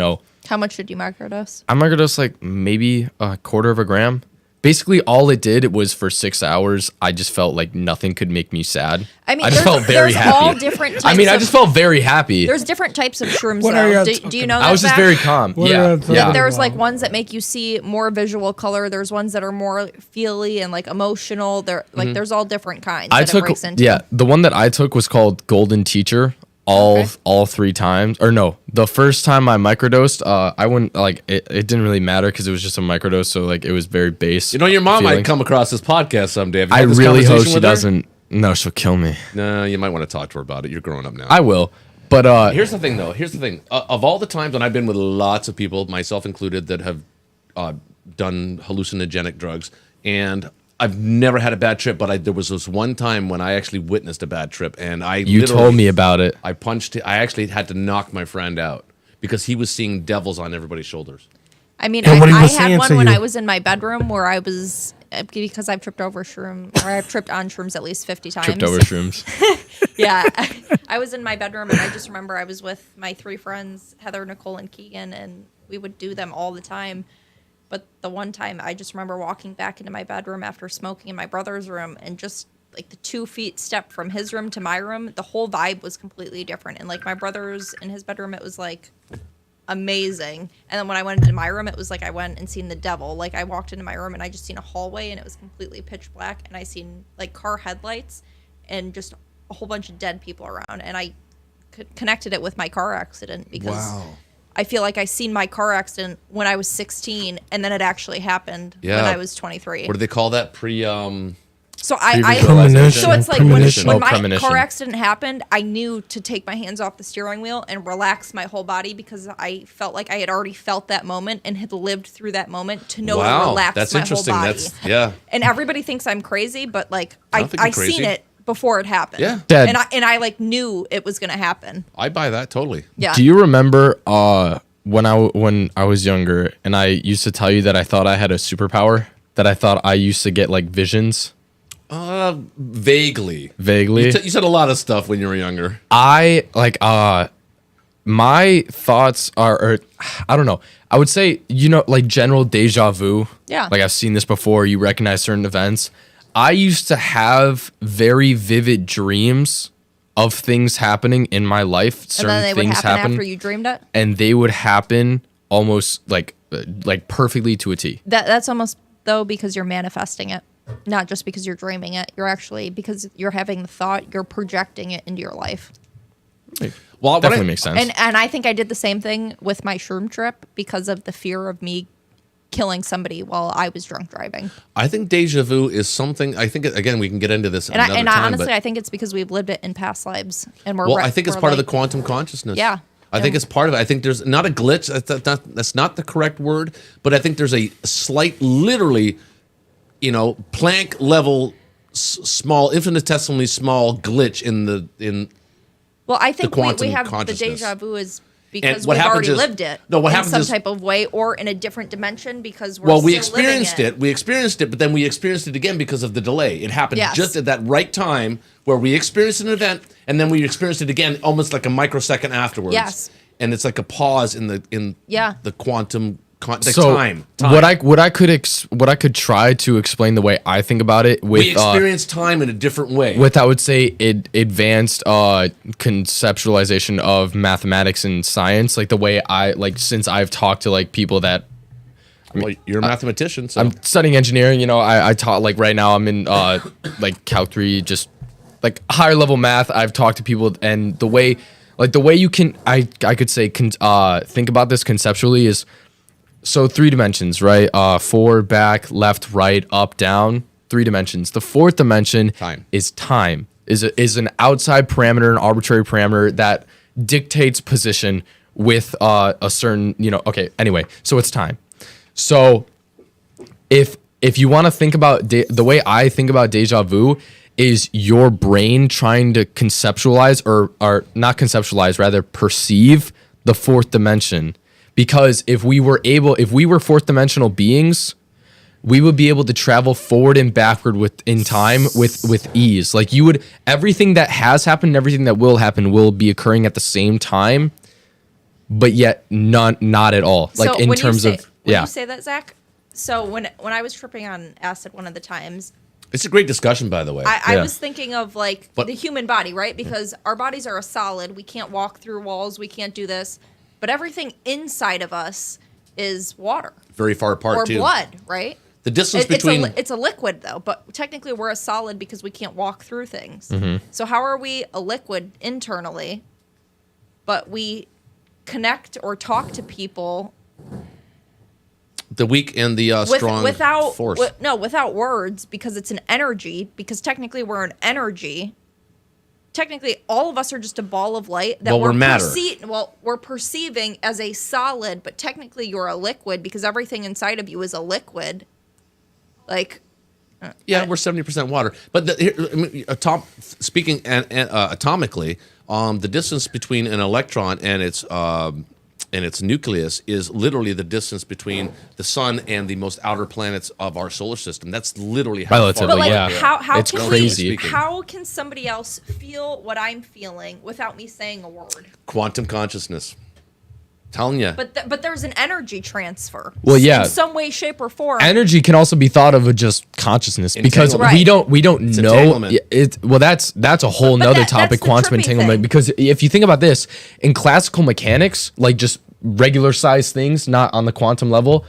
How much did you microdose? I microdosed like maybe a quarter of a gram. Basically, all it did was for 6 hours. I just felt like nothing could make me sad. I mean, I just felt very happy. All different types I just felt very happy. There's different types of shrooms. What are Though. you Do you know that? I was just Zach? very calm. What Yeah, are you yeah. There's like ones that make you see more visual color. There's ones that are more feely and like emotional. There, like there's all different kinds. I that it took breaks into. the one that I took was called Golden Teacher. All 3 times, or no, the first time I microdosed, I wouldn't like it didn't really matter because it was just a microdose, so like it was very base. Your mom feeling. might come across this podcast someday. Have you I had this really hope conversation she with her? doesn't. No, she'll kill me. No, you might want to talk to her about it. You're growing up now. I will, but Here's the thing, though. Here's the thing. Of all the times, and I've been with lots of people, myself included, that have done hallucinogenic drugs, and I've never had a bad trip. But there was this one time when I actually witnessed a bad trip, and you told me about it. I actually had to knock my friend out because he was seeing devils on everybody's shoulders. I mean, And what he I was had saying one to when you. I was in my bedroom where I was because I've tripped over shroom or I've tripped on shrooms at least 50 times. Tripped over shrooms. Yeah, I was in my bedroom and I just remember I was with my 3 friends, Heather, Nicole, and Keegan, and we would do them all the time. But the one time I just remember walking back into my bedroom after smoking in my brother's room, and just like the 2 feet step from his room to my room, the whole vibe was completely different. And like my brother's in his bedroom, it was like amazing. And then when I went into my room, it was like I went and seen the devil. Like I walked into my room and I just seen a hallway and it was completely pitch black, and I seen like car headlights and just a whole bunch of dead people around. And I connected it with my car accident because I feel like I seen my car accident when I was 16, and then it actually happened when I was 23. What do they call that? So Premonition. so it's like Premonition. when my premonition. car accident happened, I knew to take my hands off the steering wheel and relax my whole body because I felt like I had already felt that moment and had lived through that moment to know to relax that's my interesting. whole body. Yeah. And everybody thinks I'm crazy, but like I don't think I you're crazy. seen it before it happened. Yeah. Dad. And I like knew it was gonna happen. I buy that totally. Yeah. Do you remember when I was younger and I used to tell you that I thought I had a superpower? That I thought I used to get like visions? Vaguely. Vaguely. You said a lot of stuff when you were younger. I like my thoughts are, or I don't know. I would say, like general deja vu. Yeah. Like I've seen this before. You recognize certain events. I used to have very vivid dreams of things happening in my life. And Certain then they would things happen after you dreamed it. and they would happen almost like perfectly to a T. That's almost though because you're manifesting it, not just because you're dreaming it. You're actually, because you're having the thought, you're projecting it into your life. Well, Definitely makes sense. And I think I did the same thing with my shroom trip because of the fear of me killing somebody while I was drunk driving. I think deja vu is something. I think again we can get into this And another time. honestly, but, I think it's because we've lived it in past lives, and we're. well, I think it's we're part of the like- quantum consciousness. Yeah. I think it's part of it. I think there's not a glitch. That's not the correct word, but I think there's a slight, literally, Planck level, small, infinitesimally small glitch in. Well, I think we quantum have the consciousness. deja vu is because what we've happens already is- lived it. No, what in happens some is- type of way, or in a different dimension because we're Well, we still living experienced it. We experienced it, but then we experienced it again because of the delay. It happened Yes. just at that right time where we experienced an event, and then we experienced it again, almost like a microsecond afterwards. Yes. And it's like a pause in the quantum time. What I could try to explain the way I think about it with we experience time in a different way. with I would say advanced conceptualization of mathematics and science, like the way since I've talked to like people that well, you're a mathematician, so I'm studying engineering. I taught like right now I'm in like Calc 3, just like higher level math. I've talked to people, and the way you can I could say think about this conceptually is. So 3 dimensions, right? Forward, back, left, right, up, down. 3 dimensions. The 4th dimension is time. Is an outside parameter, an arbitrary parameter that dictates position with a certain, okay, anyway. So it's time. So if you want to think about the way I think about deja vu is your brain trying to conceptualize or not conceptualize, rather perceive the 4th dimension. Because if we were 4th dimensional beings, we would be able to travel forward and backward in time with ease. Like everything that has happened, everything that will happen will be occurring at the same time, but yet not at all. Like So in when terms you say, of when you say that, Zach. So when I was tripping on acid one of the times, It's a great discussion, by the way. I was thinking of like But- the human body, right? Because our bodies are a solid. We can't walk through walls. We can't do this. But everything inside of us is water Very far apart or too. blood, right? The distance It's between it's a liquid though, but technically we're a solid because we can't walk through things. Mm-hmm. So how are we a liquid internally, but we connect or talk to people the weak and the strong without force. without words, because it's an energy, because technically we're an energy. Technically all of us are just a ball of light that Well, we're matter. we're perceiving as a solid, but technically you're a liquid because everything inside of you is a liquid. Like Yeah, we're 70% water. But speaking atomically, the distance between an electron and its nucleus is literally the distance between the sun and the most outer planets of our solar system. That's literally how Relatively, far But like, away they are. how It's can crazy. how can somebody else feel what I'm feeling without me saying a word? Quantum consciousness. Telling you. But there's an energy transfer. Well, yeah. in some way, shape, or form. Energy can also be thought of as just consciousness because Entanglement. we don't It's know entanglement. that's a whole But nother that's topic, the quantum trippy entanglement, thing. because if you think about this in classical mechanics, like just regular size things, not on the quantum level,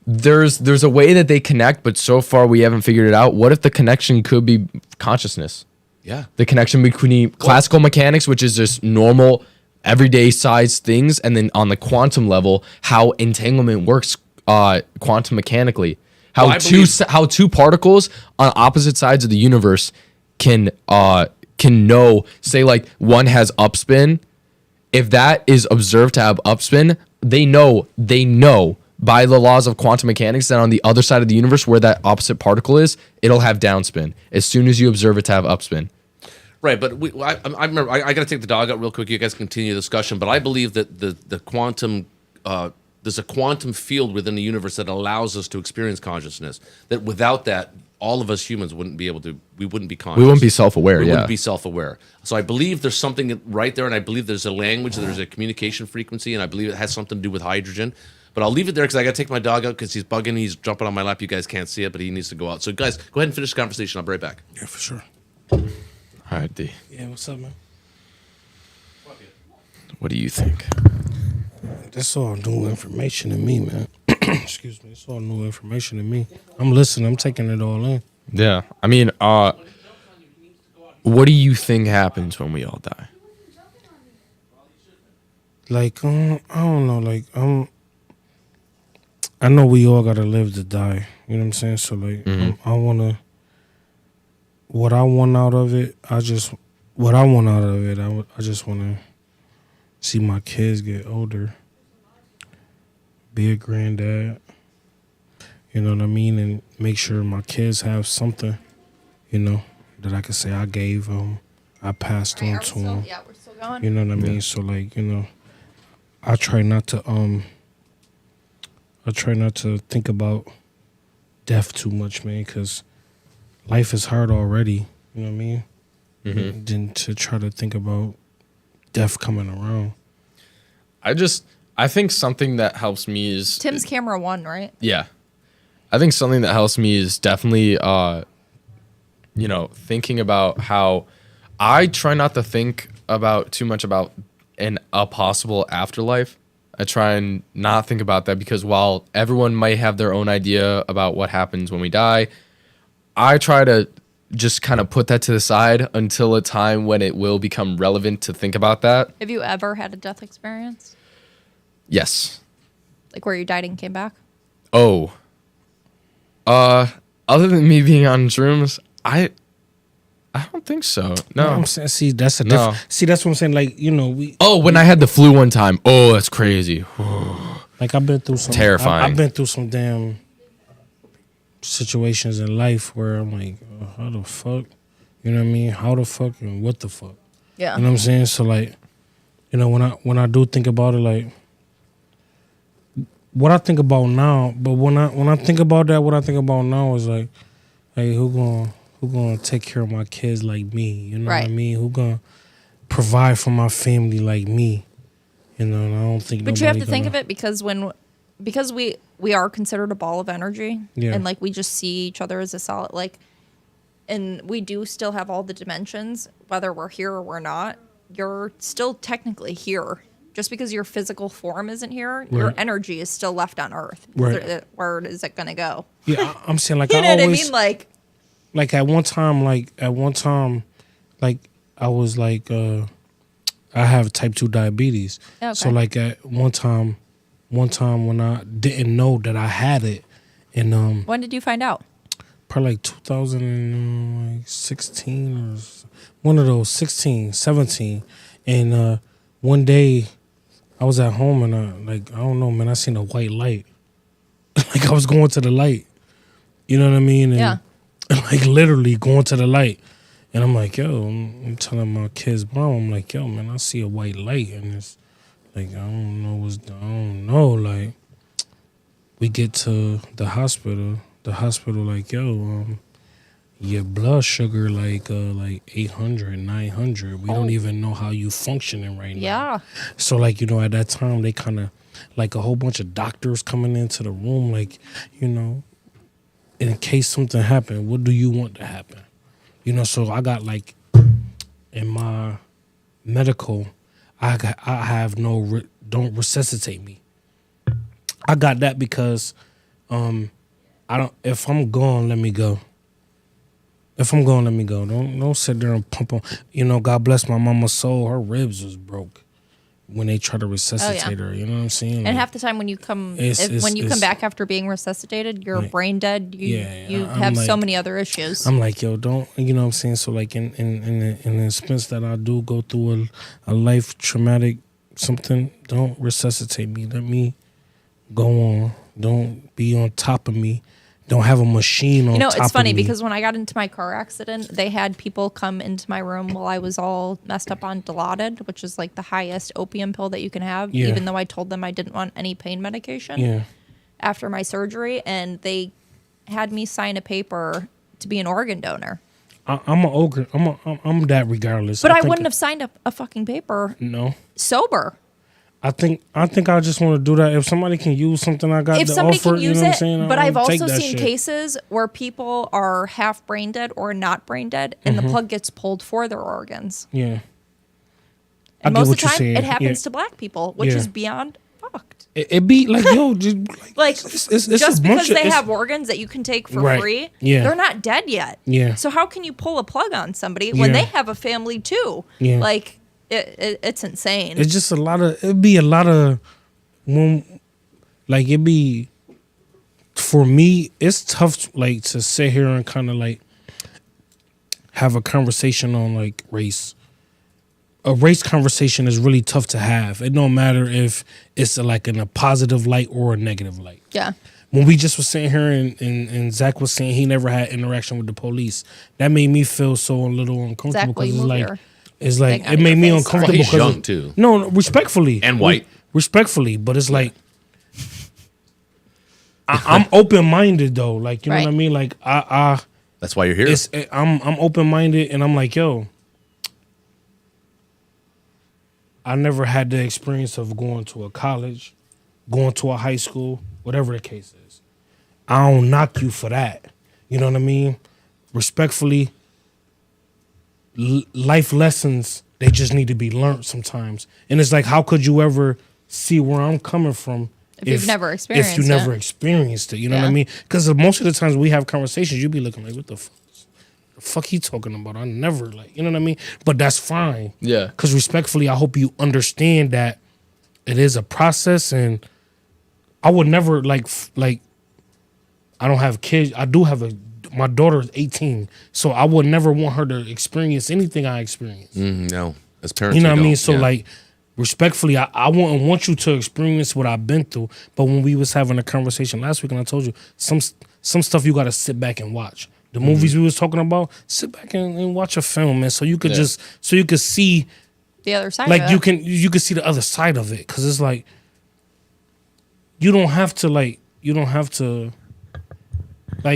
there's a way that they connect, but so far we haven't figured it out. What if the connection could be consciousness? Yeah. The connection between classical mechanics, which is just normal everyday size things, and then on the quantum level, how entanglement works quantum mechanically. How Well, I believe- how two particles on opposite sides of the universe can know, say like one has upspin. If that is observed to have upspin, they know by the laws of quantum mechanics that on the other side of the universe where that opposite particle is, it'll have downspin as soon as you observe it to have upspin. Right, but I remember I got to take the dog out real quick. You guys continue the discussion, but I believe that the quantum there's a quantum field within the universe that allows us to experience consciousness. That without that, all of us humans wouldn't be able to. We wouldn't be conscious. We wouldn't be self-aware. We Yeah. wouldn't be self-aware. So I believe there's something right there, and I believe there's a language, there's a communication frequency, and I believe it has something to do with hydrogen. But I'll leave it there because I got to take my dog out because he's bugging. He's jumping on my lap. You guys can't see it, but he needs to go out. So guys, go ahead and finish the conversation. I'll be right back. Yeah, for sure. All right, D. Yeah, what's up, man? What do you think? That's all new information to me, man. Excuse me. It's all new information to me. I'm listening. I'm taking it all in. Yeah, I mean, what do you think happens when we all die? Like, I don't know. Like, I know we all gotta live to die. You know what I'm saying? So, like, I wanna. What I want out of it, I just wanna see my kids get older, be a granddad. You know what I mean, and make sure my kids have something, you know, that I can say I gave them, I passed on to them. Yeah, we're still going. You know what I mean? So like, you know, I try not to think about death too much, man, because life is hard already. You know what I mean? Mm-hmm. Than to try to think about death coming around. I think something that helps me is Tim's camera one, right? Yeah. I think something that helps me is definitely, thinking about how I try not to think about too much about a possible afterlife. I try and not think about that because while everyone might have their own idea about what happens when we die, I try to just kind of put that to the side until a time when it will become relevant to think about that. Have you ever had a death experience? Yes. Like where you died and came back? Oh. Other than me being on shrooms, I don't think so. No. I'm saying, see, that's a No. different. See, that's what I'm saying. Like, you know, When I had the flu one time. Oh, that's crazy. like I've been through some Terrifying. I've been through some damn situations in life where I'm like, how the fuck? You know what I mean? How the fuck and what the fuck? Yeah. You know what I'm saying? So like, you know, when I do think about it, like what I think about now, but when I think about that, what I think about now is like, hey, who gonna take care of my kids like me? You know what I mean? Who gonna provide for my family like me? You know, and I don't think. But you have to think of it because we are considered a ball of energy, and like we just see each other as a solid like, and we do still have all the dimensions, whether we're here or we're not. You're still technically here. Just because your physical form isn't here, your energy is still left on Earth. Right. Where is it gonna go? Yeah, I'm saying like you know I what always, I mean? Like at one time, like I was like I have type 2 diabetes. Okay. So like at one time when I didn't know that I had it, and when did you find out? Probably like 2016 or one of those 16, 17, and one day I was at home and I don't know, man, I seen a white light. Like I was going to the light. You know what I mean? And like literally going to the light. And I'm like, yo, I'm telling my kid's mom, I'm like, yo, man, I see a white light and it's like I don't know. Like we get to the hospital like, yo, your blood sugar like 800, 900. We don't even know how you functioning right now. Yeah. So like, you know, at that time they kind of like a whole bunch of doctors coming into the room, like, you know, in case something happened, what do you want to happen? You know, so I got like in my medical, I have don't resuscitate me. I got that because if I'm gone, let me go. If I'm going, let me go. Don't sit there and pump on. You know, God bless my mama's soul. Her ribs was broke when they try to resuscitate her. You know what I'm saying? And like, half the time when you come come back after being resuscitated, you're brain dead. You have so many other issues. I'm like, yo, don't. You know what I'm saying? So like in the expense that I do go through a life traumatic something, don't resuscitate me. Let me go on. Don't be on top of me. Don't have a machine on top of me. You know, it's funny because when I got into my car accident, they had people come into my room while I was all messed up on Dilaudid, which is like the highest opium pill that you can have, even though I told them I didn't want any pain medication after my surgery. And they had me sign a paper to be an organ donor. I'm an ogre. I'm that regardless. But I wouldn't have signed a fucking paper. No. Sober. I think I just want to do that. If somebody can use something I got if to somebody offer, can use you know it, what I'm saying? But I've also take that seen shit. cases where people are half brain dead or not brain dead, and the plug gets pulled for their organs. Yeah. And most of the time, it happens to black people, which is beyond fucked. It be like, yo, it's just just because they have organs that you can take for free, they're not dead yet. Yeah. So how can you pull a plug on somebody when they have a family too? Yeah. Like it's insane. It's just it'd be a lot of it'd be, for me, it's tough like to sit here and kind of like have a conversation on like race. A race conversation is really tough to have. It don't matter if it's like in a positive light or a negative light. Yeah. When we just was sitting here and Zach was saying he never had interaction with the police, that made me feel so a little uncomfortable because it's like it made me uncomfortable. He's young too. No, respectfully. And white. Respectfully, but it's like I'm open minded though. Like you know what I mean. Like I that's why you're here. I'm open minded and I'm like, yo, I never had the experience of going to a college, going to a high school, whatever the case is. I don't knock you for that. You know what I mean? Respectfully, life lessons, they just need to be learned sometimes. And it's like, how could you ever see where I'm coming from if you've never experienced it? If you never experienced it, you know what I mean? Because most of the times we have conversations, you be looking like, what the fuck he talking about? I never, like, you know what I mean? But that's fine. Yeah. Because respectfully, I hope you understand that it is a process, and I would never like I don't have kids. I do have my daughter is 18, so I would never want her to experience anything I experienced. No, as parents, you know what I mean? So like, respectfully, I wouldn't want you to experience what I've been through. But when we was having a conversation last week, and I told you some stuff you got to sit back and watch. The movies we was talking about, sit back and watch a film, man, so you could you could see the other side. Like of it. you can see the other side of it, because it's like you don't have to like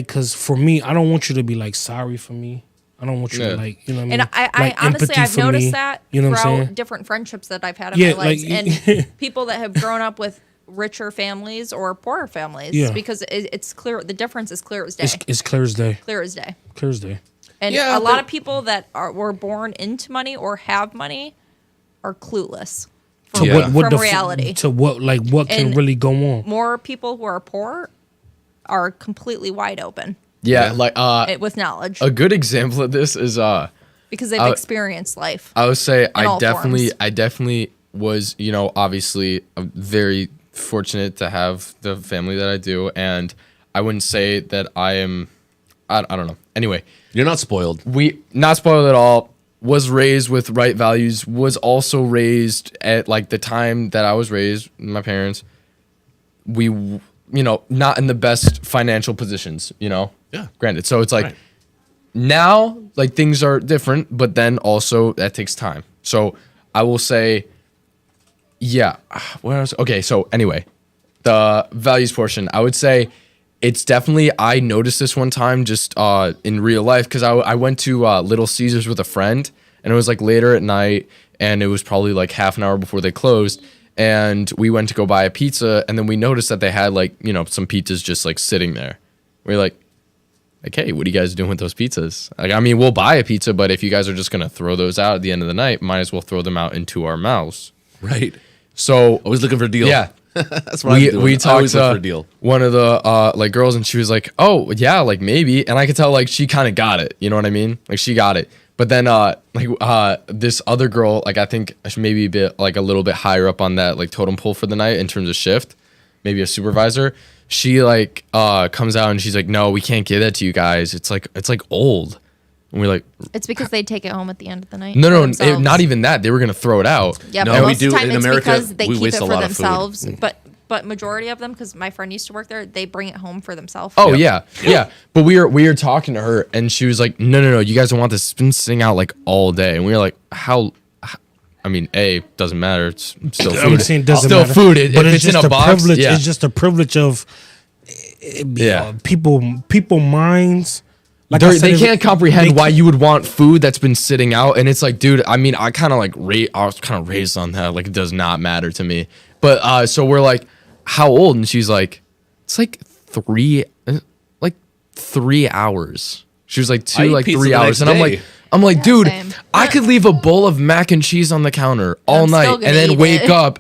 because for me, I don't want you to be like sorry for me. I don't want you to like, you know what I mean? And I like, honestly, empathy I've for noticed me, that you know what I'm throughout saying? different friendships that I've had in Yeah, my life, like- and people that have grown up with richer families or poorer families. Yeah. Because it's clear, the difference is clear as day. It's clear as day. Clear as day. Clear as day. And Yeah, a lot but- of people that were born into money or have money are clueless To from, Yeah. what from the reality. to what can And really go on. More people who are poor are completely wide open Yeah, like with knowledge a good example of this is because they've experienced life. I would say all forms. I definitely was, you know, obviously very fortunate to have the family that I do, and I wouldn't say that I am. I don't know. Anyway, You're not spoiled. we not spoiled at all. Was raised with right values. Was also raised at like the time that I was raised. My parents, we, you know, not in the best financial positions. You know. Yeah. Granted, so it's like. Right. Now, like things are different, but then also that takes time. So I will say, yeah. What else? Okay, so anyway, the values portion, I would say it's definitely, I noticed this one time just in real life because I went to Little Caesars with a friend, and it was like later at night, and it was probably like half an hour before they closed. And we went to go buy a pizza, and then we noticed that they had like, you know, some pizzas just like sitting there. We were like, hey, what are you guys doing with those pizzas? Like, I mean, we'll buy a pizza, but if you guys are just gonna throw those out at the end of the night, might as well throw them out into our mouths. Right. So Always looking for a deal. yeah, That's what I'm doing. we I talked always look for a to deal. one of the like girls, and she was like, "Oh yeah, like maybe," and I could tell like she kind of got it. You know what I mean? Like she got it. But then this other girl, like I think maybe a bit like a little bit higher up on that like totem pole for the night in terms of shift, maybe a supervisor. She like comes out and she's like, "No, we can't give that to you guys. It's like old." And we're like, It's because they take it home at the end of the night. "No, for no, themselves. not even that. They were gonna throw it out." Yeah, No, but we most of do- the time in it's America, because they we keep waste it a for lot of food. themselves. But majority of them, because my friend used to work there, they bring it home for themselves. Oh yeah. But we were talking to her, and she was like, "No, you guys don't want this. It's been sitting out like all day." And we were like, "How?" I mean, doesn't matter. It's still food. I'm saying it doesn't Still matter. food. But If it's it's in just a box, privilege. yeah. It's just a privilege of people minds. Like I said, They if- can't comprehend they why you would want food that's been sitting out, and it's like, dude. I mean, I was kind of raised on that. Like, it does not matter to me. But so we're like, how old? And she's like, it's like 3 hours. She was like I eat 3 pizza the hours, next and day. I'm like, dude, same. I could leave a bowl of mac and cheese on the counter all I'm still night gonna and then eat wake it. up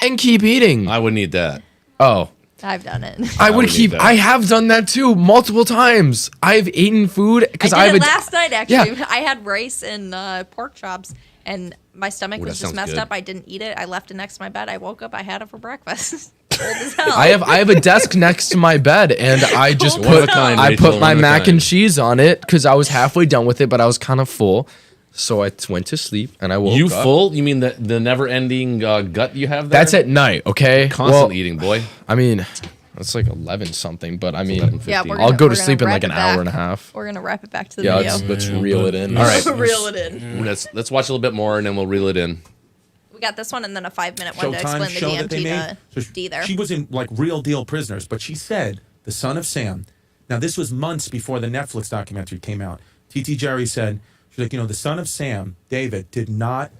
and keep eating. I wouldn't eat that. Oh. I've done it. I would wouldn't eat keep. that. I have done that too multiple times. I've eaten food because I I did have it last night, actually. Yeah. I had rice and pork chops, and my stomach Ooh, was that just sounds messed good. up. I didn't eat it. I left it next to my bed. I woke up. I had it for breakfast. Old as hell. I have a desk next to my bed, and I just One of a put kind, I Rachel, put my one of a mac kind. and cheese on it because I was halfway done with it, but I was kind of full, so I went to sleep and I woke You up. full? You mean the never-ending gut you have there? That's at night, okay? Constant Well, eating, boy. I mean, it's like 11 something, but I mean, 11:50. Yeah, I'll go we're to gonna sleep in wrap like it an hour back. and a half. We're gonna wrap it back to the Yeah, video. let's reel it in. All right. Reel it in. Let's watch a little bit more, and then we'll reel it in. We got this one and then a 5-minute one to Showtime explain show the that they made. DMT to So D there. She was in like Real Deal Prisoners, but she said the son of Sam. Now this was months before the Netflix documentary came out. T.T. Jerry said, she's like, the son of Sam, David, did not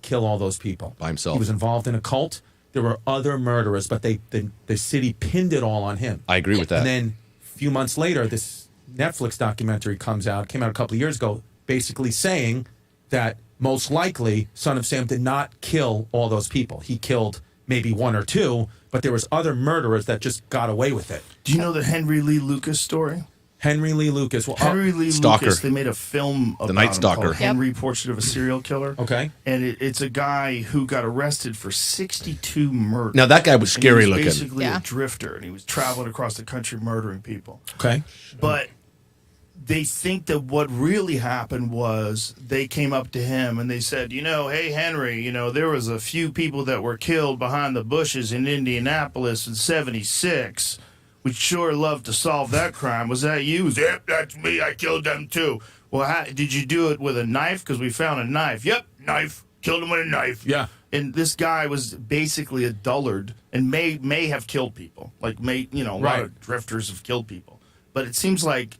kill all those people By himself. He was involved in a cult. There were other murderers, but the city pinned it all on him. I agree with that. And then a few months later, this Netflix documentary came out a couple of years ago, basically saying that most likely son of Sam did not kill all those people. He killed maybe one or two, but there was other murderers that just got away with it. Do you know the Henry Lee Lucas story? Henry Lee Lucas. Well, Henry Lee Stalker. Lucas, they made a film about Night him Stalker. called Henry, Portrait of a Serial Killer. Okay. And it's a guy who got arrested for 62 murders. Now, that guy was And scary he was looking. basically Yeah. a drifter, and he was traveling across the country murdering people. Okay. But they think that what really happened was they came up to him and they said, hey, Henry, there was a few people that were killed behind the bushes in Indianapolis in 76. We'd sure love to solve that crime. Was that you? Yep, that's me. I killed them too. Well, did you do it with a knife? Because we found a knife. Yep, knife. Killed him with a knife. Yeah. And this guy was basically a dullard and may have killed people. Like, a lot of drifters have killed people. But it seems like,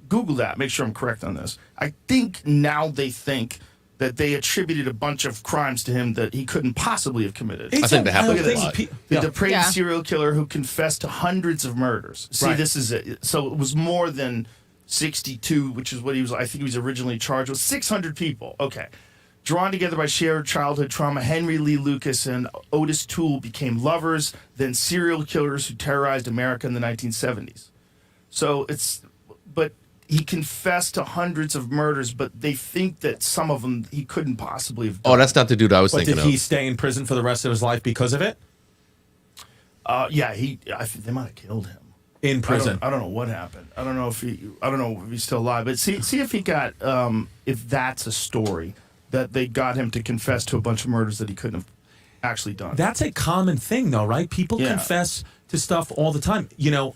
Google that, make sure I'm correct on this. I think now they think that they attributed a bunch of crimes to him that he couldn't possibly have committed. I think they have Look to at this. The depraved serial killer who confessed to hundreds of murders. See, this is it. So it was more than 62, which is what he was. I think he was originally charged with 600 people. Okay. Drawn together by shared childhood trauma, Henry Lee Lucas and Otis Toole became lovers, then serial killers who terrorized America in the 1970s. So but he confessed to hundreds of murders, but they think that some of them he couldn't possibly have done. Oh, that's not the dude I was thinking of. Did he stay in prison for the rest of his life because of it? Yeah, I think they might have killed him in prison. I don't know what happened. I don't know if he's still alive. But see if he got if that's a story that they got him to confess to a bunch of murders that he couldn't have actually done. That's a common thing, though, right? People confess to stuff all the time. You know,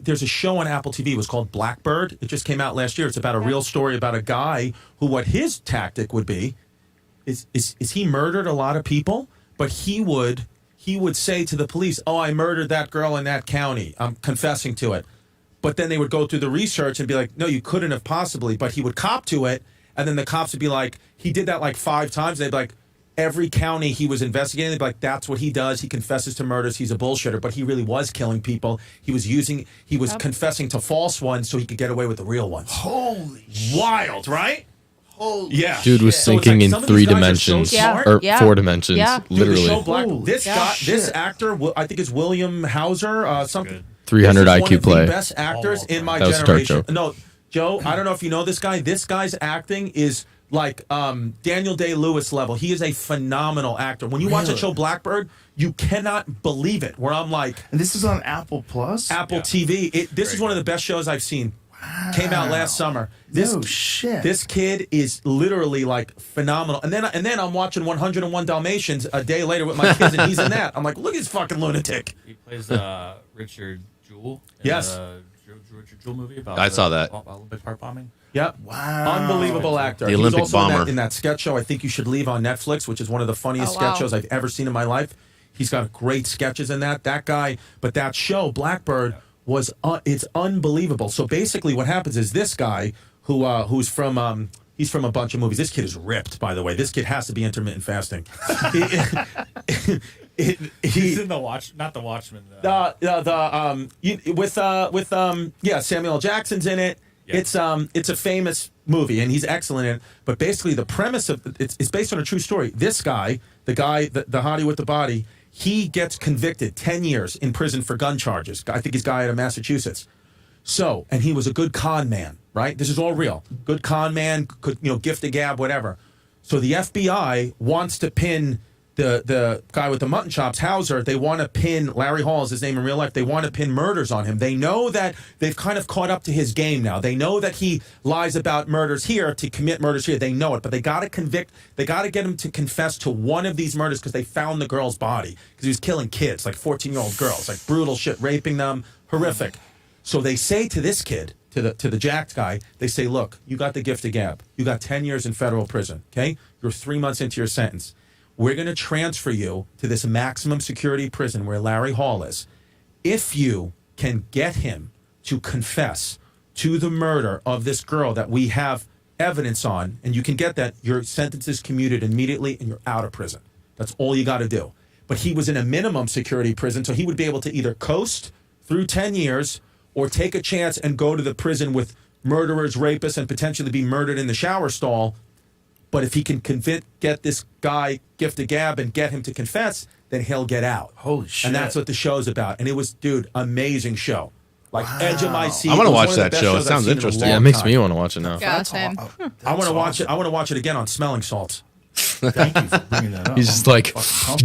there's a show on Apple TV. It was called Blackbird. It just came out last year. It's about a real story about a guy who, what his tactic would be, is he murdered a lot of people, but he would say to the police, "Oh, I murdered that girl in that county. I'm confessing to it." But then they would go through the research and be like, "No, you couldn't have possibly." But he would cop to it, and then the cops would be like, "He did that like 5 times." They'd be like, every county he was investigating, they'd be like, "That's what he does. He confesses to murders. He's a bullshitter." But he really was killing people. He was confessing to false ones so he could get away with the real ones. Holy wild, right? Holy yeah. Dude was thinking in 3 dimensions or 4 dimensions, literally. Dude, the show this actor, I think is William Hauser, something. 300 this is IQ one of play. the best actors in my That was a dark generation. joke. No, Joe, I don't know if you know this guy. This guy's acting is like Daniel Day-Lewis level. He is a phenomenal actor. When you watch the show Blackbird, you cannot believe it. Where I'm like, and this is on Apple Plus, Apple TV. This is one of the best shows I've seen. Wow. Came out last summer. This kid is literally like phenomenal. And then I'm watching 101 Dalmatians a day later with my kids, and he's in that. I'm like, look at this fucking lunatic. He plays Richard Jewell. Yes. Richard Jewell movie about I saw that. Olympic park bombing. Yep. Wow. Unbelievable actor. The Olympic He's also bomber. in that sketch show, I Think You Should Leave on Netflix, which is one of the funniest Oh, wow. sketch shows I've ever seen in my life. He's got great sketches in that. That guy, but that show, Blackbird, was it's unbelievable. So basically what happens is this guy who's from he's from a bunch of movies. This kid is ripped, by the way. This kid has to be intermittent fasting. He's in the not the Watchmen. Samuel L. Jackson's in it. Yeah. It's a famous movie and he's excellent in it. But basically the premise of it's based on a true story. This guy, the hottie with the body, he gets convicted 10 years in prison for gun charges. I think he's a guy out of Massachusetts. So, and he was a good con man, right? This is all real. Good con man, could gift a gab, whatever. So the FBI wants to pin the guy with the mutton chops, Hauser. They want to pin Larry Hall is his name in real life. They want to pin murders on him. They know that they've kind of caught up to his game now. They know that he lies about murders here to commit murders here. They know it, but they got to convict. They got to get him to confess to one of these murders because they found the girl's body because he was killing kids, like 14-year-old girls, like brutal shit, raping them, horrific. So they say to this kid, to the jacked guy, they say, "Look, you got the gift of gab. You got 10 years in federal prison. Okay, you're 3 months into your sentence. We're going to transfer you to this maximum security prison where Larry Hall is. If you can get him to confess to the murder of this girl that we have evidence on, and you can get that, your sentence is commuted immediately and you're out of prison. That's all you got to do." But he was in a minimum security prison, so he would be able to either coast through 10 years or take a chance and go to the prison with murderers, rapists, and potentially be murdered in the shower stall. But if he can get this guy gift a gab and get him to confess, then he'll get out. Holy shit. And that's what the show's about. And it was, dude, amazing show. Like edge of my seat. I wanna It was watch one of the that best show. It shows I've sounds seen in a interesting. long Yeah, it makes time. me want to watch it now. Yeah, same. I want to watch it. I want to watch it again on smelling salts. Thank you for bringing that up. He's just like, All right,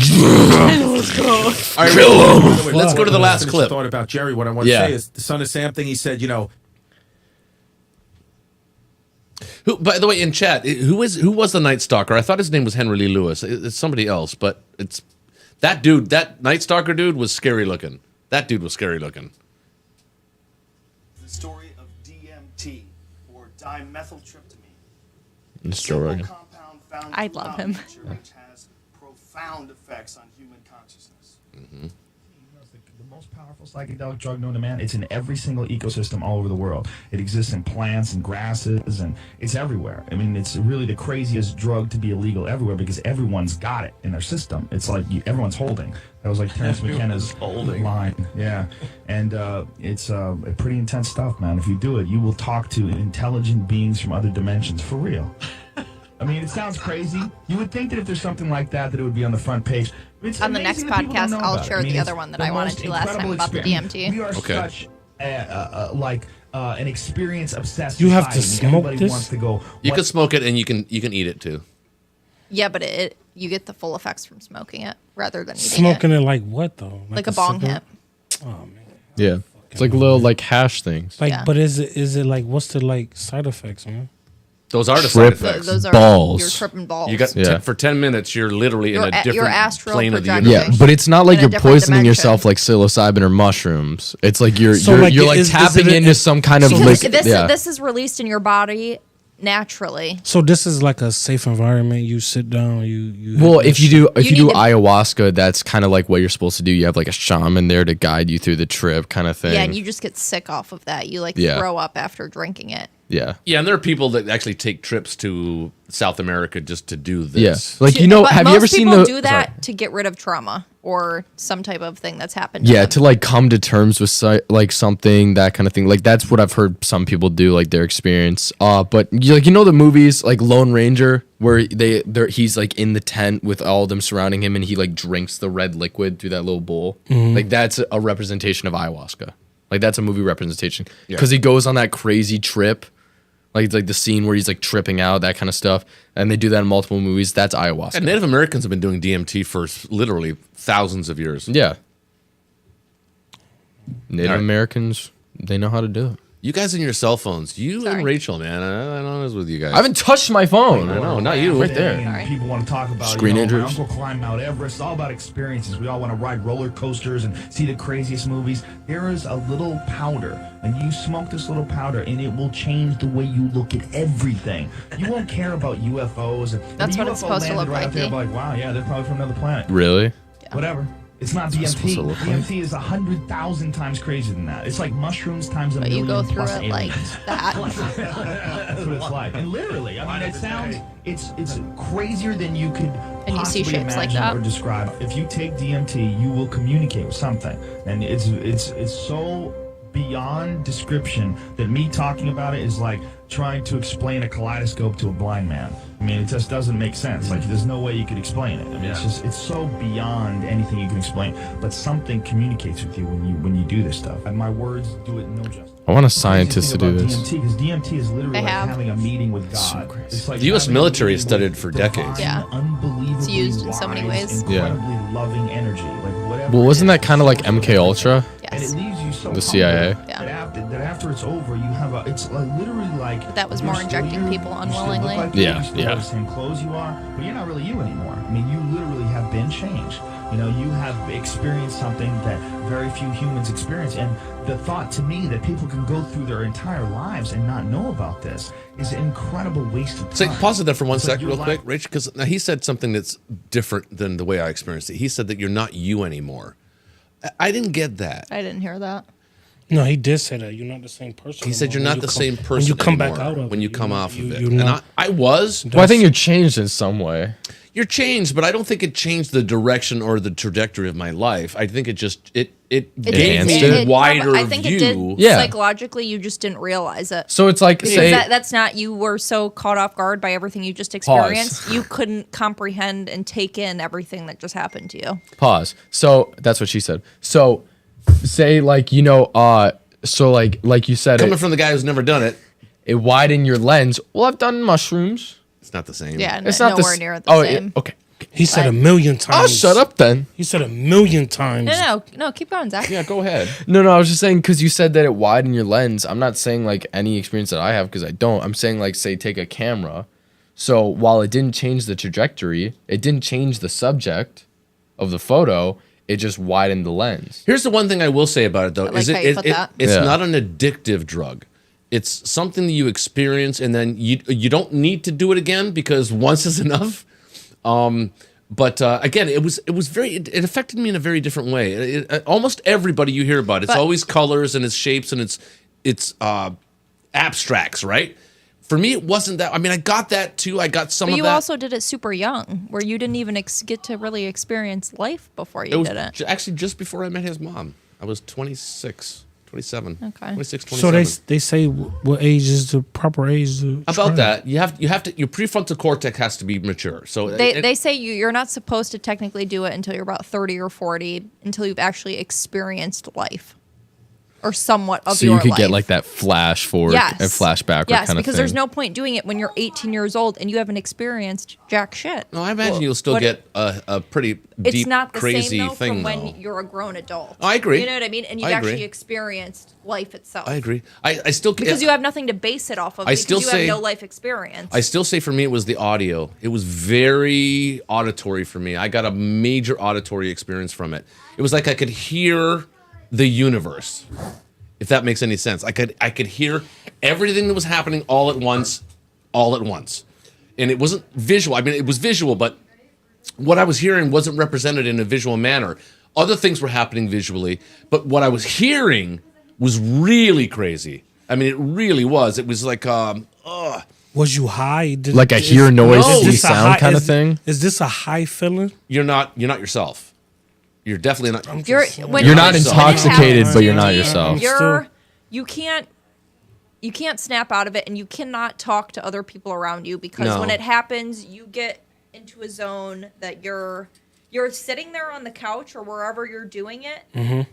By the way, let's go to the last finish clip. Thought about Jerry. What I want to say is the Son of Sam thing. He said, Who, by the way, in chat, who was the Night Stalker? I thought his name was Henry Lee Lewis. It's somebody else, but it's that dude. That Night Stalker dude was scary looking. That dude was scary looking. The story of DMT, or dimethyltryptamine. It's Joe Rogan. I love him. Which has profound effects on human consciousness. Mm-hmm. The most powerful psychedelic drug known to man. It's in every single ecosystem all over the world. It exists in plants and grasses, and it's everywhere. I mean, it's really the craziest drug to be illegal everywhere because everyone's got it in their system. It's like everyone's holding. That was like Terrence McKenna's line. Yeah, and it's pretty intense stuff, man. If you do it, you will talk to intelligent beings from other dimensions for real. I mean, it sounds crazy. You would think that if there's something like that, it would be on the front page. It's On the next amazing that people don't podcast, know I'll about it. share I mean, the it's other one that the I wanted most to last time incredible about the experience. DMT. We are Okay. such an experience obsessed. You have to society. smoke Everybody this? wants to go. You what- can smoke it and you can eat it too. Yeah, but you get the full effects from smoking it rather than eating Smoking it. it like what though? Like a bong cigarette? hit. Oh man. Yeah. It's like little like hash things. Like, Yeah. but is it like what's the like side effects, man? Those are the side Trip effects. Those are balls. you're tripping balls. You got Yeah. for 10 minutes. You're literally in You're a a- you're different astral plane of the projecting. universe. Yeah, but it's not like In a you're different poisoning dimension. yourself like psilocybin or mushrooms. It's like you're So, you're, like, you're like is tapping it- into some kind of because like this is released in your body naturally. So this is like a safe environment. You sit down. You. Well, have if you that do shit. You do need to- ayahuasca, that's kind of like what you're supposed to do. You have like a shaman there to guide you through the trip, kind of thing. Yeah, and you just get sick off of that. You like Yeah. throw up after drinking it. yeah, Yeah, and there are people that actually take trips to South America just to do yeah. this. Like But have you ever seen people the? do that sorry. to get rid of trauma or some type of thing that's happened. Yeah, them. to like come to terms with like something, that kind of thing. Like that's what I've heard some people do, like their experience. But you know the movies like Lone Ranger, where he's like in the tent with all of them surrounding him, and he like drinks the red liquid through that little bowl. Like that's a representation of ayahuasca. Like that's a movie representation because he goes on that crazy trip. Like it's like the scene where he's like tripping out, that kind of stuff, and they do that in multiple movies. That's ayahuasca. And Native Americans have been doing DMT for literally thousands of years. Yeah. Native All right. Americans, they know how to do it. You guys and your cell phones. You Sorry. and Rachel, man. I don't know what's with you guys. I haven't touched my phone. I know, not you. Right there. And people want to talk about Screen my injuries. uncle climbed Mount Everest. It's all about experiences. We all want to ride roller coasters and see the craziest movies. There is a little powder, and you smoke this little powder, and it will change the way you look at everything. You won't care about UFOs. And if That's a what it's UFO supposed to landed look right like, up there, yeah. you'll be like, wow, yeah, they're probably from another planet. Really? Whatever. It's not That's what it's supposed DMT. to look like. DMT is 100,000 times crazier than that. It's like mushrooms times a But million you go through plus it like aliens. that. That's what it's like. And literally, I mean, it sounds, it's crazier than you could And you see possibly shapes like imagine that? or describe. If you take DMT, you will communicate with something. And it's so beyond description that me talking about it is like trying to explain a kaleidoscope to a blind man. I mean, it just doesn't make sense. Like, there's no way you could explain it. I mean, it's so beyond anything you can explain. But something communicates with you when you do this stuff. And my words do it no justice. I want a scientist to do this. DMT, because DMT is literally They like have. having a meeting with God. It's like The U.S. having a military meeting has studied with for divine, decades. Yeah. Unbelievably It's used in so many wise, ways. Yeah. incredibly loving energy. Like whatever. Well, it wasn't is, that kind of like it's MK Ultra? and Yes. it leaves you so The CIA? humble Yeah. that after it's over, you have it's like literally like. But that was you're more injecting still you, people you still look unwillingly. like you, Yeah, you still yeah. have the same clothes you are, but you're not really you anymore. I mean, you literally have been changed. You know, you have experienced something that very few humans experience, and the thought to me that people can go through their entire lives and not know about this is an incredible waste of So time. pause it there for one It's like sec, your real life- quick, Rich, because now he said something that's different than the way I experienced it. He said that you're not you anymore. I didn't get that. I didn't hear that. No, he did say that you're not the same person. He said you're when not you the come- same person when you come anymore back out of when it. you come You're- off of it. you're And not. I was. Well, I think you're changed in some way. You're changed, but I don't think it changed the direction or the trajectory of my life. I think it just it gave enhanced me a it. wider I think view. it did Yeah. psychologically. You just didn't realize it. So it's like, Because say, that's not, you were so caught off guard by everything you just experienced. You couldn't comprehend and take in everything that just happened to you. pause. So that's what she said. So say like, you know, so like you said, Coming from the guy who's never done it, it widened your lens. Well, I've done mushrooms. it's not the same. Yeah, It's not nowhere the near the same. okay. He said a million times. I'll shut up then. He said a million times. No, keep going, Zach. Yeah, go ahead. No, I was just saying because you said that it widened your lens. I'm not saying like any experience that I have because I don't. I'm saying like say take a camera. So while it didn't change the trajectory, it didn't change the subject of the photo. It just widened the lens. Here's the one thing I will say about it, though: I like is how you put that. it's Yeah. not an addictive drug. It's something that you experience, and then you don't need to do it again because once is enough. But again, it affected me in a very different way. Almost everybody you hear about, it's always colors and it's shapes and it's abstracts, right? For me, it wasn't that. I mean, I got that too. I got some of that. But you also did it super young, where you didn't even get to really experience life before you did it. Actually, just before I met his mom. I was 26, 27. Okay. 26, 27. So they say what age is the proper age to About try? that, you have to. Your prefrontal cortex has to be mature. So They say you're not supposed to technically do it until you're about 30 or 40, until you've actually experienced life. Or somewhat of so your you could life. get like that flash forward and flashback yes, kind of because thing. there's no point doing it when you're 18 years old and you haven't experienced jack shit. No, I imagine you'll still get a pretty deep, it's not the crazy same, though, thing, from though. when you're a grown adult. I agree. You know what I mean? And you've I agree. actually experienced life itself. I agree. I still because you have nothing to base it off of. Because you have no life experience. I still say for me it was the audio. It was very auditory for me. I got a major auditory experience from it. It was like I could hear the universe. If that makes any sense. I could hear everything that was happening all at once. And it wasn't visual. I mean, it was visual, but what I was hearing wasn't represented in a visual manner. Other things were happening visually, but what I was hearing was really crazy. I mean, it really was. It was like, was you high? Like a hear noise, see sound kind of thing? Is this a high feeling? You're not yourself. You're definitely not. You're not intoxicated, but you're not yourself. You can't snap out of it, and you cannot talk to other people around you because when it happens, you get into a zone that you're sitting there on the couch or wherever you're doing it,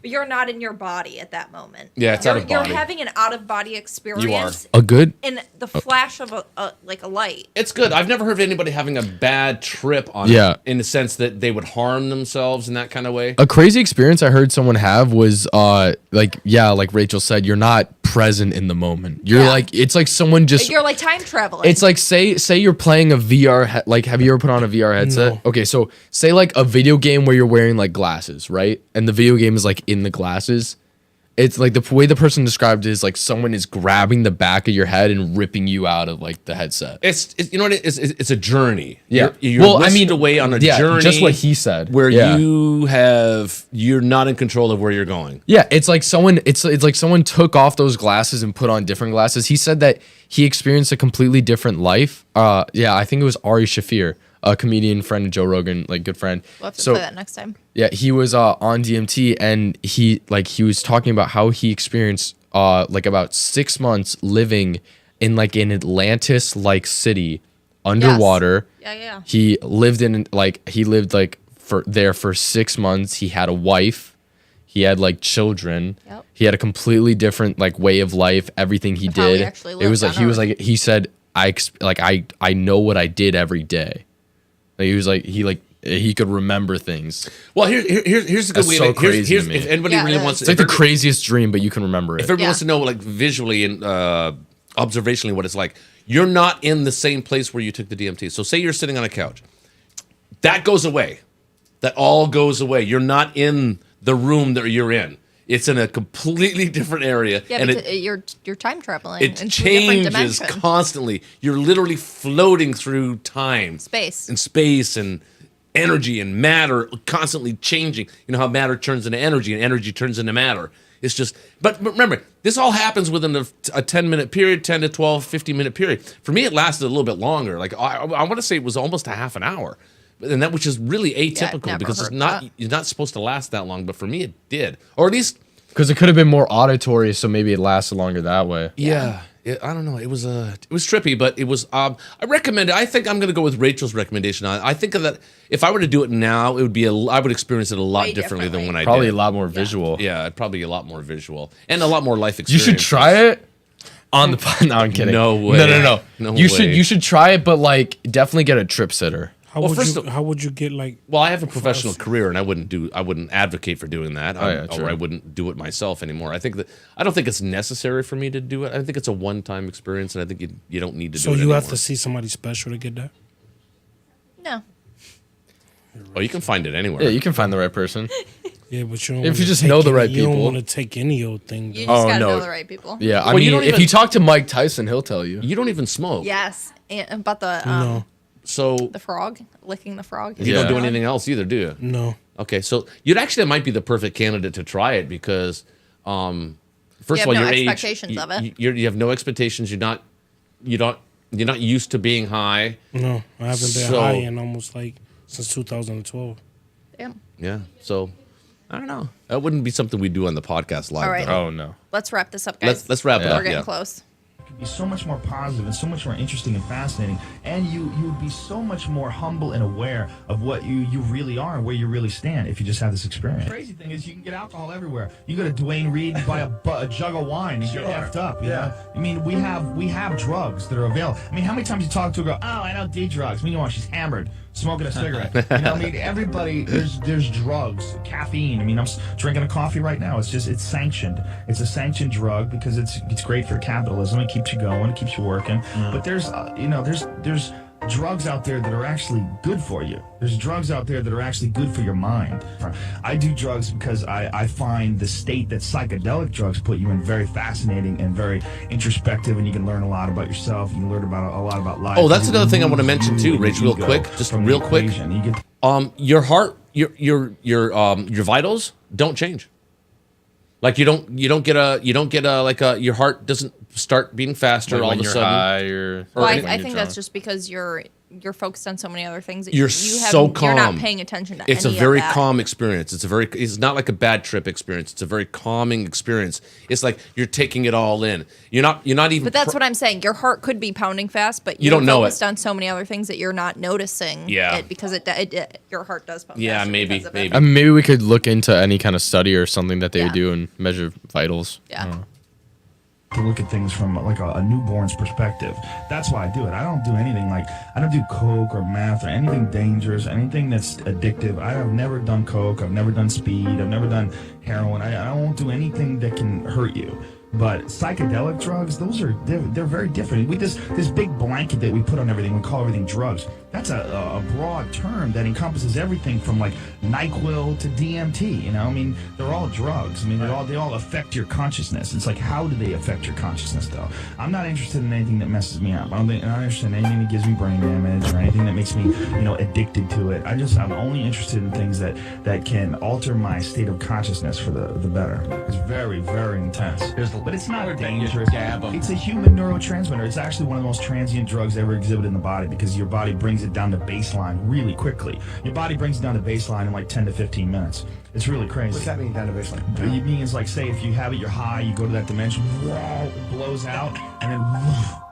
but you're not in your body at that moment. Yeah, it's out of body. You're having an out of body experience. You are. In the flash of a light. It's good. I've never heard of anybody having a bad trip on it in the sense that they would harm themselves in that kind of way. A crazy experience I heard someone have was like Rachel said, you're not present in the moment. You're like, it's like someone just, you're like time traveling. it's like say you're playing a VR like, have you ever put on a VR headset? No. Okay, so say like a video game where you're wearing like glasses, right? And the video game is like in the glasses. It's like the way the person described it is like someone is grabbing the back of your head and ripping you out of like the headset. It's you know what it is? It's a journey. Yeah. You're whisked away on a journey. Just what he said. Where you're not in control of where you're going. Yeah, it's like someone took off those glasses and put on different glasses. He said that he experienced a completely different life. I think it was Ari Shafir, a comedian friend of Joe Rogan, like good friend. We'll have to play that next time. Yeah, he was on DMT and he was talking about how he experienced like about 6 months living in like an Atlantis-like city underwater. Yes. Yeah. He lived for 6 months. He had a wife. He had like children. Yep. He had a completely different like way of life. Everything he did. It was like he said I know what I did every day. Like, he was like he could remember things. Well, here's a good way. So crazy to me. If anybody really wants, it's like the craziest dream, but you can remember it. If everybody wants to know, like visually and observationally, what it's like, you're not in the same place where you took the DMT. So, say you're sitting on a couch, that goes away. That all goes away. You're not in the room that you're in. It's in a completely different area. Yeah, because you're time traveling. It changes constantly. You're literally floating through time, space, and energy and matter, constantly changing. You know how matter turns into energy and energy turns into matter. It's just, but remember, this all happens within a 10-minute period, 10 to 12, 15-minute period. For me, it lasted a little bit longer. Like I want to say it was almost a half an hour. And that, which is really atypical because it's not supposed to last that long. But for me, it did, or at least because it could have been more auditory, so maybe it lasted longer that way. Yeah, I don't know. It was trippy, but it was. I recommend it. I think I'm going to go with Rachel's recommendation. I think of that. If I were to do it now, it would be I would experience it a lot differently than when I probably did. A lot more visual. Yeah, probably a lot more visual and a lot more life experience. You should try it. On the no, I'm kidding. No way. No. You should try it, but like definitely get a trip sitter. How would you get like? Well, I have a professional career, and I wouldn't advocate for doing that, true. or I wouldn't do it myself anymore. I don't think it's necessary for me to do it. I think it's a one-time experience, and I think you don't need to do it. So you anymore. have to see somebody special to get that. No. Oh, you can find it anywhere. Yeah, you can find the right person. Yeah, but you don't If you wanna just take know the any- right You don't people. want to take any old thing. You though. just Oh, gotta no. know the right people. Yeah, I Well, mean, you don't if even- you talk to Mike Tyson, he'll tell you. You don't even smoke. Yes, and about the No, So the frog licking the frog. you don't do Frog. anything else either, do you? no. Okay, so you'd actually might be the perfect candidate to try it because, first You of all, have no your age, expectations of it. you have no expectations. You're not used to being high. No, I haven't been So- high in almost like since 2012. Damn. Yeah, so I don't know. That wouldn't be something we do on the podcast live. All right. though. Oh no. Let's wrap this up, guys. Let's wrap it Yeah. up. We're getting Yeah. close. Could be so much more positive and so much more interesting and fascinating, and you would be so much more humble and aware of what you really are and where you really stand if you just have this experience. The crazy thing is you can get alcohol everywhere. You go to Duane Reade and buy a jug of wine and get effed up. You know? I mean, we have drugs that are available. I mean, how many times you talk to a girl? Oh, I don't do drugs. Meanwhile, she's hammered, smoking a cigarette. You know, I mean, everybody. There's drugs, caffeine. I mean, I'm drinking a coffee right now. It's sanctioned. It's a sanctioned drug because it's great for capitalism. It keeps you going. It keeps you working. But there's there's drugs out there that are actually good for you. There's drugs out there that are actually good for your mind. I do drugs because I find the state that psychedelic drugs put you in very fascinating and very introspective, and you can learn a lot about yourself. You can learn about a lot about life. Oh, that's You another thing I remove want to mention you too, and Rich, real ego quick. Just from the real quick. equation. You get Your heart, your vitals don't change. Like you don't get your heart doesn't start beating faster Like all when of a you're sudden. high or Well, Or I when think you're that's drunk. just because you're focused on so many other things that You're you have, so You're not calm. paying attention to It's a any very of that. calm experience. It's not like a bad trip experience. It's a very calming experience. It's like you're taking it all in. You're not even. But that's what I'm saying. Your heart could be pounding fast, but You you're don't know focused it. on so many other things that you're not noticing. Yeah. It because your heart does pound. Yeah, faster maybe, because of it. maybe. I mean, maybe we could look into any kind of study or something that they would Yeah. do and measure vitals. Yeah. to look at things from like a newborn's perspective. That's why I do it. I don't do anything like, I don't do coke or meth or anything dangerous, anything that's addictive. I have never done coke. I've never done speed. I've never done heroin. I won't do anything that can hurt you. But psychedelic drugs, they're very different. We this big blanket that we put on everything, we call everything drugs. That's a broad term that encompasses everything from like NyQuil to DMT. You know, I mean, they're all drugs. I mean, they all affect your consciousness. It's like, how do they affect your consciousness, though? I'm not interested in anything that messes me up. I'm not interested in anything that gives me brain damage or anything that makes me, addicted to it. I'm only interested in things that can alter my state of consciousness for the better. It's very, very intense. But it's not dangerous. It's a human neurotransmitter. It's actually one of the most transient drugs ever exhibited in the body because your body brings it down to baseline really quickly. Your body brings it down to baseline in like 10 to 15 minutes. It's really crazy. What's that mean, down to baseline? It means like, say, if you have it, you're high, you go to that dimension, it blows out, and then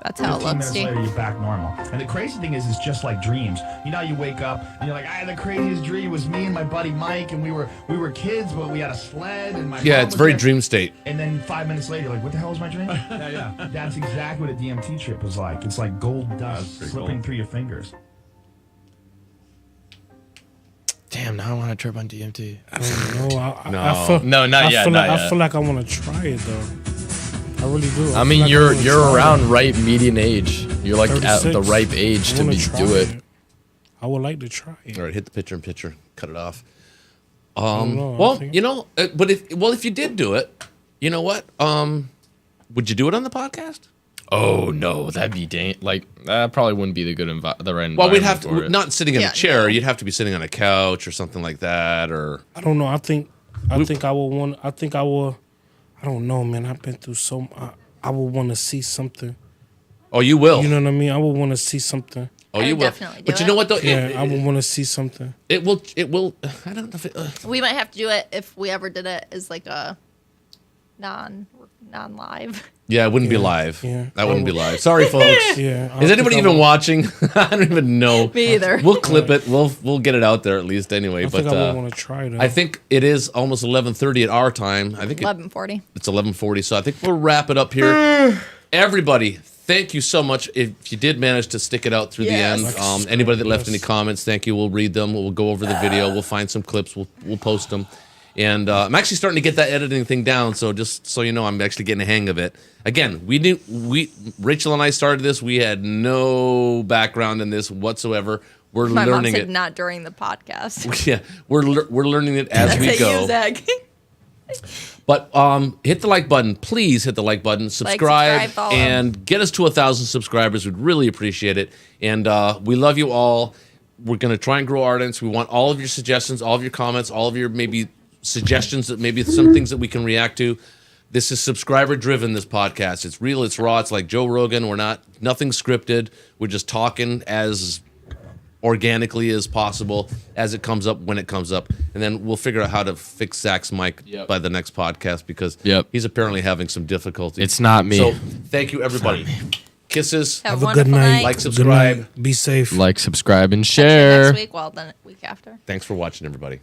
That's how it 15 looks, minutes Steve. later, you're back normal. And the crazy thing is, it's just like dreams. You know, you wake up and you're like, the craziest dream was me and my buddy Mike, and we were kids, but we had a sled, and my Yeah, mom it's was very there. dream state. And then 5 minutes later, you're like, what the hell was my dream? Yeah. That's exactly what a DMT trip was like. It's like gold dust slipping through your fingers. Damn, now I want to trip on DMT. I don't know. No, not yet, not I yet. feel like I want to try it though. I really do. I feel mean, like I you're wanna try around it. ripe median age. You're like at the 36. ripe age I to wanna be try do it. I would like to try it. All right, hit the picture in picture. Cut it off. don't know, I Well, think- but if you did do it, you know what? Would you do it on the podcast? Oh no, that'd be that probably wouldn't be the right environment. Well, we'd have for to it. not sitting in Yeah, a chair. no. You'd have to be sitting on a couch or something like that. Or I don't know. I think I would want. I think I will. I don't know, man. I've been through so. I would want to see something. oh, you will. You know what I mean? I would want to see something. Oh, I you would will. definitely do But you it. know what though? Yeah, I would want to see something. It will. It will. I don't know if it. We might have to do it if we ever did it as like a non-live. Yeah, it wouldn't be live. yeah. That wouldn't be live. Sorry, folks. Yeah. I Is don't anybody think I even would- watching? I don't even know. Me either. We'll clip it. We'll get it out there at least anyway. I but think I would want to try it. I think it is almost 11:30 at our time. I think 11:40. it's 11:40. So I think we'll wrap it up here. Everybody, thank you so much. If you did manage to stick it out through Yes. the end, anybody that left Yes. any comments, thank you. We'll read them. We'll go over the video. We'll find some clips. We'll post them. And I'm actually starting to get that editing thing down. So just so you know, I'm actually getting a hang of it. Again, Rachel and I started this. We had no background in this whatsoever. We're My mom learning said it. not during the podcast. Yeah, we're learning it as That's we at go. you, Zach. But hit the like button. Please hit the like button. Subscribe, follow. and get us to 1,000 subscribers. We'd really appreciate it. And we love you all. We're going to try and grow Ardents. We want all of your suggestions, all of your comments, all of your maybe suggestions that maybe some things that we can react to. This is subscriber driven, this podcast. It's real, it's raw. It's like Joe Rogan. Nothing scripted. We're just talking as organically as possible as it comes up when it comes up, and then we'll figure out how to fix Zach's mic by the next podcast because he's apparently having some difficulty. It's not me. So thank you, everybody. Kisses. Have a good night. Like, Good subscribe. night. Be safe. Like, subscribe, and Catch you share. next week. Well, then week after. Thanks for watching, everybody.